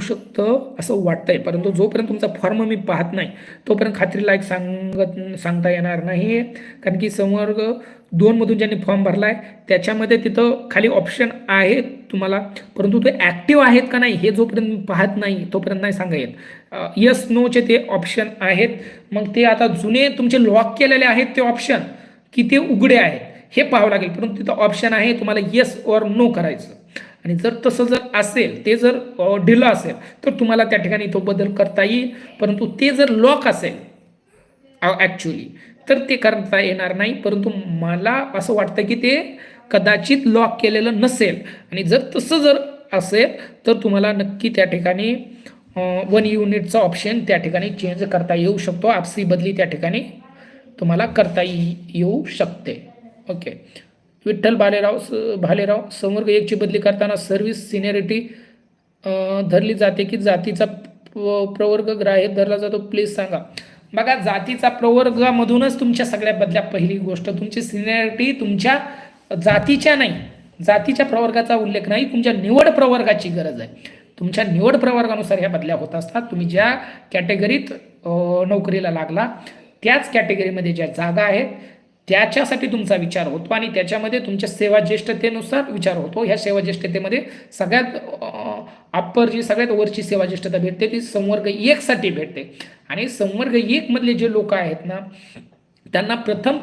शकतं असं वाटतंय, परंतु जोपर्यंत तुमचा फॉर्म मी पाहत नाही तोपर्यंत खात्रीलायक सांगता येणार नाही. कारण की संवर्ग 2 मधून ज्यांनी फॉर्म भरला आहे त्याच्यामध्ये तिथं खाली ऑप्शन आहेत तुम्हाला, परंतु ते ॲक्टिव्ह आहेत का नाही हे जोपर्यंत मी पाहत नाही तोपर्यंत नाही सांगा येत. येस नोचे ते ऑप्शन आहेत. मग ते आता जुने तुमचे लॉक केलेले आहेत ते ऑप्शन की ते उघडे आहेत हे पाहावं लागेल, परंतु तिथं ऑप्शन आहे तुम्हाला येस ऑर नो करायचं. आणि जर तसं जर असेल, ते जर ढिलं असेल तर तुम्हाला त्या ठिकाणी तो बदल करता येईल, परंतु ते जर लॉक असेल ॲक्च्युली तर ते करता येणार नाही. परंतु मला असं वाटतं की ते कदाचित लॉक केलेलं नसेल आणि जर तसं जर असेल तर तुम्हाला नक्की त्या ठिकाणी 1 युनिटचा ऑप्शन त्या ठिकाणी चेंज करता येऊ शकतो. आपसी बदली त्या ठिकाणी तुम्हाला करता येऊ शकते. ओके. विठ्ठल भालेराव संवर्ग 1ची बदली करताना सर्व्हिस सिनियरिटी धरली जाते की जातीचा प्रवर्ग ग्राह्य धरला जातो, प्लीज सांगा. बघा, जातीचा प्रवर्गामधूनच तुमच्या सगळ्या बदल्या. पहिली गोष्ट, तुमची सिनियरिटी तुमच्या जातीच्या नाही, जातीच्या प्रवर्गाचा उल्लेख नाही, तुमच्या निवड प्रवर्गाची गरज आहे. तुमच्या निवड प्रवर्गानुसार ह्या बदल्या होत असतात. तुम्ही ज्या कॅटेगरीत नोकरीला लागला त्याच कॅटेगरीमध्ये ज्या जागा आहेत त्याच्यासाठी तुमचा विचार होतो आणि त्याच्यामध्ये तुमच्या सेवा ज्येष्ठतेनुसार विचार होतो. ह्या सेवा ज्येष्ठतेमध्ये सगळ्यात अप्पर जी सगळ्यात वरची सेवा ज्येष्ठता भेटते ती संवर्ग 1 साठी भेटते. आणि संवर्ग 1 मधले जे लोक आहेत ना त्यांना प्रथम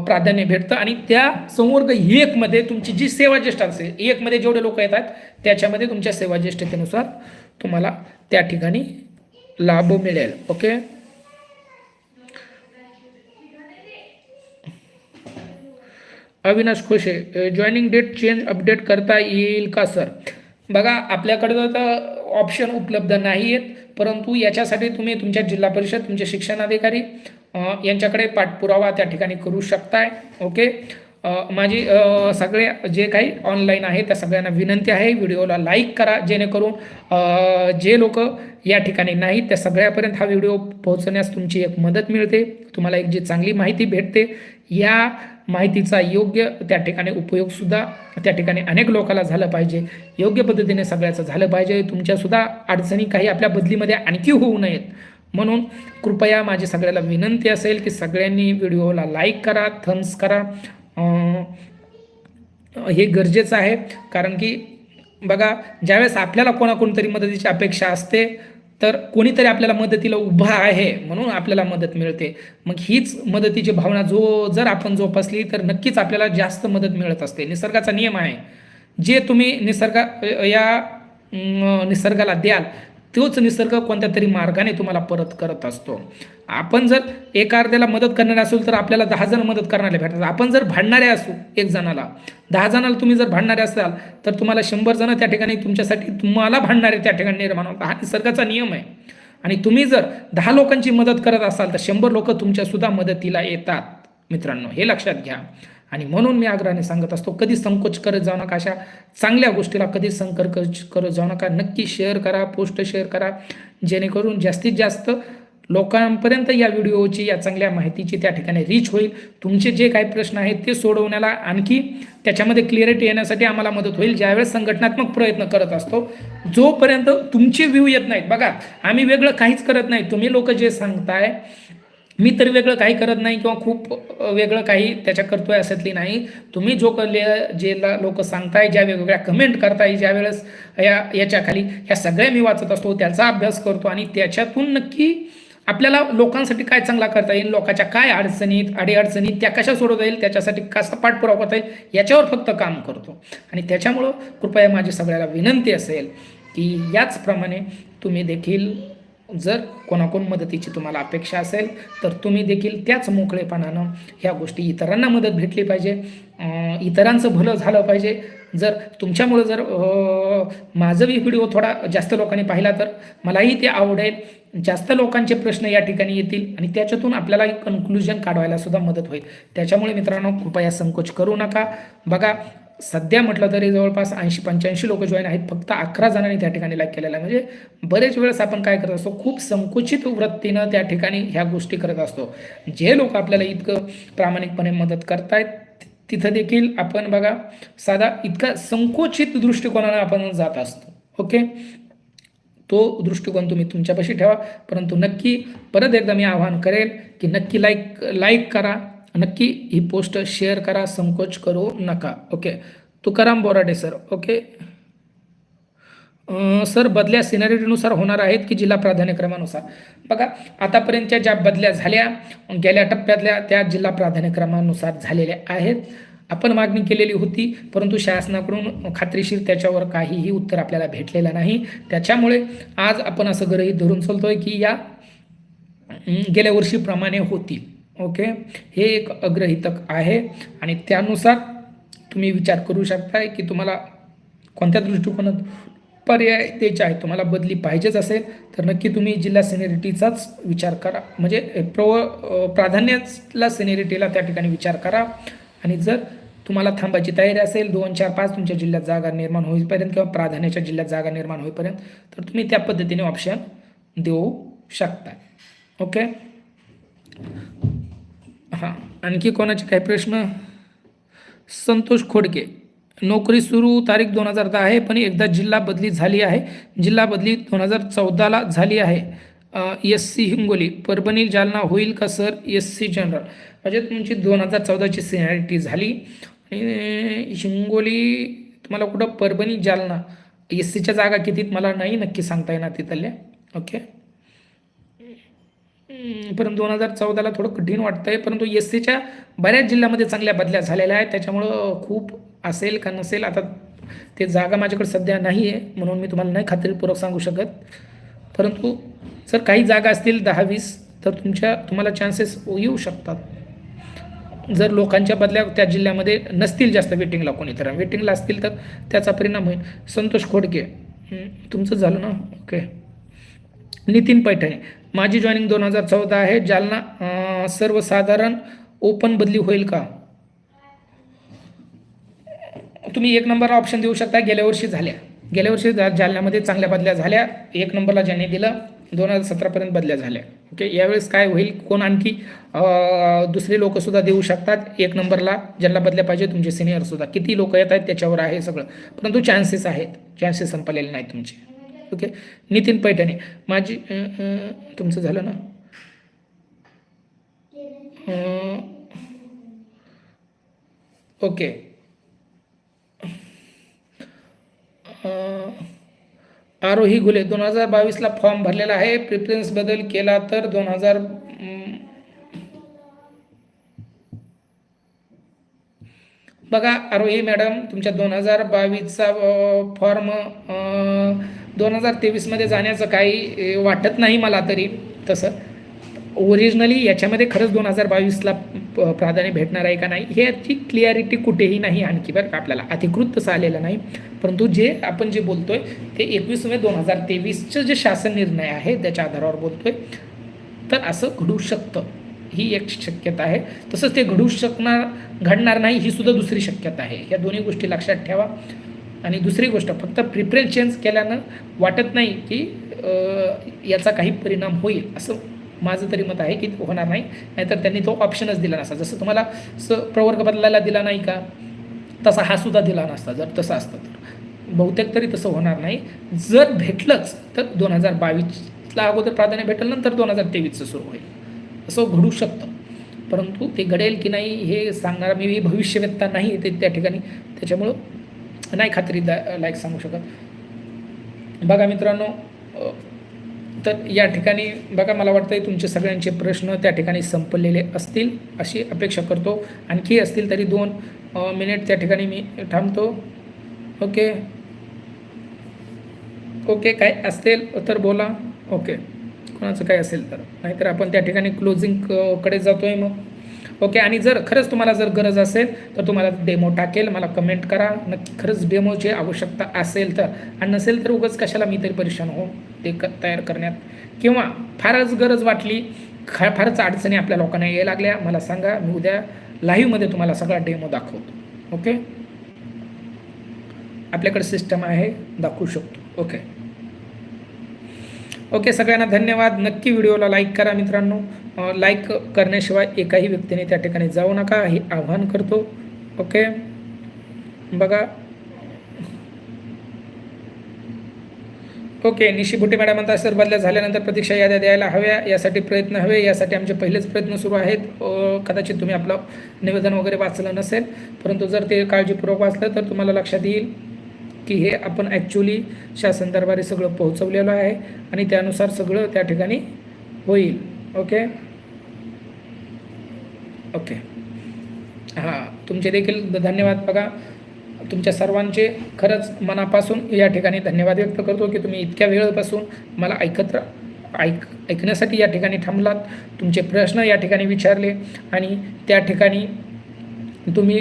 प्राधान्य भेटतं आणि त्या संवर्ग 1 मध्ये तुमची जी सेवा ज्येष्ठ असेल, 1 मध्ये जेवढे लोक येतात त्याच्यामध्ये तुमच्या सेवा ज्येष्ठतेनुसार तुम्हाला त्या ठिकाणी लाभ मिळेल. Okay. Avinash Khoshe, joining date change update करता येईल का सर? बघा, आपल्याकडं तर ऑप्शन उपलब्ध नाही आहेत, परंतु याच्यासाठी तुम्ही तुमच्या जिल्हा परिषद, तुमचे शिक्षणाधिकारी यांच्याकडे पाठपुरावा त्या ठिकाणी करू शकताय. ओके. माझी सगळे जे काही ऑनलाईन आहे त्या सगळ्यांना विनंती आहे, व्हिडिओला लाईक करा, जेणेकरून जे लोक या ठिकाणी नाहीत त्या सगळ्यापर्यंत हा व्हिडिओ पोहोचण्यास तुमची एक मदत मिळते. तुम्हाला एक जी चांगली माहिती भेटते, या माहितीचा योग्य त्या ठिकाणी उपयोगसुद्धा त्या ठिकाणी अनेक लोकांना झालं पाहिजे. योग्य पद्धतीने सगळ्याचं झालं पाहिजे. तुमच्यासुद्धा अडचणी काही आपल्या बदलीमध्ये आणखी होऊ नयेत म्हणून कृपया माझी सगळ्याला विनंती असेल की सगळ्यांनी व्हिडिओला लाईक करा, थम्स करा. हे गरजेचं आहे, कारण की बघा, ज्यावेळेस आपल्याला कोणाकोणतरी मदतीची अपेक्षा असते तर कोणीतरी आपल्याला मदतीला उभा आहे म्हणून आपल्याला मदत मिळते. मग हीच मदतीची भावना जर आपण जोपासली तर नक्कीच आपल्याला जास्त मदत मिळत असते. निसर्गाचा नियम आहे, जे तुम्ही निसर्गाला द्याल तोच निसर्ग कोणत्या तरी मार्गाने तुम्हाला परत करत असतो. आपण जर एका अर्ध्याला मदत करणारे असेल तर आपल्याला 10 जण मदत करणारे भेटतात. आपण जर भांडणारे असू, 1 जणाला 10 जणाला तुम्ही जर भांडणारे असाल तर तुम्हाला 100 जण त्या ठिकाणी तुमच्यासाठी तुम्हाला भांडणारे त्या ठिकाणी निर्माण होतात. हा निसर्गाचा नियम आहे. आणि तुम्ही जर 10 लोकांची मदत करत असाल तर 100 लोक तुमच्यासुद्धा मदतीला येतात. मित्रांनो, हे लक्षात घ्या. आणि म्हणून मी आग्रहाने सांगत असतो, कधी संकोच करत जाऊ नका. अशा चांगल्या गोष्टीला कधी संकोच करत जाऊ नका. नक्की शेअर करा, पोस्ट शेअर करा, जेणेकरून जास्तीत जास्त लोकांपर्यंत या व्हिडिओची, या चांगल्या माहितीची त्या ठिकाणी रीच होईल. तुमचे जे काही प्रश्न आहेत ते सोडवण्याला आणखी त्याच्यामध्ये क्लिअरिटी येण्यासाठी आम्हाला मदत होईल. ज्यावेळेस संघटनात्मक प्रयत्न करत असतो, जोपर्यंत तुमचे व्ह्यू येत नाहीत, बघा आम्ही वेगळं काहीच करत नाही. तुम्ही लोक जे सांगताय, मी तर वेगळं काही करत नाही किंवा खूप वेगळं काही त्याच्या करतोय असतली नाही. तुम्ही जे लोक सांगताय, ज्या वेगवेगळ्या कमेंट करताय, ज्या वेळेस याच्या खाली ह्या सगळ्या मी वाचत असतो, त्याचा अभ्यास करतो आणि त्याच्यातून नक्की आपल्याला लोकांसाठी काय चांगला करता येईल, लोकांच्या काय अडीअडचणीत त्या कशा सोडवता येईल, त्याच्यासाठी कसा पाठपुरावा करता येईल, याच्यावर फक्त काम करतो. आणि त्याच्यामुळं कृपया माझी सगळ्याला विनंती असेल की याचप्रमाणे तुम्ही देखील, जर कोणाकोण मदतीची तुम्हाला अपेक्षा असेल तर तुम्ही देखील त्याच मोकळेपणानं ह्या गोष्टी, इतरांना मदत भेटली पाहिजे, इतरांचं भलं झालं पाहिजे. जर तुमच्यामुळं जर माझं व्हिडिओ थोडा जास्त लोकांनी पाहिला तर मलाही ते आवडेल. जास्त लोकांचे प्रश्न या ठिकाणी येतील आणि त्याच्यातून आपल्याला एक कन्क्लुजन काढवायला सुद्धा मदत होईल. त्याच्यामुळे मित्रांनो, कृपया संकोच करू नका. बघा, सध्या म्हटलं तरी जवळपास 80-85 लोक जॉईन आहेत. फक्त 11 जणांनी त्या ठिकाणी लाईक केलेला आहे. म्हणजे बरेच वेळेस आपण काय करत असतो, खूप संकुचित वृत्तीनं त्या ठिकाणी ह्या गोष्टी करत असतो. जे लोक आपल्याला इतकं प्रामाणिकपणे मदत करतायत तिथं देखील आपण बघा साधा इतका संकोचित दृष्टिकोनाने आपण जात असतो. ओके. तो दृष्टिकोन तुम्ही तुमच्यापाशी ठेवा. परंतु नक्की परत एकदा मी आवाहन करेल की नक्की लाईक करा, नक्की ही पोस्ट शेअर करा, संकोच करू नका. Okay. Tukaram Borade sir, okay sir, बदल्या सिनियरिटीनुसार होणार आहेत की जिल्हा प्राधान्यक्रमानुसार? बघा, आतापर्यंतच्या ज्या बदल्या झाल्या गेल्या टप्प्यातल्या त्या जिल्हा प्राधान्यक्रमानुसार झालेल्या आहेत. आपण मागणी केलेली होती, परंतु शासनाकडून खात्रीशीर त्याच्यावर काहीही उत्तर आपल्याला भेटलेलं नाही. त्याच्यामुळे आज आपण असं गृहीत धरून चालतोय की या गेल्या वर्षीप्रमाणे होतील. ओके, हे एक अग्रहितक आहे आणि त्यानुसार तुम्ही विचार करू शकताय की तुम्हाला कोणत्या दृष्टिकोनात पर्याय द्यायचे आहे. तुम्हाला बदली पाहिजेच असेल तर नक्की तुम्ही जिल्हा सिनियरिटीचाच विचार करा, म्हणजे प्राधान्याला सिनियरिटीला त्या ठिकाणी विचार करा. आणि जर तुम्हाला थांबायची तयारी असेल 2, 4, 5 तुमच्या जिल्ह्यात जागा निर्माण होईपर्यंत किंवा प्राधान्याच्या जिल्ह्यात जागा निर्माण होईपर्यंत, तर तुम्ही त्या पद्धतीने ऑप्शन देऊ शकता. ओके. हां, आणखी कोणाचे काही प्रश्न? संतोष खोडके, नोकरी सुरू तारीख 2010 आहे, पण एकदा जिल्हा बदली झाली आहे. जिल्हा बदली 2014ला झाली आहे. SC हिंगोली, परभणी जालना होईल का सर? SC जनरल, म्हणजे तुमची 2014ची सिनियरिटी झाली आणि हिंगोली तुम्हाला कुठं, परभणी जालना, SCच्या जागा कितीत मला नाही नक्की सांगता येणार तिथल्या. ओके. परंतु 2014ला थोडं कठीण वाटतं आहे, परंतु SCच्या बऱ्याच जिल्ह्यामध्ये चांगल्या बदल्या झालेल्या आहेत. त्याच्यामुळं खूप असेल का नसेल, आता ते जागा माझ्याकडे सध्या नाही आहे म्हणून मी तुम्हाला नाही खात्रीपूर्वक सांगू शकत. परंतु जर काही जागा असतील 10-20 तर तुम्हाला चान्सेस येऊ शकतात. जर लोकांच्या बदल्या त्या जिल्ह्यामध्ये नसतील जास्त वेटिंगला, कोणी तर वेटिंगला असतील तर त्याचा परिणाम होईल. संतोष खोडके, तुमचं झालं ना? ओके. नितीन पैठणे, माझी जॉईनिंग 2014 आहे, जालना, सर्वसाधारण ओपन बदली होईल का? तुम्ही 1 नंबरला ऑप्शन देऊ शकता. गेल्या वर्षी जालन्यामध्ये चांगल्या बदल्या झाल्या. 1 नंबरला ज्यांनी दिलं 2017पर्यंत बदल्या झाल्या. ओके. यावेळेस काय होईल, कोण आणखी दुसरे लोकसुद्धा देऊ शकतात 1 नंबरला, ज्यांना बदल्या पाहिजे. तुमचे सिनियरसुद्धा किती लोक येत आहेत त्याच्यावर आहे सगळं, परंतु चान्सेस आहेत, चान्सेस संपलेले नाहीत तुमचे. ओके. नितीन पैठणे, माझी तुमचं झालं ना? ओके. आरोही घुले, 2022ला फॉर्म भरलेला आहे, प्रिफरन्स बदल केला तर 2000. बघा आरोही मॅडम, तुमच्या 2022चा फॉर्म 2023मध्ये जाण्याचं काही वाटत नाही मला तरी. तसं ओरिजिनली याच्यामध्ये खरंच 2022ला प्राधान्य भेटणार आहे का नाही ह्याची क्लिअरिटी कुठेही नाही आणखी, बरं का. आपल्याला अधिकृत तसं आलेलं नाही, परंतु आपण जे बोलतोय ते 21 मे 2023चं जे शासन निर्णय आहे त्याच्या आधारावर बोलतोय. तर असं घडू शकतं, ही एक शक्यता आहे. तसंच ते घडणार नाही ही सुद्धा दुसरी शक्यता आहे. या दोन्ही गोष्टी लक्षात ठेवा. आणि दुसरी गोष्ट, फक्त प्रिफरन्स चेंज केल्यानं वाटत नाही की याचा काही परिणाम होईल, असं माझं तरी मत आहे की होणार नाही. नाहीतर त्यांनी तो ऑप्शनच दिला नसता. जसं तुम्हाला प्रवर्ग बदलायला दिला नाही का, तसा हा सुद्धा दिला नसता जर तसं असतं तर. बहुतेक तरी तसं होणार नाही. जर भेटलंच तर 2022ला अगोदर प्राधान्य भेटेल, नंतर 2023चं सुरू होईल, असं घडू शकतं. परंतु ते घडेल की नाही हे सांगणारा मी भविष्यवेत्ता नाही ते त्या ठिकाणी, त्याच्यामुळं नाही खात्री लायक सांगू शकत. बघा मित्रांनो, तर या ठिकाणी बघा, मला वाटतं तुमचे सगळ्यांचे प्रश्न त्या ठिकाणी संपलेले असतील अशी अपेक्षा करतो. आणखी असतील तरी 2 मिनिट त्या ठिकाणी मी थांबतो. ओके. ओके, काय असतील तर बोला. ओके, कोणाचं काय असेल तर, नाहीतर आपण त्या ठिकाणी क्लोजिंगकडे जातो आहे मग. ओके. आणि जर खरंच तुम्हाला जर गरज असेल तर तुम्हाला डेमो टाकेल, मला कमेंट करा नक्की खरंच डेमोची आवश्यकता असेल तर. आणि नसेल तर उगाच कशाला मी तरी परेशान हो ते तयार करण्यात. किंवा फारच गरज वाटली, फारच अडचणी आपल्या लोकांना यायला लागल्या, मला सांगा, मी उद्या लाईव्हमध्ये तुम्हाला सगळा डेमो दाखवतो. ओके. आपल्याकडे सिस्टम आहे, दाखवू शकतो. ओके. ओके, सगळ्यांना धन्यवाद. नक्की व्हिडिओला लाईक करा मित्रांनो. लाईक करण्याशिवाय एकाही व्यक्तीने त्या ठिकाणी जाऊ नका, हे आव्हान करतो. ओके. बघा. ओके. निशी भुटे मॅडम म्हणतात, सर बदल्या झाल्यानंतर प्रतीक्षा याद्या द्यायला हव्या, यासाठी प्रयत्न हवे, यासाठी आमचे पहिलेच प्रयत्न सुरू आहेत. कदाचित तुम्ही आपलं निवेदन वगैरे वाचलं नसेल, परंतु जर ते काळजीपूर्वक वाचलं तर तुम्हाला लक्षात येईल की हे आपण ॲक्च्युली शासन दरबारी सगळं पोहोचवलेलं आहे आणि त्यानुसार सगळं त्या ठिकाणी होईल. ओके. ओके. हां, तुमचे देखील धन्यवाद. बघा, तुमच्या सर्वांचे खरंच मनापासून या ठिकाणी धन्यवाद व्यक्त करतो की तुम्ही इतक्या वेळपासून मला ऐकत ऐकण्यासाठी या ठिकाणी थांबलात, तुमचे प्रश्न या ठिकाणी विचारले आणि त्या ठिकाणी तुम्ही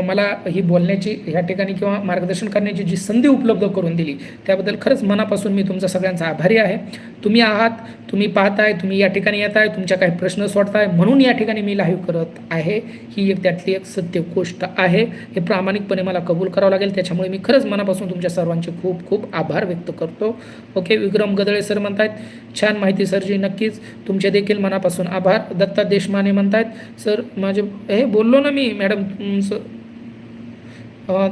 मला ही बोलण्याची ह्या ठिकाणी किंवा मार्गदर्शन करण्याची जी संधी उपलब्ध करून दिली त्याबद्दल खरंच मनापासून मी तुमचा सगळ्यांचा आभारी आहे. तुम्ही आहात, तुम्ही पाहताय, तुम्ही या ठिकाणी येत आहे, तुमच्या काही प्रश्न सोडताय म्हणून या ठिकाणी मी लाईव्ह करत आहे. ही त्यातली एक सत्य गोष्ट आहे, हे प्रामाणिकपणे मला कबूल करावं लागेल. त्याच्यामुळे मी खरंच मनापासून तुमच्या सर्वांचे खूप खूप आभार व्यक्त करतो. ओके, विक्रम गदळे सर म्हणतायत छान माहिती सरजी, नक्कीच तुमचे देखील मनापासून आभार. दत्ता देशमाने म्हणतायत सर माझे हे बोललो ना मी मॅडम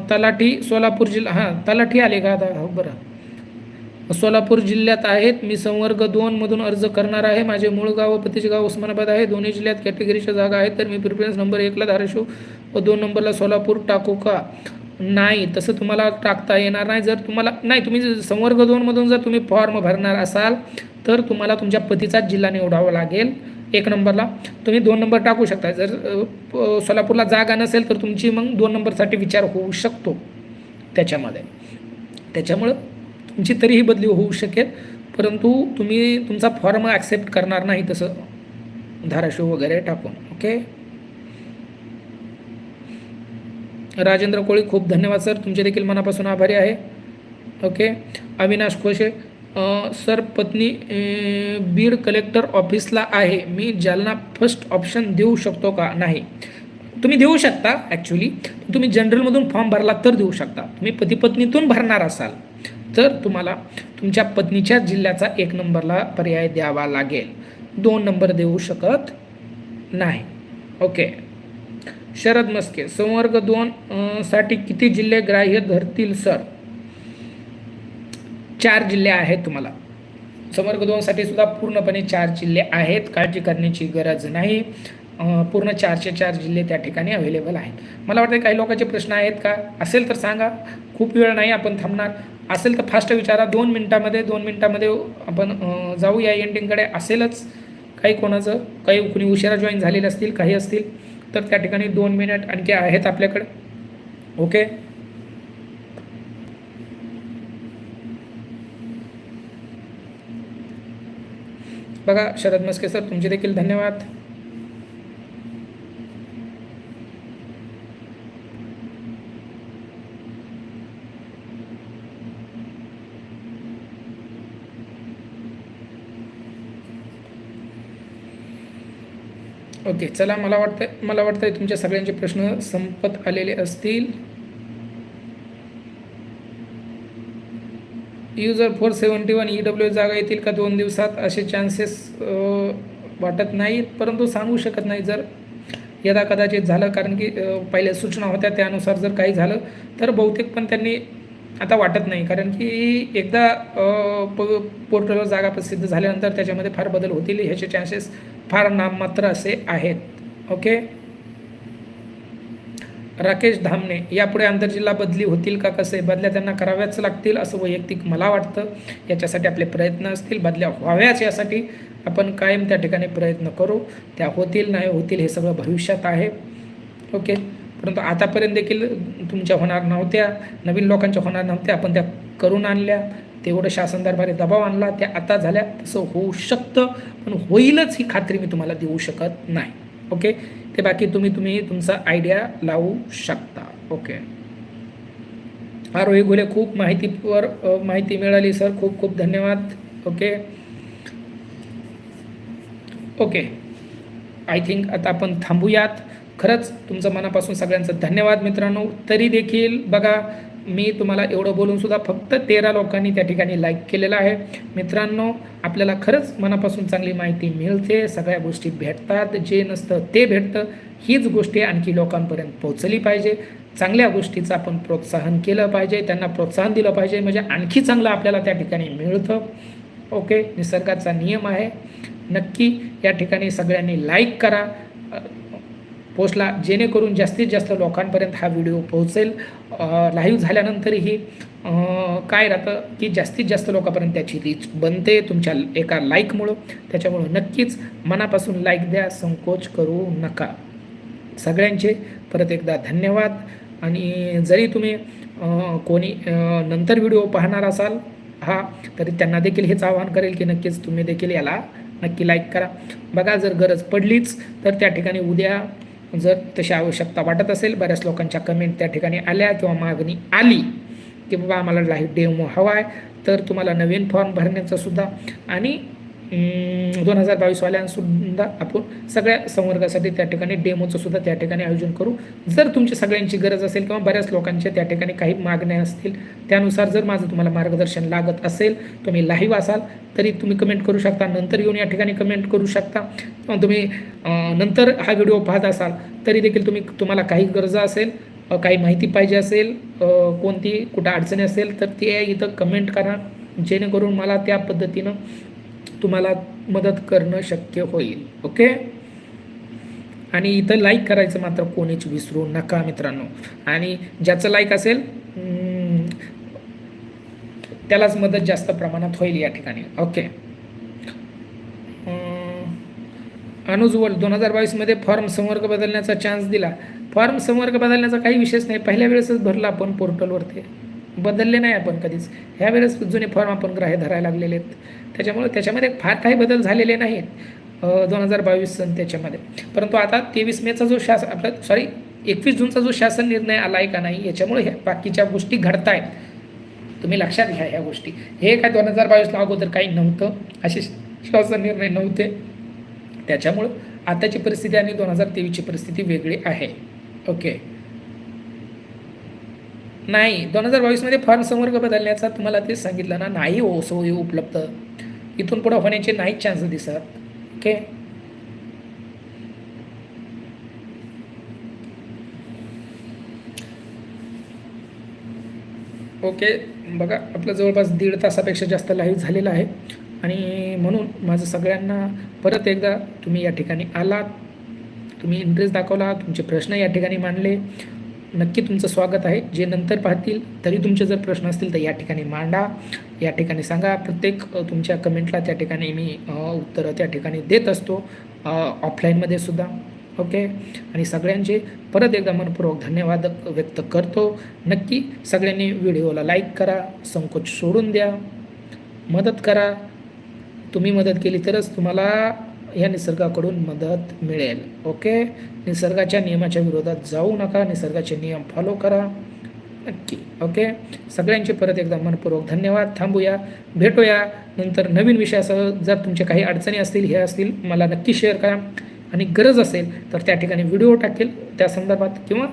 तलाठी सोलापूर जिल्हा, हां तलाठी आले का आता, हो बरं, सोलापूर जिल्ह्यात आहेत. मी संवर्ग 2 मधून अर्ज करणार आहे. माझे मूळ गाव व पतीचे गाव उस्मानाबाद आहे. दोन्ही जिल्ह्यात कॅटेगरीच्या जागा आहेत, तर मी प्रिफरन्स नंबर 1ला धाराशिव व 2 नंबरला सोलापूर टाकू का? नाही, तसं तुम्हाला टाकता येणार नाही. जर तुम्हाला नाही, तुम्ही संवर्ग 2 मधून जर तुम्ही फॉर्म भरणार असाल तर तुम्हाला तुमच्या पतीचाच जिल्हा निवडावा लागेल. 1 नंबरला तुम्ही 2 नंबर टाकू शकता. जर सोलापूरला जागा नसेल तर तुमची मग 2 नंबरसाठी विचार होऊ शकतो त्याच्यामध्ये. त्याच्यामुळं तुमची तरीही बदली होऊ शकेल, परंतु तुम्ही तुमचा फॉर्म ॲक्सेप्ट करणार नाही तसं धाराशिव वगैरे टाकून. ओके, राजेंद्र कोळी खूप धन्यवाद सर, तुमचे देखील मनापासून आभारी आहे. ओके, अविनाश खोशे सर पत्नी बीड कलेक्टर ऑफिसला आहे, मी जालना फर्स्ट ऑप्शन देऊ शकतो का? नाही, तुम्ही देऊ शकता. ॲक्च्युली तुम्ही जनरलमधून फॉर्म भरला तर देऊ शकता. तुम्ही पती पत्नीतून भरणार असाल तर तुम्हाला तुमच्या पत्नीच्या जिल्ह्याचा 1 नंबरला पर्याय द्यावा लागेल, 2 नंबर देऊ शकत नाही. ओके, शरद मस्के संवर्ग 2 साठी किती जिल्हे ग्राह्य धरतील सर? 4 जिल्हे आहेत तुम्हाला. संवर्ग 2 साठी सुद्धा पूर्णपणे 4 जिल्हे आहेत, काळजी करण्याची गरज नाही. पूर्ण 4चे 4 जिल्हे त्या ठिकाणी अवेलेबल आहेत. मला वाटतं काही लोकांचे प्रश्न आहेत का? असेल तर सांगा, खूप वेळ नाही आपण थांबणार. असेल तर फास्ट विचारा, 2 मिनटामध्ये आपण जाऊया एंडिंगकडे. असेलच काही कोणाचं, काही कुणी उशिरा जॉईन झालेले असतील, काही असतील तर त्या ठिकाणी 2 मिनिट आणखी आहेत आपल्याकडे. ओके, बघा शरद मस्के सर तुमचे देखील धन्यवाद. ओके, चला मला वाटतंय तुमच्या सगळ्यांचे प्रश्न संपत आलेले असतील. युजर 471 EW जागा येतील का 2 दिवसात? असे चान्सेस वाटत नाहीत, परंतु सांगू शकत नाही. जर यदा कदाचित झालं, कारण की पहिल्या सूचना होत्या त्यानुसार जर काही झालं तर बहुतेक, पण त्यांनी आता वाटत नाही, कारण की एकदा पोर्टलवर जागा प्रसिद्ध झाल्यानंतर त्याच्यामध्ये फार बदल होतील, ह्याचे चान्सेस फार नाममात्र असे आहेत. ओके, राकेश धामणे यापुढे आंतरजिल्हा बदली होतील का? कसे? बदल्या त्यांना कराव्याच लागतील असं वैयक्तिक मला वाटतं. याच्यासाठी आपले प्रयत्न असतील, बदल्या व्हाव्याच यासाठी आपण कायम त्या ठिकाणी प्रयत्न करू. त्या होतील नाही होतील हे सगळं भविष्यात आहे. ओके, परंतु आतापर्यंत देखील तुमच्या होणार नव्हत्या, नवीन लोकांच्या होणार नव्हत्या, आपण त्या करून आणल्या. तेवढं शासन दरबारी दबाव आणला, त्या आता झाल्या. तसं होऊ शकतं, पण होईलच ही खात्री मी तुम्हाला देऊ शकत नाही. ओके, ते बाकी तुम्ही तुमचा आयडिया लावू शकता. ओके, आरोही घुले खूप माहिती मिळाली सर, खूप खूप धन्यवाद. ओके, आय थिंक आता आपण थांबूयात. खरंच तुमचं मनापासून सगळ्यांचं धन्यवाद मित्रांनो. तरी देखील बघा, मी तुम्हाला एवढं बोलून सुद्धा फक्त 13 लोकांनी त्या ठिकाणी लाईक केलेलं आहे. मित्रांनो, आपल्याला खरंच मनापासून चांगली माहिती मिळते, सगळ्या गोष्टी भेटतात, जे नसतं ते भेटतं. हीच गोष्टी आणखी लोकांपर्यंत पोहोचली पाहिजे. चांगल्या गोष्टीचं आपण प्रोत्साहन केलं पाहिजे, त्यांना प्रोत्साहन दिलं पाहिजे, म्हणजे आणखी चांगलं आपल्याला त्या ठिकाणी मिळतं. ओके, निसर्गाचा नियम आहे. नक्की या ठिकाणी सगळ्यांनी लाईक करा पोस्टला, जेणेकरून जास्तीत जास्त लोकांपर्यंत हा व्हिडिओ पोहोचेल. लाईव्ह झाल्यानंतरही काय राहतं की जास्तीत जास्त लोकांपर्यंत त्याची रीच बनते तुमच्या एका लाईकमुळं. त्याच्यामुळं नक्कीच मनापासून लाईक द्या, संकोच करू नका. सगळ्यांचे परत एकदा धन्यवाद. आणि जरी तुम्ही कोणी नंतर व्हिडिओ पाहणार असाल हा, तरी त्यांना देखील हेच आवाहन करेल की नक्कीच तुम्ही देखील याला नक्की लाईक करा. बघा, जर गरज पडलीच तर त्या ठिकाणी उद्या जर तशी आवश्यकता वाटत असेल, बऱ्याच लोकांच्या कमेंट त्या ठिकाणी आल्या किंवा मागणी आली की बाबा आम्हाला लाईव्ह डेमो हवा आहे, तर तुम्हाला नवीन फॉर्म भरण्याचा सुद्धा आणि 2022वाल्यांसुद्धा आपण सगळ्या संवर्गासाठी त्या ठिकाणी डेमोचं सुद्धा त्या ठिकाणी आयोजन करू. जर तुमची सगळ्यांची गरज असेल किंवा बऱ्याच लोकांच्या त्या ठिकाणी काही मागण्या असतील, त्यानुसार जर माझं तुम्हाला मार्गदर्शन लागत असेल, तुम्ही लाईव्ह असाल तरी तुम्ही कमेंट करू शकता, नंतर येऊन या ठिकाणी कमेंट करू शकता, किंवा तुम्ही नंतर हा व्हिडिओ पाहत असाल तरी देखील तुम्हाला काही गरज असेल, काही माहिती पाहिजे असेल, कोणती कुठं अडचणी असेल तर ते इथं कमेंट करा, जेणेकरून मला त्या पद्धतीनं तुम्हाला मदत करणं शक्य होईल. ओके. आणि इथं लाईक करायचं मात्र कोणीच विसरू नका मित्रांनो. आणि ज्याचं लाईक असेल त्यालाच मदत जास्त प्रमाणात होईल या ठिकाणी. ओके. अनुज्वल 2022मध्ये फॉर्म संवर्ग बदलण्याचा चान्स दिला. फॉर्म संवर्ग बदलण्याचा काही विशेष नाही, पहिल्या वेळेसच भरला आपण पोर्टलवरती, बदलले नाही आपण कधीच. ह्या वेळेस जुने फॉर्म आपण ग्राह्य धरायला लागलेले आहेत, त्याच्यामुळे त्याच्यामध्ये फार काही बदल झालेले नाहीत 2022 त्याच्यामध्ये. परंतु आता 23 मेचा जो आपला 21 जूनचा जो शासन निर्णय आला आहे का नाही, याच्यामुळे ह्या बाकीच्या गोष्टी घडत आहेत. तुम्ही लक्षात घ्या ह्या गोष्टी. हे काय 2022ला अगोदर काही नव्हतं, असे शासन निर्णय नव्हते, त्याच्यामुळं आताची परिस्थिती आणि 2023ची परिस्थिती वेगळी आहे. ओके. नाही, 2022मध्ये फॉर्म संवर्ग बदलण्याचा तुम्हाला तेच सांगितलं ना, नाही हो सोयी उपलब्ध, इथून पुढे होण्याचे नाहीच चान्स दिसत. ओके. ओके. बघा, आपलं जवळपास 1.5 तासापेक्षा जास्त लाईव्ह झालेलं आहे आणि म्हणून माझं सगळ्यांना परत एकदा, तुम्ही या ठिकाणी आलात, तुम्ही इंटरेस्ट दाखवला, तुमचे प्रश्न या ठिकाणी मांडले, नक्की तुमचं स्वागत आहे. जे नंतर पाहतील तरी तुमचे जर प्रश्न असतील तर या ठिकाणी मांडा, या ठिकाणी सांगा. प्रत्येक तुमच्या कमेंटला त्या ठिकाणी मी उत्तरं त्या ठिकाणी देत असतो, ऑफलाईनमध्ये सुद्धा. ओके. आणि सगळ्यांचे परत एकदा मनपूर्वक धन्यवाद व्यक्त करतो. नक्की सगळ्यांनी व्हिडिओला लाईक करा, संकोच सोडून द्या, मदत करा. तुम्ही मदत केली तरच तुम्हाला या निसर्गाकडून मदत मिळेल. ओके. निसर्गाच्या नियमाच्या विरोधात जाऊ नका, निसर्गाचे नियम फॉलो करा नक्की. ओके. सगळ्यांचे परत एकदा मनपूर्वक धन्यवाद. थांबूया, भेटूया नंतर नवीन विषयासह. जर तुमचे काही अडचणी असतील, हे असतील, मला नक्की शेअर करा आणि गरज असेल तर त्या ठिकाणी व्हिडिओ टाकेल त्या संदर्भात, किंवा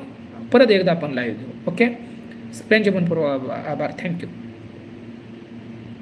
परत एकदा आपण लाईव्ह घेऊ. ओके. सगळ्यांचे मनपूर्वक आभार. थँक्यू.